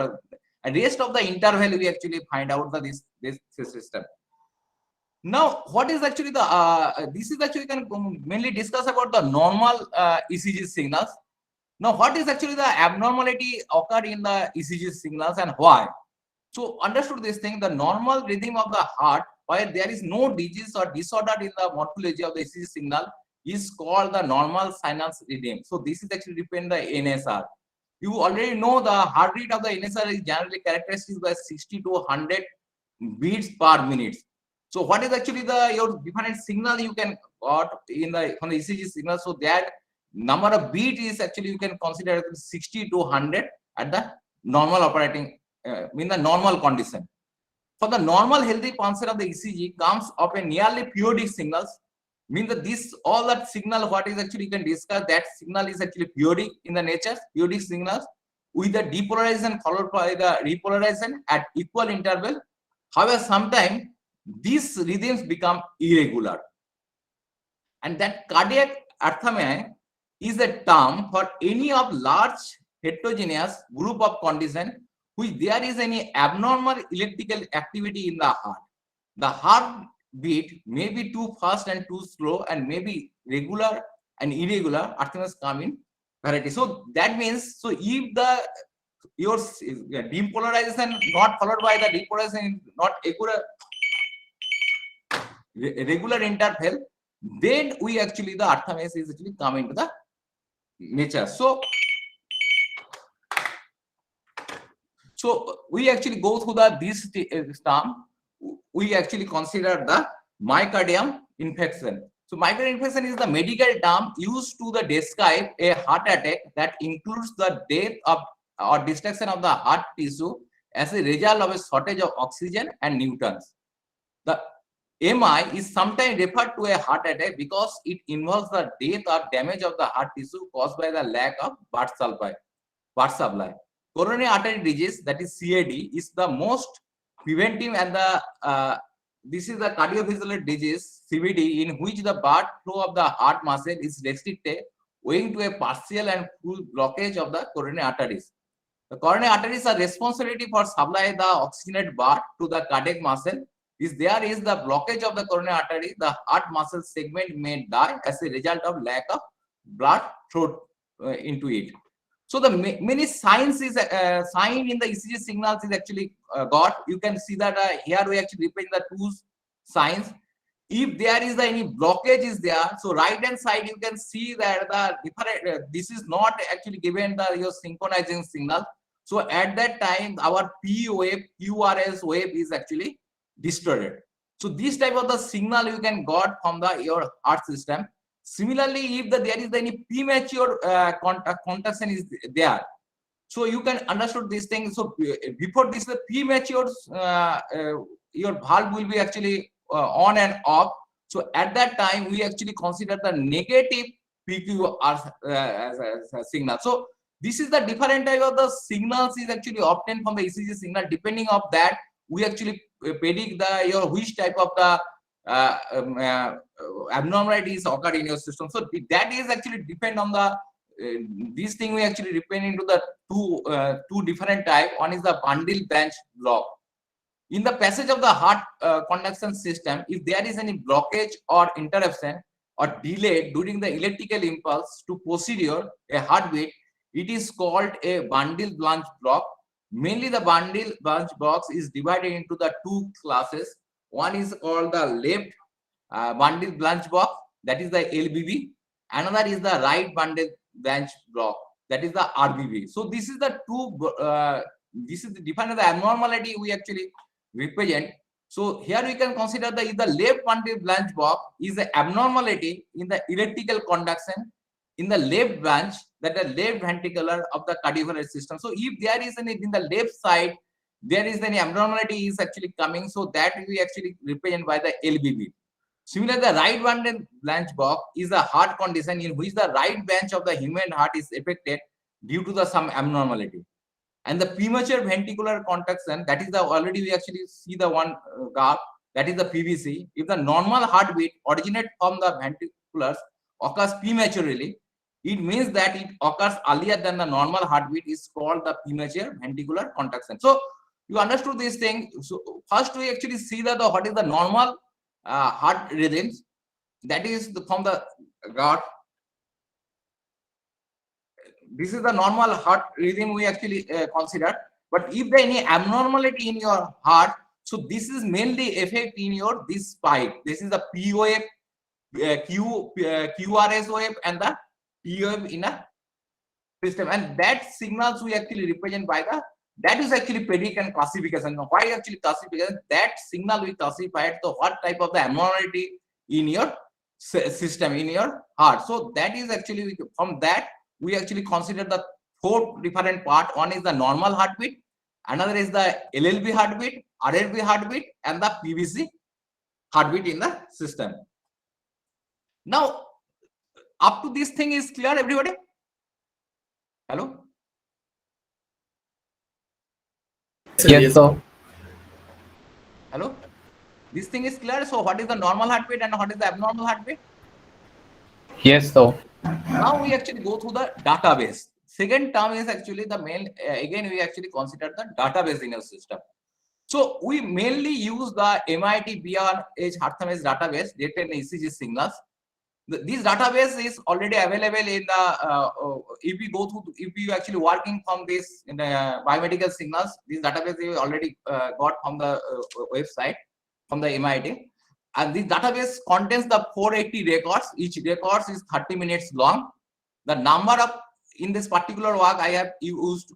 and rest of the interval we actually find out the this system. Now, what is actually the this is actually can mainly discuss about the normal ECG signals. Now, what is actually the abnormality occur in the ECG signals and why? So, understood this thing, the normal rhythm of the heart, where there is no disease or disorder in the morphology of the ECG signal, is called the normal sinus rhythm. So, this is actually depend the NSR. You already know the heart rate of the NSR is generally characterized by 60 to 100 beats per minute. So, what is actually the your different signal you can got in the from the ECG signal? So that number of beat is actually you can consider 60 to 100 at the normal operating in the normal condition. For the normal healthy function of the ECG comes of a nearly periodic signals, means that this all that signal what is actually you can discuss that signal is actually periodic in the nature, periodic signals with the depolarization followed by the repolarization at equal interval. However, sometimes these rhythms become irregular, and that cardiac arrhythmia is a term for any of large heterogeneous group of conditions which there is any abnormal electrical activity in the heart. The heartbeat may be too fast and too slow, and may be regular and irregular. Arrhythmias come in variety. So that means, so if the your depolarization not followed by the depolarization not regular interval, then we actually the arrhythmias is actually come into the nature. So we actually go through this term. We actually consider the myocardium infarction. So myocardium infarction is the medical term used to describe a heart attack that includes the death of or destruction of the heart tissue as a result of a shortage of oxygen and nutrients. MI is sometimes referred to a heart attack because it involves the death or damage of the heart tissue caused by the lack of blood supply. Coronary artery disease, that is CAD, is the most preventive and this is the cardiovascular disease CVD in which the blood flow of the heart muscle is restricted owing to a partial and full blockage of the coronary arteries. The coronary arteries are responsibility for supply the oxygenated blood to the cardiac muscle. If there is the blockage of the coronary artery, the heart muscle segment may die as a result of lack of blood flow into it. So the many signs is sign in the ECG signals is actually got. You can see that here we actually repeat the two signs. If there is any blockage is there, so right hand side you can see that the different. This is not actually given your synchronizing signal. So at that time, our P wave, QRS wave is actually distorted. So this type of the signal you can got from your heart system. Similarly, if there is any premature contraction is there, so you can understand this thing. So before this, the premature your valve will be actually on and off. So at that time, we actually consider the negative PQ as a signal. So this is the different type of the signals is actually obtained from the ECG signal. Depending on that, we actually predict your which type of the abnormalities occur in your system. So that is actually depend on the this thing. We actually depend into the two different type. One is the bundle branch block. In the passage of the heart conduction system, if there is any blockage or interruption or delay during the electrical impulse to procedure a heartbeat, it is called a bundle branch block. Mainly the bundle branch blocks is divided into the two classes. One is called the left bundle branch block, that is the LBB. Another is the right bundle branch block, that is the RBB. So this is the two, this is the define the abnormality we actually represent. So here we can consider if the left bundle branch block is the abnormality in the electrical conduction in the left branch, that the left ventricular of the cardiovascular system. So if there is any in the left side, there is any abnormality is actually coming, so that we actually represent by the LBB. Similarly, the right bundle branch block is a heart condition in which the right branch of the human heart is affected due to some abnormality. And the premature ventricular contraction, that is the already we actually see the one graph, that is the PVC. If the normal heartbeat originates from the ventriculars occurs prematurely, it means that it occurs earlier than the normal heartbeat is called the premature ventricular contraction. So you understood this thing. So first we actually see that what is the normal heart rhythms, that is from the graph. This is the normal heart rhythm we actually consider. But if there any abnormality in your heart, so this is mainly effect in your this spike. This is the P wave, QRS wave, and the P wave in a system. And that signals we actually represent by the, that is actually predict and classification. Why actually classification? That signal we classify to what type of the abnormality in your system, in your heart. So that is actually from that we actually consider the four different part. One is the normal heartbeat, another is the LLB heartbeat, RLB heartbeat, and the PVC heartbeat in the system. Now, up to this thing is clear, everybody? Hello? Yes, sir. Hello? This thing is clear. So what is the normal heartbeat and what is the abnormal heartbeat? Yes, sir. Now we actually go through the database. Second term is actually the main, again we actually consider the database in your system. So we mainly use the MIT BRH Heartmath database, data and ECG signals. This database is already available in the, if you go through, if you actually working from this in the biomedical signals, this database you already got from the website, from the MIT. And this database contains the 480 records. Each record is 30 minutes long. The number of, in this particular work I have used,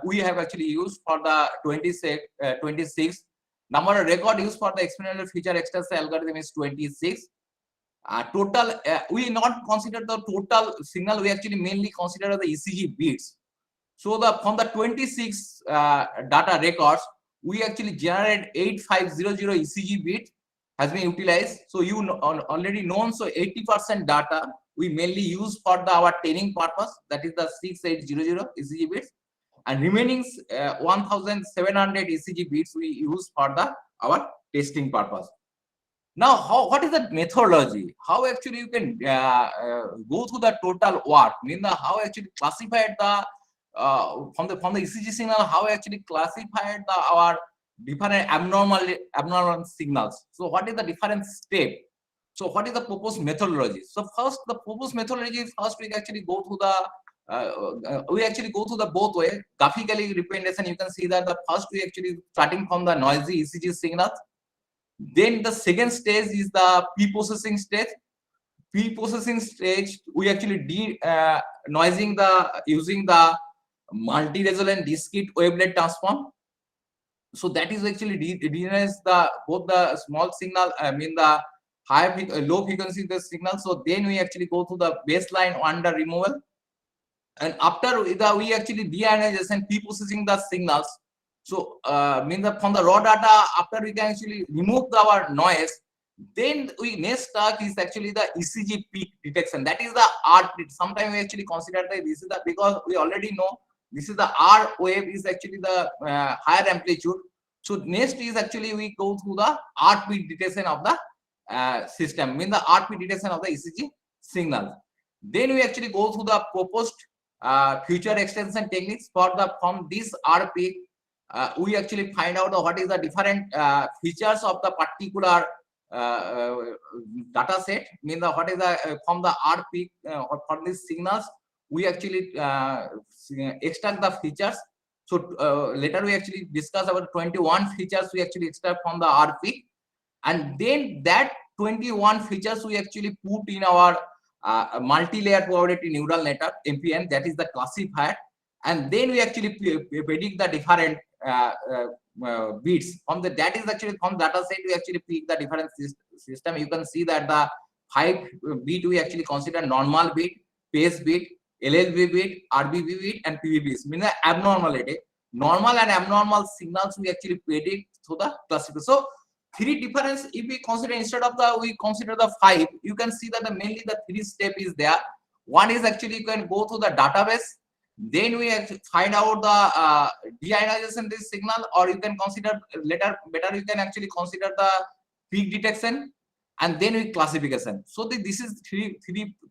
we have actually used for the 26 number of record used for the experimental feature extraction algorithm is 26. Total, we not consider the total signal, we actually mainly consider the ECG beats. So from the 26 data records, we actually generate 8500 ECG beats has been utilized. So you already known. So 80% data we mainly use for our training purpose. That is the 6800 ECG bits, and remaining 1700 ECG bits we use for our testing purpose. Now, what is the methodology? How actually you can go through the total work? Mean how actually classified the from the ECG signal? How actually classified our different abnormal signals? So, what is the different step? So, what is the proposed methodology? So, first the proposed methodology is first we actually go through the we actually go through the both way graphically representation. You can see that the first we actually starting from the noisy ECG signals. Then the second stage is the pre-processing stage. Pre-processing stage, we actually noising using the multi-resonant discrete wavelet transform. So that is actually denoise both the small signal, I mean the low frequency the signal. So then we actually go to the baseline under removal, and after we actually de-ionization pre-processing the signals. So from the raw data, after we can actually remove our noise, then we next start is actually the ECG peak detection. That is the R. Sometimes we actually consider that this is the, because we already know this is the R wave is actually the higher amplitude. So next is actually we go through the R peak detection of the system, mean the R peak detection of the ECG signal. Then we actually go through the proposed future extension techniques for from this R peak. We actually find out what is the different features of the particular data set. Mean the what is the from the R peak or for these signals we actually extract the features. So later we actually discuss about 21 features we actually extract from the R peak, and then that 21 features we actually put in our multi-layer probability neural network MPN, that is the classifier, and then we actually predict the different bits from the, that is actually from data set we actually pick the different system. You can see that the 5 bit we actually consider normal bit, phase bit, LLB bit, RBB bit, and PVBs, mean the abnormality. Normal and abnormal signals we actually predict through the classifier. So 3 difference if we consider, instead of the we consider the 5, you can see that mainly the 3 step is there. One is actually you can go through the database, then we find out the de-ionization this signal, or you can consider later better you can actually consider the peak detection, and then we classification. So this is three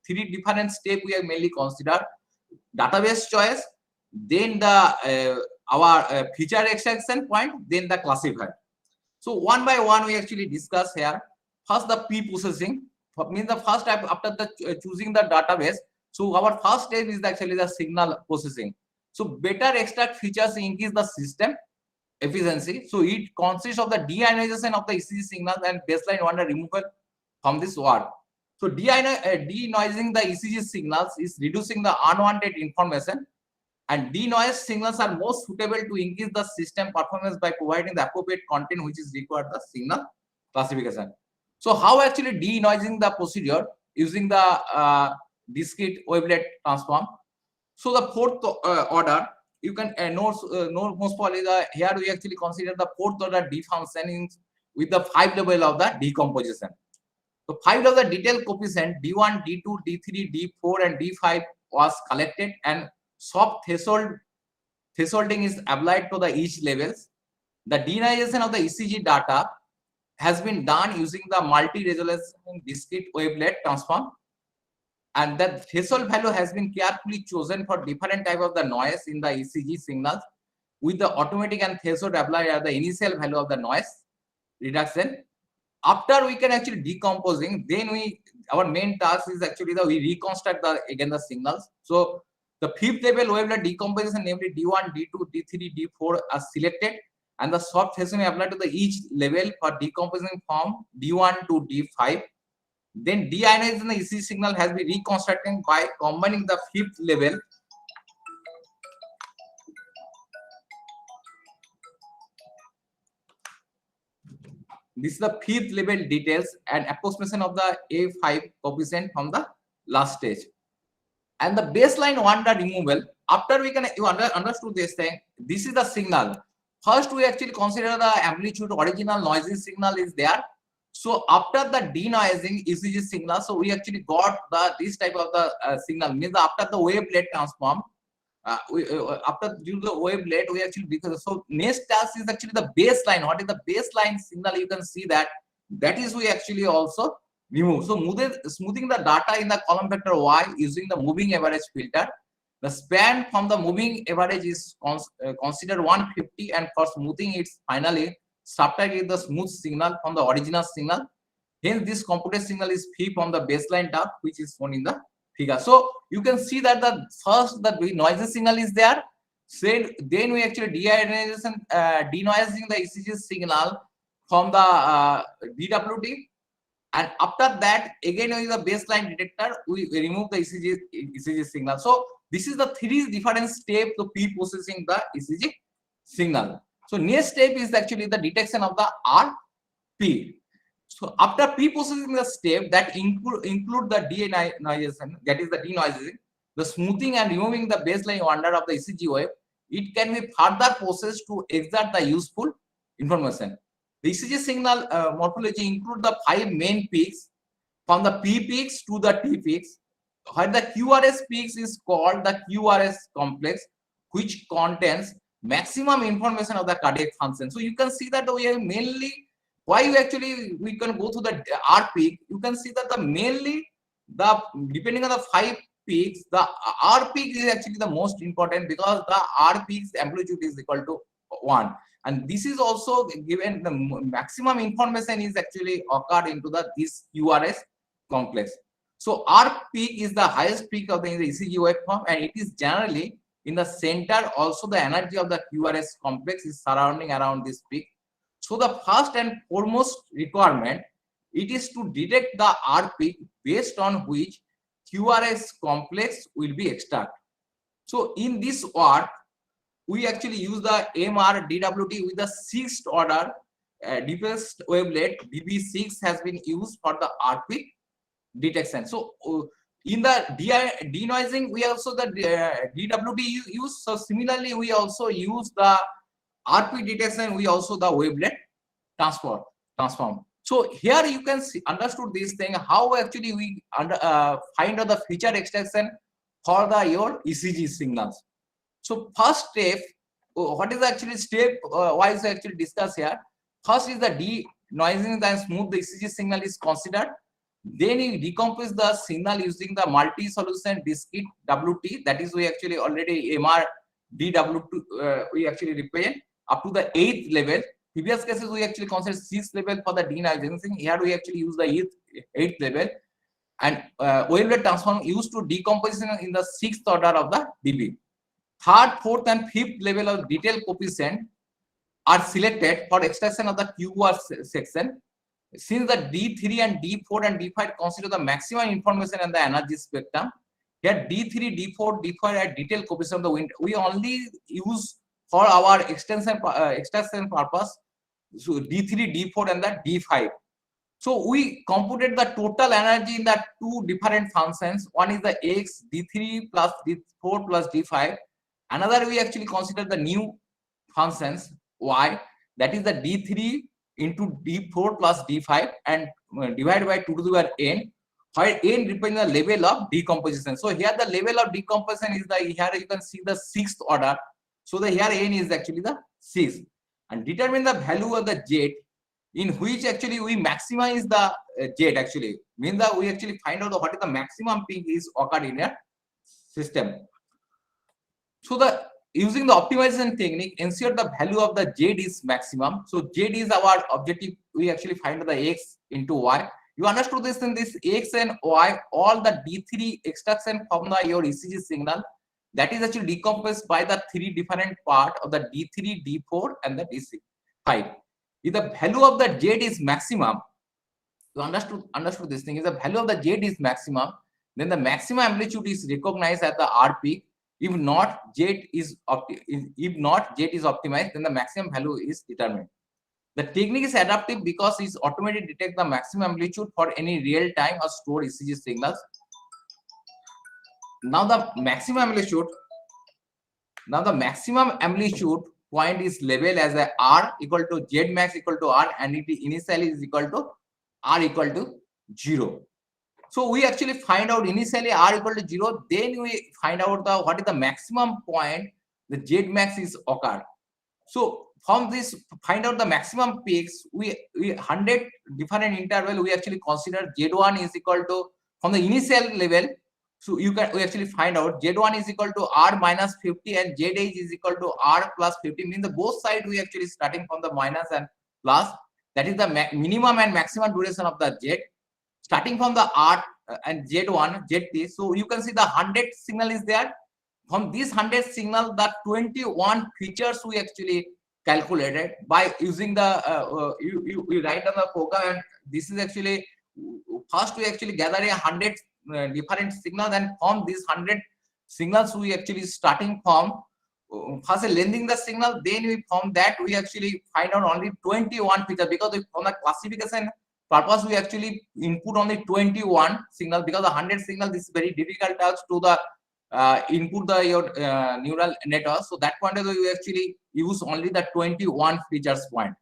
different steps we have mainly considered: database choice, then the our feature extraction point, then the classifier. So one by one we actually discuss here. First the pre-processing, means the first step after the choosing the database. So our first step is actually the signal processing. So better extract features increase the system efficiency. So it consists of the de-ionization of the ECG signals and baseline wonder removal from this work. So de-noising the ECG signals is reducing the unwanted information, and de-noise signals are most suitable to increase the system performance by providing the appropriate content which is required the signal classification. So how actually de-noising the procedure using the discrete wavelet transform. So the fourth order you can know most probably here we actually consider the fourth order defunction with the 5 level of the decomposition. So 5 of the detailed coefficient D1, D2, D3, D4, and D5 was collected, and soft thresholding is applied to the each levels. The denoisation of the ECG data has been done using the multi-resolution discrete wavelet transform, and that threshold value has been carefully chosen for different type of the noise in the ECG signals, with the automatic and threshold applied at the initial value of the noise reduction. After we can actually decomposing, then our main task is actually we reconstruct again the signals. So the 5th level wavelet decomposition, namely D1, D2, D3, D4 are selected, and the soft threshold applied to the each level for decomposing from D1 to D5. Then de-ionization the ECG signal has been reconstructed by combining the 5th level this is the 5th level details and approximation of the A5 coefficient from the last stage. And the baseline wonder removal, after we can understood this thing, this is the signal. First we actually consider the amplitude, original noisy signal is there. So after the denoising ECG signal, so we actually got this type of the signal, means after the wavelet transform, after due to the wavelet, we actually, because so next task is actually the baseline. What is the baseline signal? You can see that is we actually also remove. So smoothing the data in the column vector Y using the moving average filter. The span from the moving average is considered 150, and for smoothing it's finally subtract the smooth signal from the original signal. Hence this computed signal is free from the baseline tab, which is shown in the figure. So you can see that the first noisy signal is there. Then we actually denoising the ECG signal from the DWT, and after that again with the baseline detector we remove the ECG signal. So this is the three different steps to pre-processing the ECG signal. So next step is actually the detection of the RP. So after pre-processing the step that include the denoising, that is the denoising, the smoothing and removing the baseline order of the ECG wave, it can be further processed to exert the useful information. The ECG signal morphology include the 5 main peaks, from the P peaks to the T peaks, where the QRS peaks is called the QRS complex, which contains maximum information of the cardiac function. So you can see that we have mainly, why we can go to the R peak. You can see that mainly depending on the 5 peaks, the R peak is actually the most important, because the R peak's amplitude is equal to 1, and this is also given the maximum information is actually occurred into this QRS complex. So R peak is the highest peak of the ECG waveform, and it is generally in the center. Also the energy of the QRS complex is surrounding around this peak. So the first and foremost requirement, it is to detect the R peak based on which QRS complex will be extracted. So in this work, we actually use the MR DWT with the 6th order deepest wavelet. DB6 has been used for the R peak detection. So in the denoising, we also the DWT use. So similarly, we also use the RP detection. We also the wavelet transform. So here you can see, understood this thing, how actually we find out the feature extraction for your ECG signals. So first step, what is actually step wise actually discuss here. First is the denoising and smooth the ECG signal is considered. Then you decompose the signal using the multi-solution discrete WT. That is, we actually already MR DWT we actually represent up to the 8th level. Previous cases we actually consider 6th level for the denoising. Here we actually use the 8th level, and wavelet transform used to decomposition in the 6th order of the dB. 3rd, 4th, and 5th level of detail coefficient are selected for extraction of the QR section. Since the D3 and D4 and D5 consider the maximum information and the energy spectrum, here D3, D4, D5 are detail coefficient of the wind. We only use for our extraction purpose, so D3, D4, and the D5. So we computed the total energy in the 2 different functions. One is the X, D3 plus D4 plus D5. Another we actually consider the new functions Y, that is the D3 into D4 plus D5 and divided by 2 to the power n, where n represents the level of decomposition. So here the level of decomposition is here you can see the 6th order. So the here n is actually the 6th, and determine the value of the Z, in which actually we maximize the Z, actually means that we actually find out what is the maximum peak is occurred in a system. So using the optimization technique, ensure the value of the Z is maximum. So Z is our objective. We actually find the X into Y. You understood this in this X and Y, all the D3 extraction from your ECG signal, that is actually decomposed by the 3 different part of the D3, D4, and the D5. If the value of the Z is maximum, you understood this thing. If the value of the Z is maximum, then the maximum amplitude is recognized at the R peak. If not, Z is optimized, then the maximum value is determined. The technique is adaptive because it automatically detects the maximum amplitude for any real-time or stored ECG signals. Now the maximum amplitude point is labeled as a R equal to Z max equal to R, and it initially is equal to r equal to 0. So we actually find out initially r equal to 0, then we find out the what is the maximum point the z max is occurred. So from this find out the maximum peaks, we 100 different interval we actually consider z1 is equal to from the initial level. So we actually find out z1 is equal to r minus 50 and z is equal to r plus 50, means the both side we actually starting from the minus and plus. That is the minimum and maximum duration of the z starting from the r and z1 zt. So you can see the 100 signal is there. From this 100 signal, the 21 features we actually calculated by using the you write on the program, and this is actually first we actually gather 100 different signals, and from these 100 signals we actually starting from first lending the signal, then we from that we actually find out only 21 features, because from the classification purpose we actually input only 21 signal, because the 100 signal this is very difficult task to the input the your neural network. So that point of view we actually use only the 21 features point.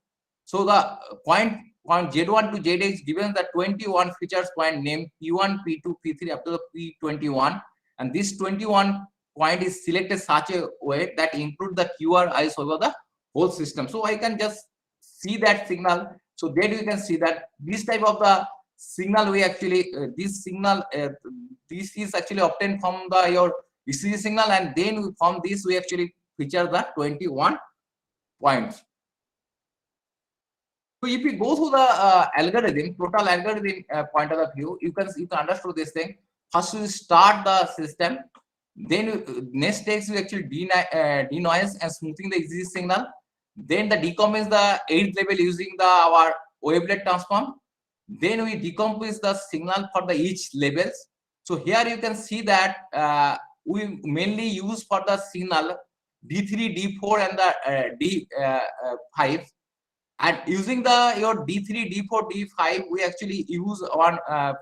So the point z1 to z is given the 21 features point named p1 p2 p3 up to the p21, and this 21 point is selected such a way that include the QRIs over the whole system. So I can just see that signal. So there you can see that this type of the signal we actually this signal this is actually obtained from the your ECG signal, and then from this we actually feature the 21 points. So if you go through the algorithm, total algorithm point of view, you can understand this thing. First we start the system, then next stage we actually denoise and smoothing the ECG signal. Then the decompose the 8th level using the our wavelet transform. Then we decompose the signal for the each levels. So here you can see that we mainly use for the signal D3, D4 and the D5. And using the your D3, D4, D5, we actually use one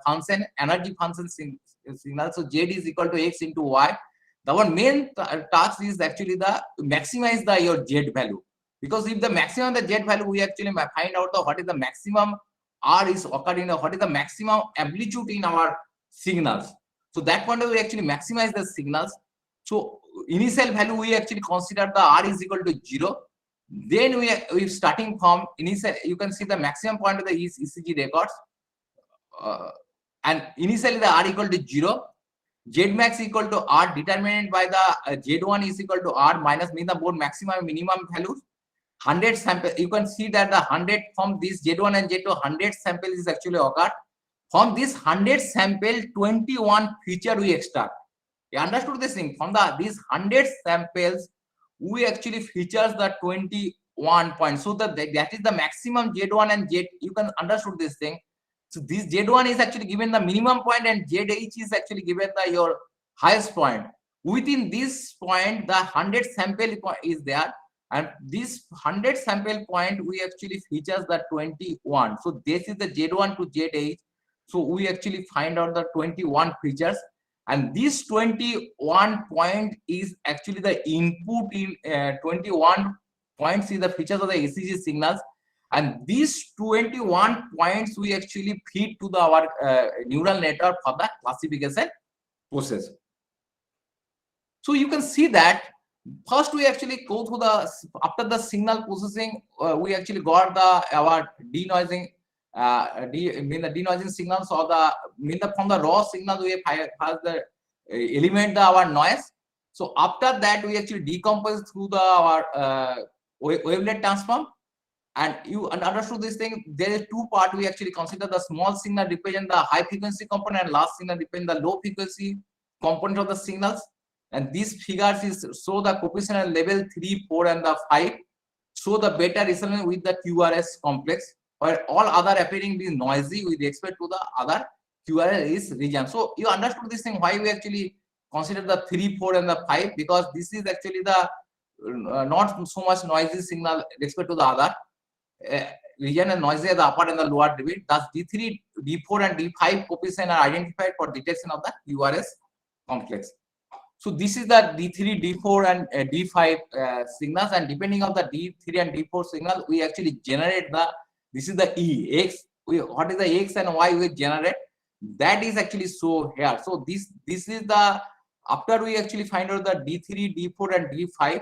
function, energy function signal. So Z is equal to X into Y. The one main task is actually the maximize the your Z value. Because if the maximum the Z value, we actually find out the what is the maximum R is occurring, what is the maximum amplitude in our signals. So that point we actually maximize the signals. So initial value we actually consider the R is equal to 0. Then we starting from initial, you can see the maximum point of the ECG records, and initially the R equal to 0. Z max equal to R determined by the Z1 is equal to R minus mean the both maximum and minimum values. 100 sample, you can see that the 100 from this Z1 and Z2 100 sample is actually occurred. From this 100 sample 21 feature we extract. You understood this thing? From the these 100 samples we actually features the 21 points. So that is the maximum Z1 and Z. You can understood this thing. So this Z1 is actually given the minimum point and ZH is actually given the your highest point. Within this point, the 100 sample is there, and this 100 sample point we actually features the 21. So this is the Z1 to ZH. So we actually find out the 21 features, and this 21 point is actually the input in 21 points is the features of the ECG signals. And these 21 points we actually feed to our neural network for the classification process. So you can see that first we actually go through the after the signal processing, we actually got the our denoising the denoising signals, or the from the raw signal we has the element our noise. So after that we actually decompose through the our wavelet transform. And you understood this thing. There is two parts we actually consider. The small signal represent the high frequency component, and large signal represent the low frequency component of the signals. And these figures is show the coefficient at level 3, 4, and the 5. Show the beta resonance with the QRS complex, where all other appearing is noisy with respect to the other QRS region. So you understood this thing why we actually consider the 3, 4, and the 5, because this is actually the not so much noisy signal with respect to the other region, and noisy at the upper and the lower limit. Thus D3, D4, and D5 coefficient are identified for detection of the QRS complex. So this is the D3, D4, and D5 signals, and depending on the D3 and D4 signal, we actually generate the, this is the E, X, what is the X and Y we generate, that is actually show here. So this is the, after we actually find out the D3, D4 and D5,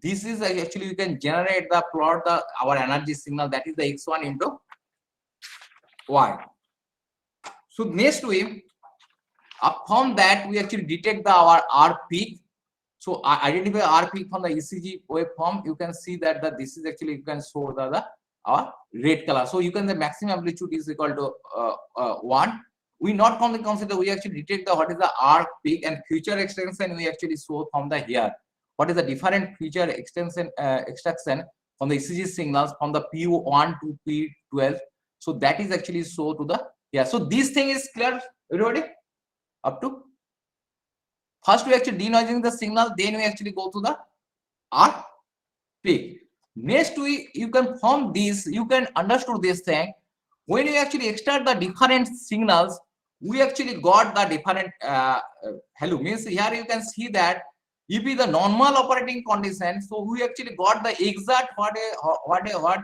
this is actually we can generate the plot the our energy signal, that is the X1 into Y. So next we, from that we actually detect the our R peak. So identify R peak from the ECG waveform. You can see that this is actually, you can show the our red color. So you can, the maximum amplitude is equal to 1. We not consider, we actually detect the what is the R peak, and future extension we actually show from the here. What is the different future extension extraction from the ECG signals from the P1 to P12. So that is actually show to the here. So this thing is clear, everybody? Up to first we actually denoising the signal, then we actually go to the R peak. Next you can form this, you can understood this thing. When you actually extract the different signals, we actually got the different hello, means here you can see that if is the normal operating condition, so we actually got the exact what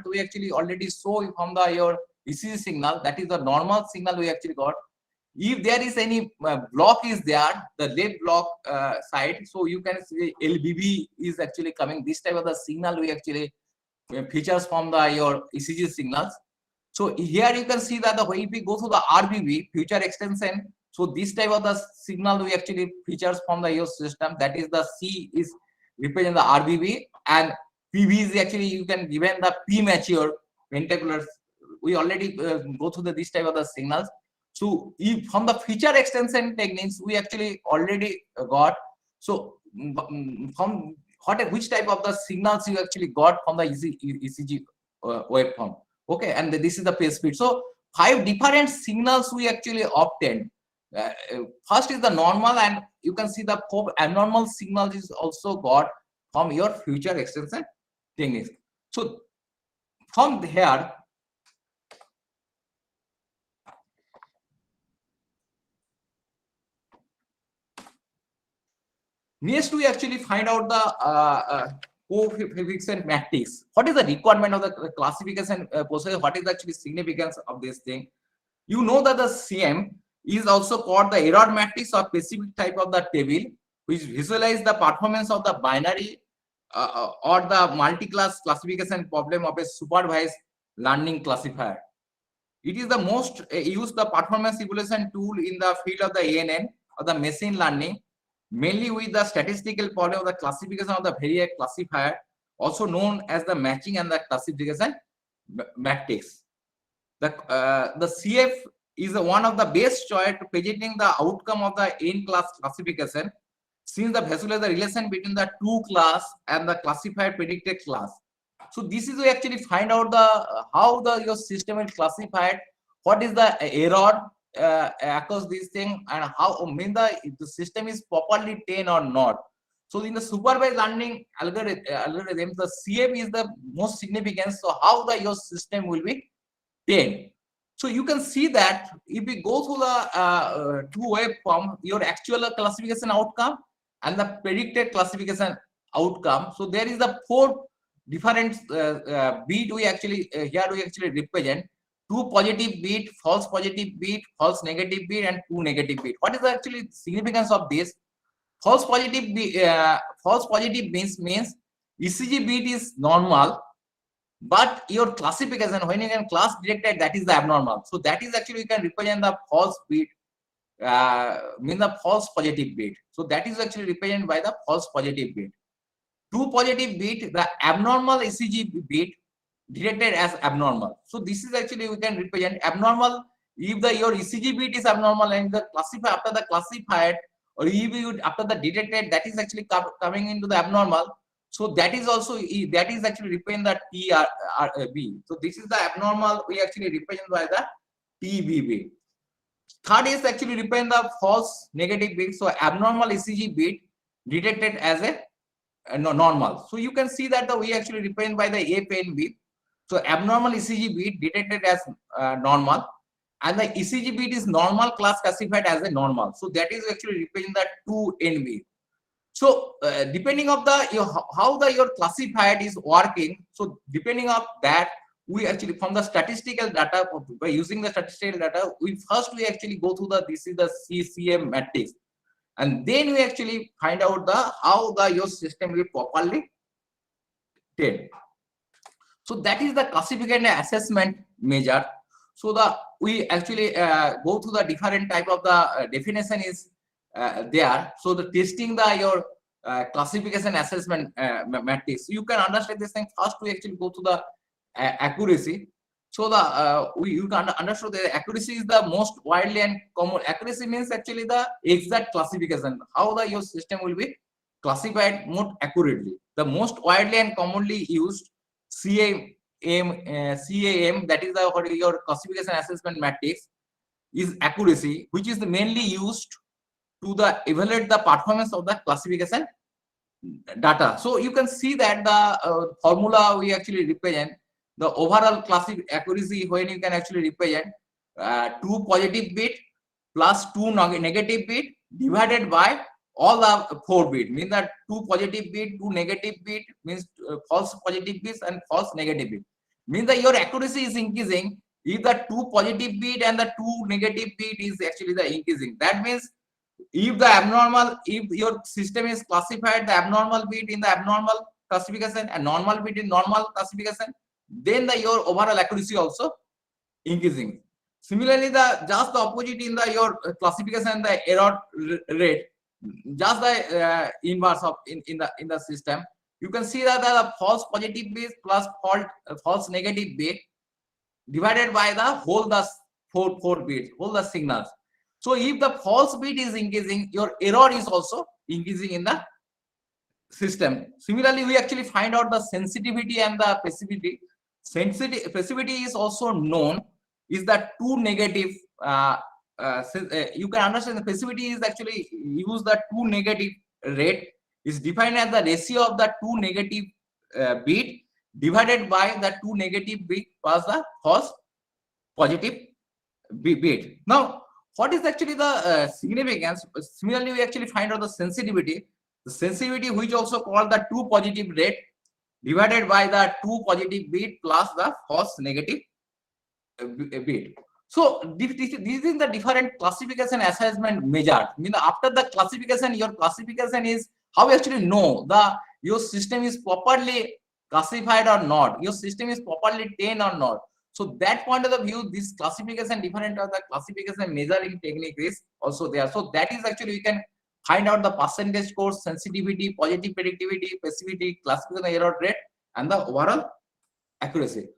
we actually already saw from the your ECG signal, that is the normal signal we actually got. If there is any block is there, the left block side, so you can see LBB is actually coming. This type of the signal we actually features from the your ECG signals. So here you can see that the if we go to the RBB, future extension, so this type of the signal we actually features from the your system, that is the C is represent the RBB, and PB is actually, you can given the P mature pentacular. We already go through this type of the signals. So if from the feature extension techniques we actually already got. So from which type of the signals you actually got from the ECG waveform. Okay, and this is the phase speed. So 5 different signals we actually obtained. First is the normal, and you can see the 4 abnormal signals is also got from your future extension techniques. So from here, next we actually find out the coefficient matrix. What is the requirement of the classification process? What is actually significance of this thing? You know that the CM is also called the error matrix or specific type of the table, which visualize the performance of the binary or the multi-class classification problem of a supervised learning classifier. It is the most used the performance evaluation tool in the field of the ANN or the machine learning, mainly with the statistical problem of the classification of the variable classifier, also known as the matching and the classification matrix. The CF is one of the best choice to presenting the outcome of the n-class classification, since the visualize the relation between the two class and the classified predicted class. So this is we actually find out the how the your system is classified, what is the error across this thing, and how mean the system is properly trained or not. So in the supervised learning algorithm, the CF is the most significant. So how the your system will be trained. So you can see that if we go through the two waveform, your actual classification outcome and the predicted classification outcome. So there is the 4 different beat we actually here we actually represent 2 positive beat, false positive beat, false negative beat, and 2 negative beat. What is the actually significance of this? False positive means ECG beat is normal, but your classification when you can class detected, that is the abnormal. So that is actually you can represent the false beat, mean the false positive beat. So that is actually represented by the false positive beat. 2 positive beat, the abnormal ECG beat detected as abnormal. So this is actually we can represent abnormal if the your ECG beat is abnormal and the classified after the classified, or if you after the detected, that is actually coming into the abnormal. So that is also that is actually represent the TRB. So this is the abnormal we actually represent by the TBB. Third is actually represent the false negative beat. So abnormal ECG beat detected as a normal. So you can see that we actually represent by the FNB. So abnormal ECG beat detected as normal, and the ECG beat is normal class classified as a normal. So that is actually represent the 2NB. So depending of the how the your classified is working, so depending of that we actually from the statistical data, by using the statistical data, we actually go through this is the CCM matrix, and then we actually find out how your system will properly train. So that is the classification assessment measure. So we actually go through the different type of the definition is there. So the testing your classification assessment matrix. You can understand this thing. First, we actually go to the accuracy. So you can understand the accuracy is the most widely and common. Accuracy means actually the exact classification, how your system will be classified more accurately. The most widely and commonly used CAM, that is your classification assessment matrix, is accuracy, which is mainly used to evaluate the performance of the classification data. So you can see that the formula we actually represent the overall classic accuracy, when you can actually represent 2 positive bit plus 2 negative bit divided by all the 4 bit, means that 2 positive bit, 2 negative bit, means false positive bits and false negative bit, means that your accuracy is increasing if the 2 positive bit and the 2 negative bit is actually the increasing. That means if your system is classified the abnormal bit in the abnormal classification and normal bit in normal classification, then your overall accuracy also increasing. Similarly, just the opposite in your classification, the error rate, just the inverse of in the system. You can see that the false positive bit plus false negative bit divided by the whole four bits, whole the signals. So if the false bit is increasing, your error is also increasing in the system. Similarly, we actually find out the sensitivity and the specificity. Specificity is also known is the 2 negative. You can understand the specificity is actually use the 2 negative rate is defined as the ratio of the 2 negative bit divided by the 2 negative bit plus the false positive bit. Now, what is actually the significance? Similarly, we actually find out the sensitivity. The sensitivity, which also called the 2 positive rate divided by the 2 positive bit plus the false negative bit. So this is the different classification assessment measure. I mean, after the classification, your classification is how you actually know your system is properly classified or not, your system is properly trained or not. So that point of the view, this classification, different of the classification measuring technique is also there. So that is actually you can find out the percentage score, sensitivity, positive predictivity, specificity, classification error rate, and the overall accuracy.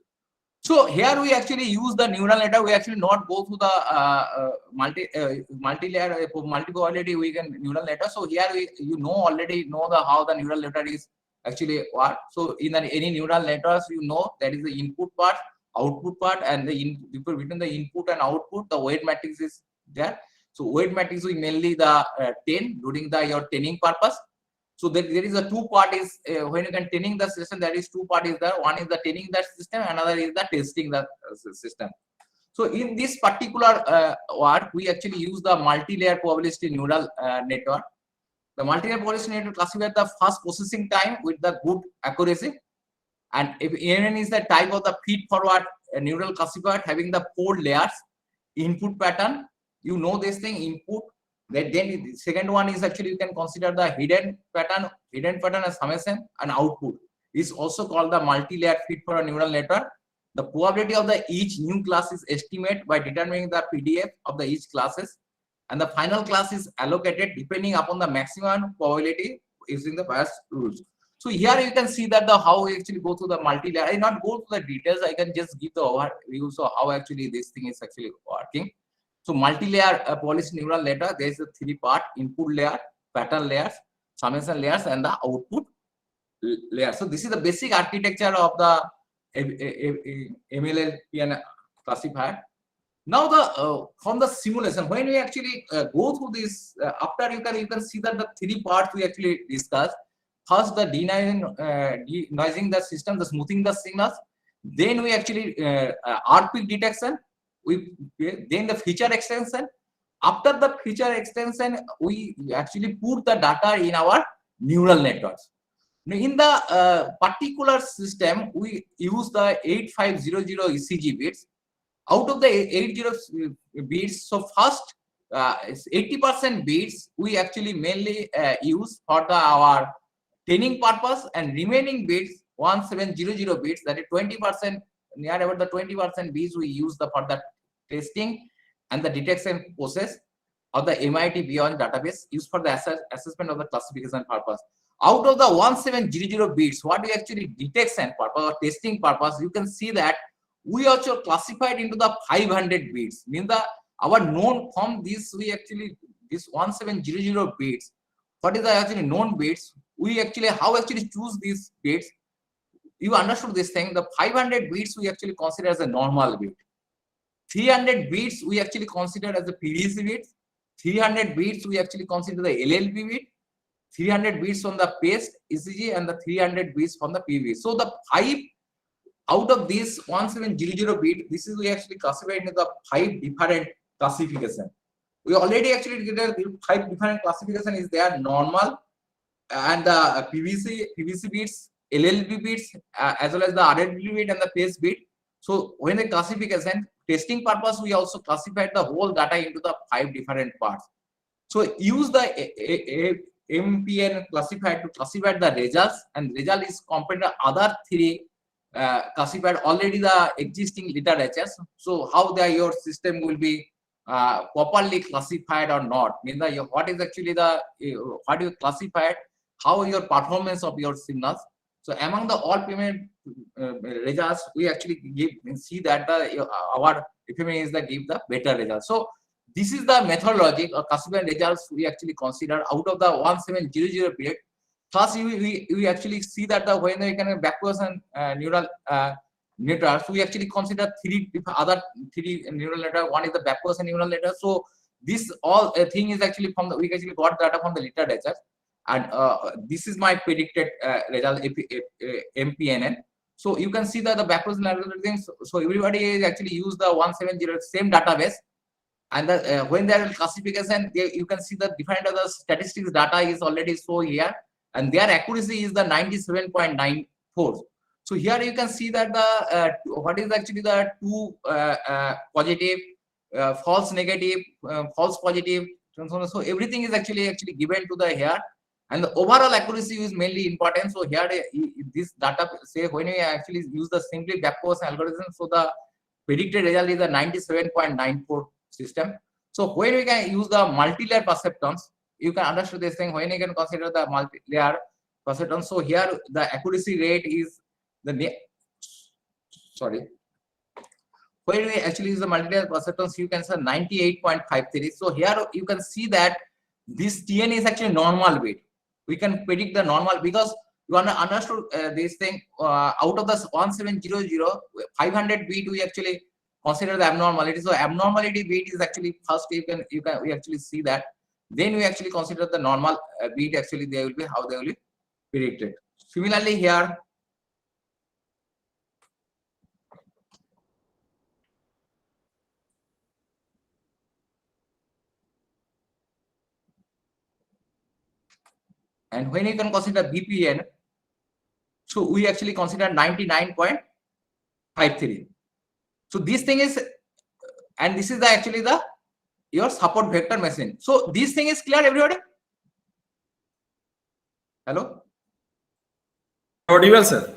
So here we actually use the neural network. We actually not go through the multi-layer multi-probability we can neural network. So here you already know how the neural network is actually work. So in any neural networks, that is the input part, output part, and between the input and output, the weight matrix is there. So weight matrix we mainly the 10 during your training purpose. So there is a 2 part is when you can training the system, there is 2 part is there. One is the training that system, another is the testing the system. So in this particular work, we actually use the multi-layer probabilistic neural network. The multi-layer probabilistic network classifies the fast processing time with the good accuracy, and if N is the type of the feed-forward neural classifier having the 4 layers, input pattern. This thing input. Then the second one is actually you can consider the hidden pattern as summation, and output is also called the multi-layer feed-forward neural network. The probability of each new class is estimated by determining the PDF of each classes, and the final class is allocated depending upon the maximum probability using the Bayes rules. So here you can see that how we actually go through the multi-layer. I not go through the details. I can just give the overview of how actually this thing is actually working. So multi-layer probabilistic neural network, there is a 3 part: input layer, pattern layers, summation layers, and the output layer. So this is the basic architecture of the MLLPN classifier. Now from the simulation, when we actually go through this, after you can see that the 3 parts we actually discussed. First, the denoising the system, the smoothing the signals. Then we actually R-peak detection. Then the feature extension. After the feature extension, we actually put the data in our neural networks. In the particular system, we use the 8500 ECG bits. Out of the 80 bits, so first 80% bits we actually mainly use for our training purpose, and remaining bits 1700 bits, that is 20%, near about the 20% bits we use for the testing and the detection process of the MIT beyond database used for the assessment of the classification purpose. Out of the 1700 bits, what we actually detection purpose or testing purpose, you can see that we also classified into the 500 bits. Mean the our known from this, we actually this 1700 bits. What is the actually known bits? We actually how actually choose these bits? You understood this thing. The 500 bits we actually consider as a normal bit. 300 bits we actually consider as a PVC bit. 300 bits we actually consider the LLB bit. 300 bits from the paste ECG, and the 300 bits from the PV. So the 5 out of this 1700 bit, this is we actually classified into the 5 different classification. We already actually did 5 different classification is there: normal, and the PVC bits, LLB bits, as well as the RLB bit and the paste bit. So when the classification testing purpose, we also classified the whole data into the 5 different parts. So use the MPN classified to classify the results, and result is compared to other 3 classified already the existing literatures. So how your system will be properly classified or not? Mean that what is actually the what you classified, how your performance of your signals. So among the all payment results, we actually see that our FMA is the give the better results. So this is the methodology or classified results we actually consider out of the 1700 period. First, we actually see that the when we can backwards and neural networks, we actually consider 3 other 3 neural network. One is the backwards and neural network. So this all thing is actually from the we actually got data from the literature, and this is my predicted result MPNN. So you can see that the backwards and algorithms. So everybody is actually use the 170 same database. And when there is classification, you can see the different other statistics data is already shown here, and their accuracy is the 97.94. So here you can see that the what is actually the 2 positive, false negative, false positive. So everything is actually given to the here, and the overall accuracy is mainly important. So here this data say when we actually use the simply backwards algorithm, so the predicted result is the 97.94 system. So when we can use the multi-layer perceptrons, you can understand this thing when you can consider the multi-layer perceptrons. So here the accuracy rate is the when we actually use the multi-layer perceptrons, you can say 98.53. So here you can see that this TN is actually normal bit. We can predict the normal because you understood this thing out of the 1700 500 bit we actually consider the abnormality. So abnormality bit is actually first we actually see that. Then we actually consider the normal bit actually they will be how they will be predicted. Similarly here. And when you can consider BPN, so we actually consider 99.53. So this thing is, and this is the actually the your support vector machine. So this thing is clear, everybody? Hello? Audible, sir.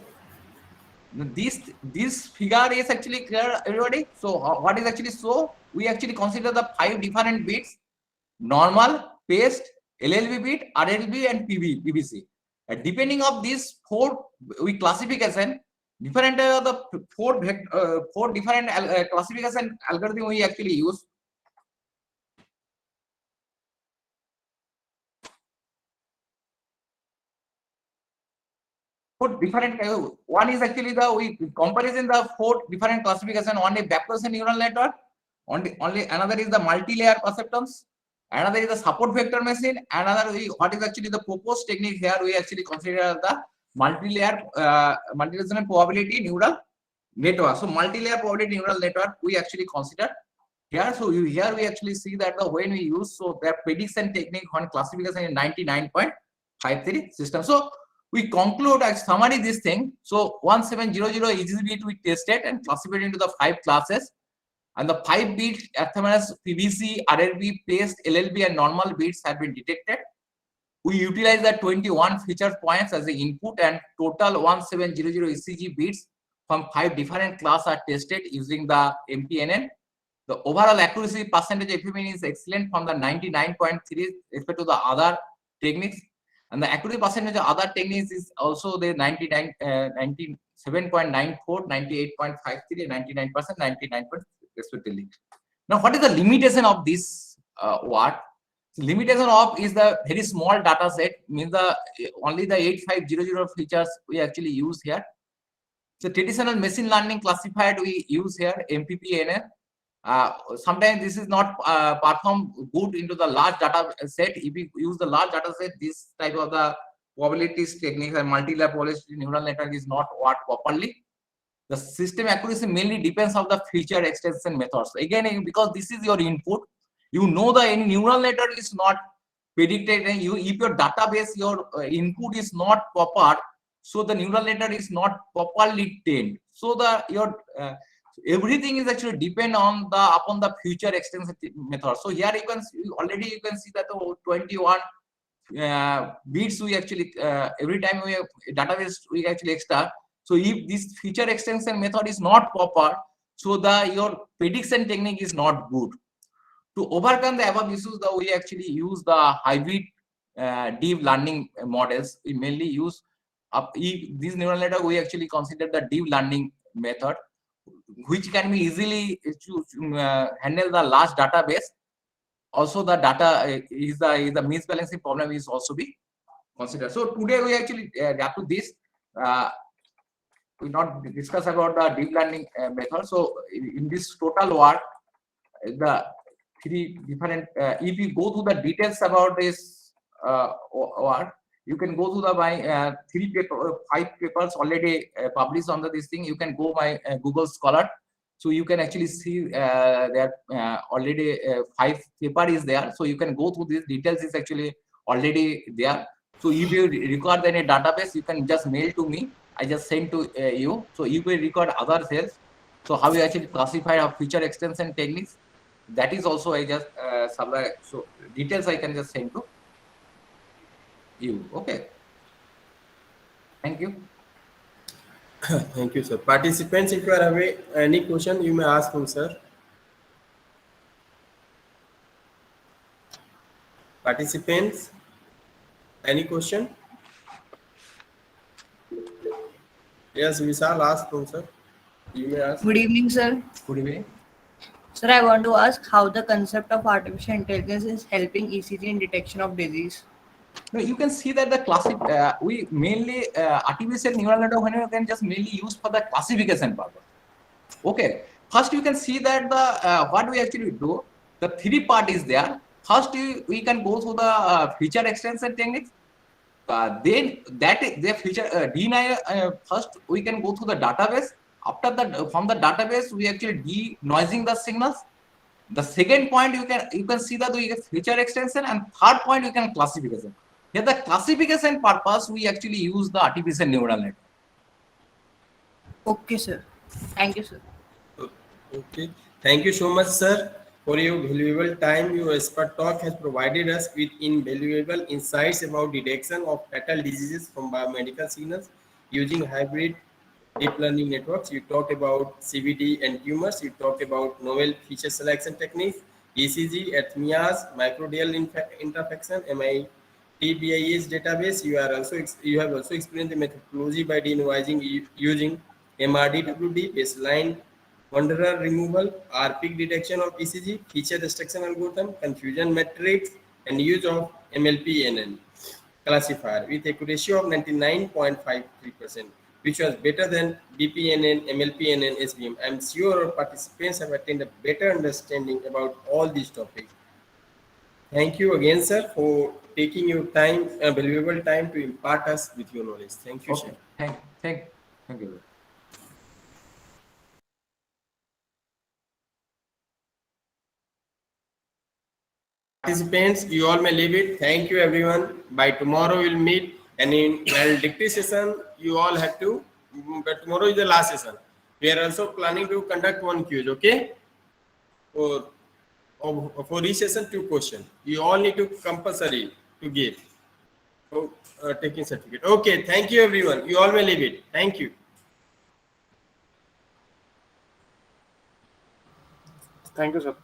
This figure is actually clear, everybody? So what is actually so? We actually consider the 5 different bits: normal, paste, LLB bit, RLB, and PVC. And depending on these 4 we classification, different the 4 different classification algorithm we actually use. Different one is actually the we comparison the 4 different classification. One is backwards neural network, only another is the multi-layer perceptrons, another is the support vector machine, another what is actually the proposed technique here we actually consider the multi-layer multi-resonant probability neural network. So multi-layer probability neural network we actually consider here. So here we actually see that the when we use so their prediction technique on classification is 99.53 system. So we conclude as summary this thing. So 1700 easy bit we tested and classified into the 5 classes. And the 5 bits RTMS, PVC, RLB, paste, LLB, and normal bits have been detected. We utilize the 21 feature points as the input, and total 1700 ECG bits from 5 different classes are tested using the MPNN. The overall accuracy percentage FMN is excellent from the 99.3 respect to the other techniques. And the accuracy percentage of other techniques is also the 97.94, 98.53, 99%, 99% respectively. Now, what is the limitation of this work? So limitation of is the very small data set, means the only the 8500 features we actually use here. So traditional machine learning classified we use here, MPPNN. Sometimes this is not perform good into the large data set. If we use the large data set, this type of the probabilities technique and multi-layer probability neural network is not work properly. The system accuracy mainly depends on the feature extension methods. Again, because this is your input, you know the any neural network is not predicted, and you if your database, your input is not proper, so the neural network is not properly trained. So the your everything is actually depend on the upon the future extension method. So here you can see, already you can see that the 21 bits we actually every time we have database we actually extract. So if this feature extension method is not proper, so the your prediction technique is not good. To overcome the above issues, we actually use the hybrid deep learning models. We mainly use these neural network. We actually consider the deep learning method, which can be easily handle the large database. Also, the data is the misbalancing problem is also be considered. So today we actually got to this. We not discuss about the deep learning method. So in this total work, the 3 different. If you go to the details about this work, you can go to the my 5 papers already published on this thing. You can go my Google Scholar. So you can actually see that already 5 paper is there. So you can go through these details is actually already there. So if you record any database, you can just mail to me. I just send to you. So you will record other cells. So how you actually classify our feature extension techniques. That is also I just supply. So details I can just send to you. Okay. Thank you. Thank you, sir. Participants, if you are away, any question you may ask him, sir. Participants, any question? Yes, Vishal, ask him, sir. You may ask. Good evening, sir. Good evening. Sir, I want to ask how the concept of artificial intelligence is helping ECG in detection of disease. No, you can see that the classic we mainly artificial neural network when you can just mainly use for the classification purpose. Okay, first you can see that the what we actually do, the 3 part is there. First we can go through the feature extension techniques. Then that is the feature first we can go through the database. After that, from the database we actually de-noising the signals. The second point you can see that we get feature extension, and third point you can classification. Here the classification purpose we actually use the artificial neural network. Okay, sir. Thank you, sir. Okay. Thank you so much, sir, for your valuable time. Your expert talk has provided us with invaluable insights about detection of fatal diseases from biomedical signals using hybrid deep learning networks. You talked about CBD and tumors. You talked about novel feature selection techniques, ECG, arrhythmias, microglial interfection, MITBIS database. You have also explained the methodology by denoising using MRDWD, baseline wanderer removal, RPIC detection of ECG, feature restriction algorithm, confusion matrix, and use of MLPNN classifier with accuracy of 99.53%, which was better than BPNN, MLPNN, SVM. I am sure our participants have attained a better understanding about all these topics. Thank you again, sir, for taking your time, valuable time to impart us with your knowledge. Thank you, Okay. sir. Thank you. Participants, you all may leave it. Thank you, everyone. By tomorrow, we'll meet And in dictate session, you all have to, but tomorrow is the last session. We are also planning to conduct one quiz, okay? For each session, 2 questions. You all need to compulsory to give. So, taking certificate. Okay, thank you everyone. You all may leave it. Thank you. Thank you, sir.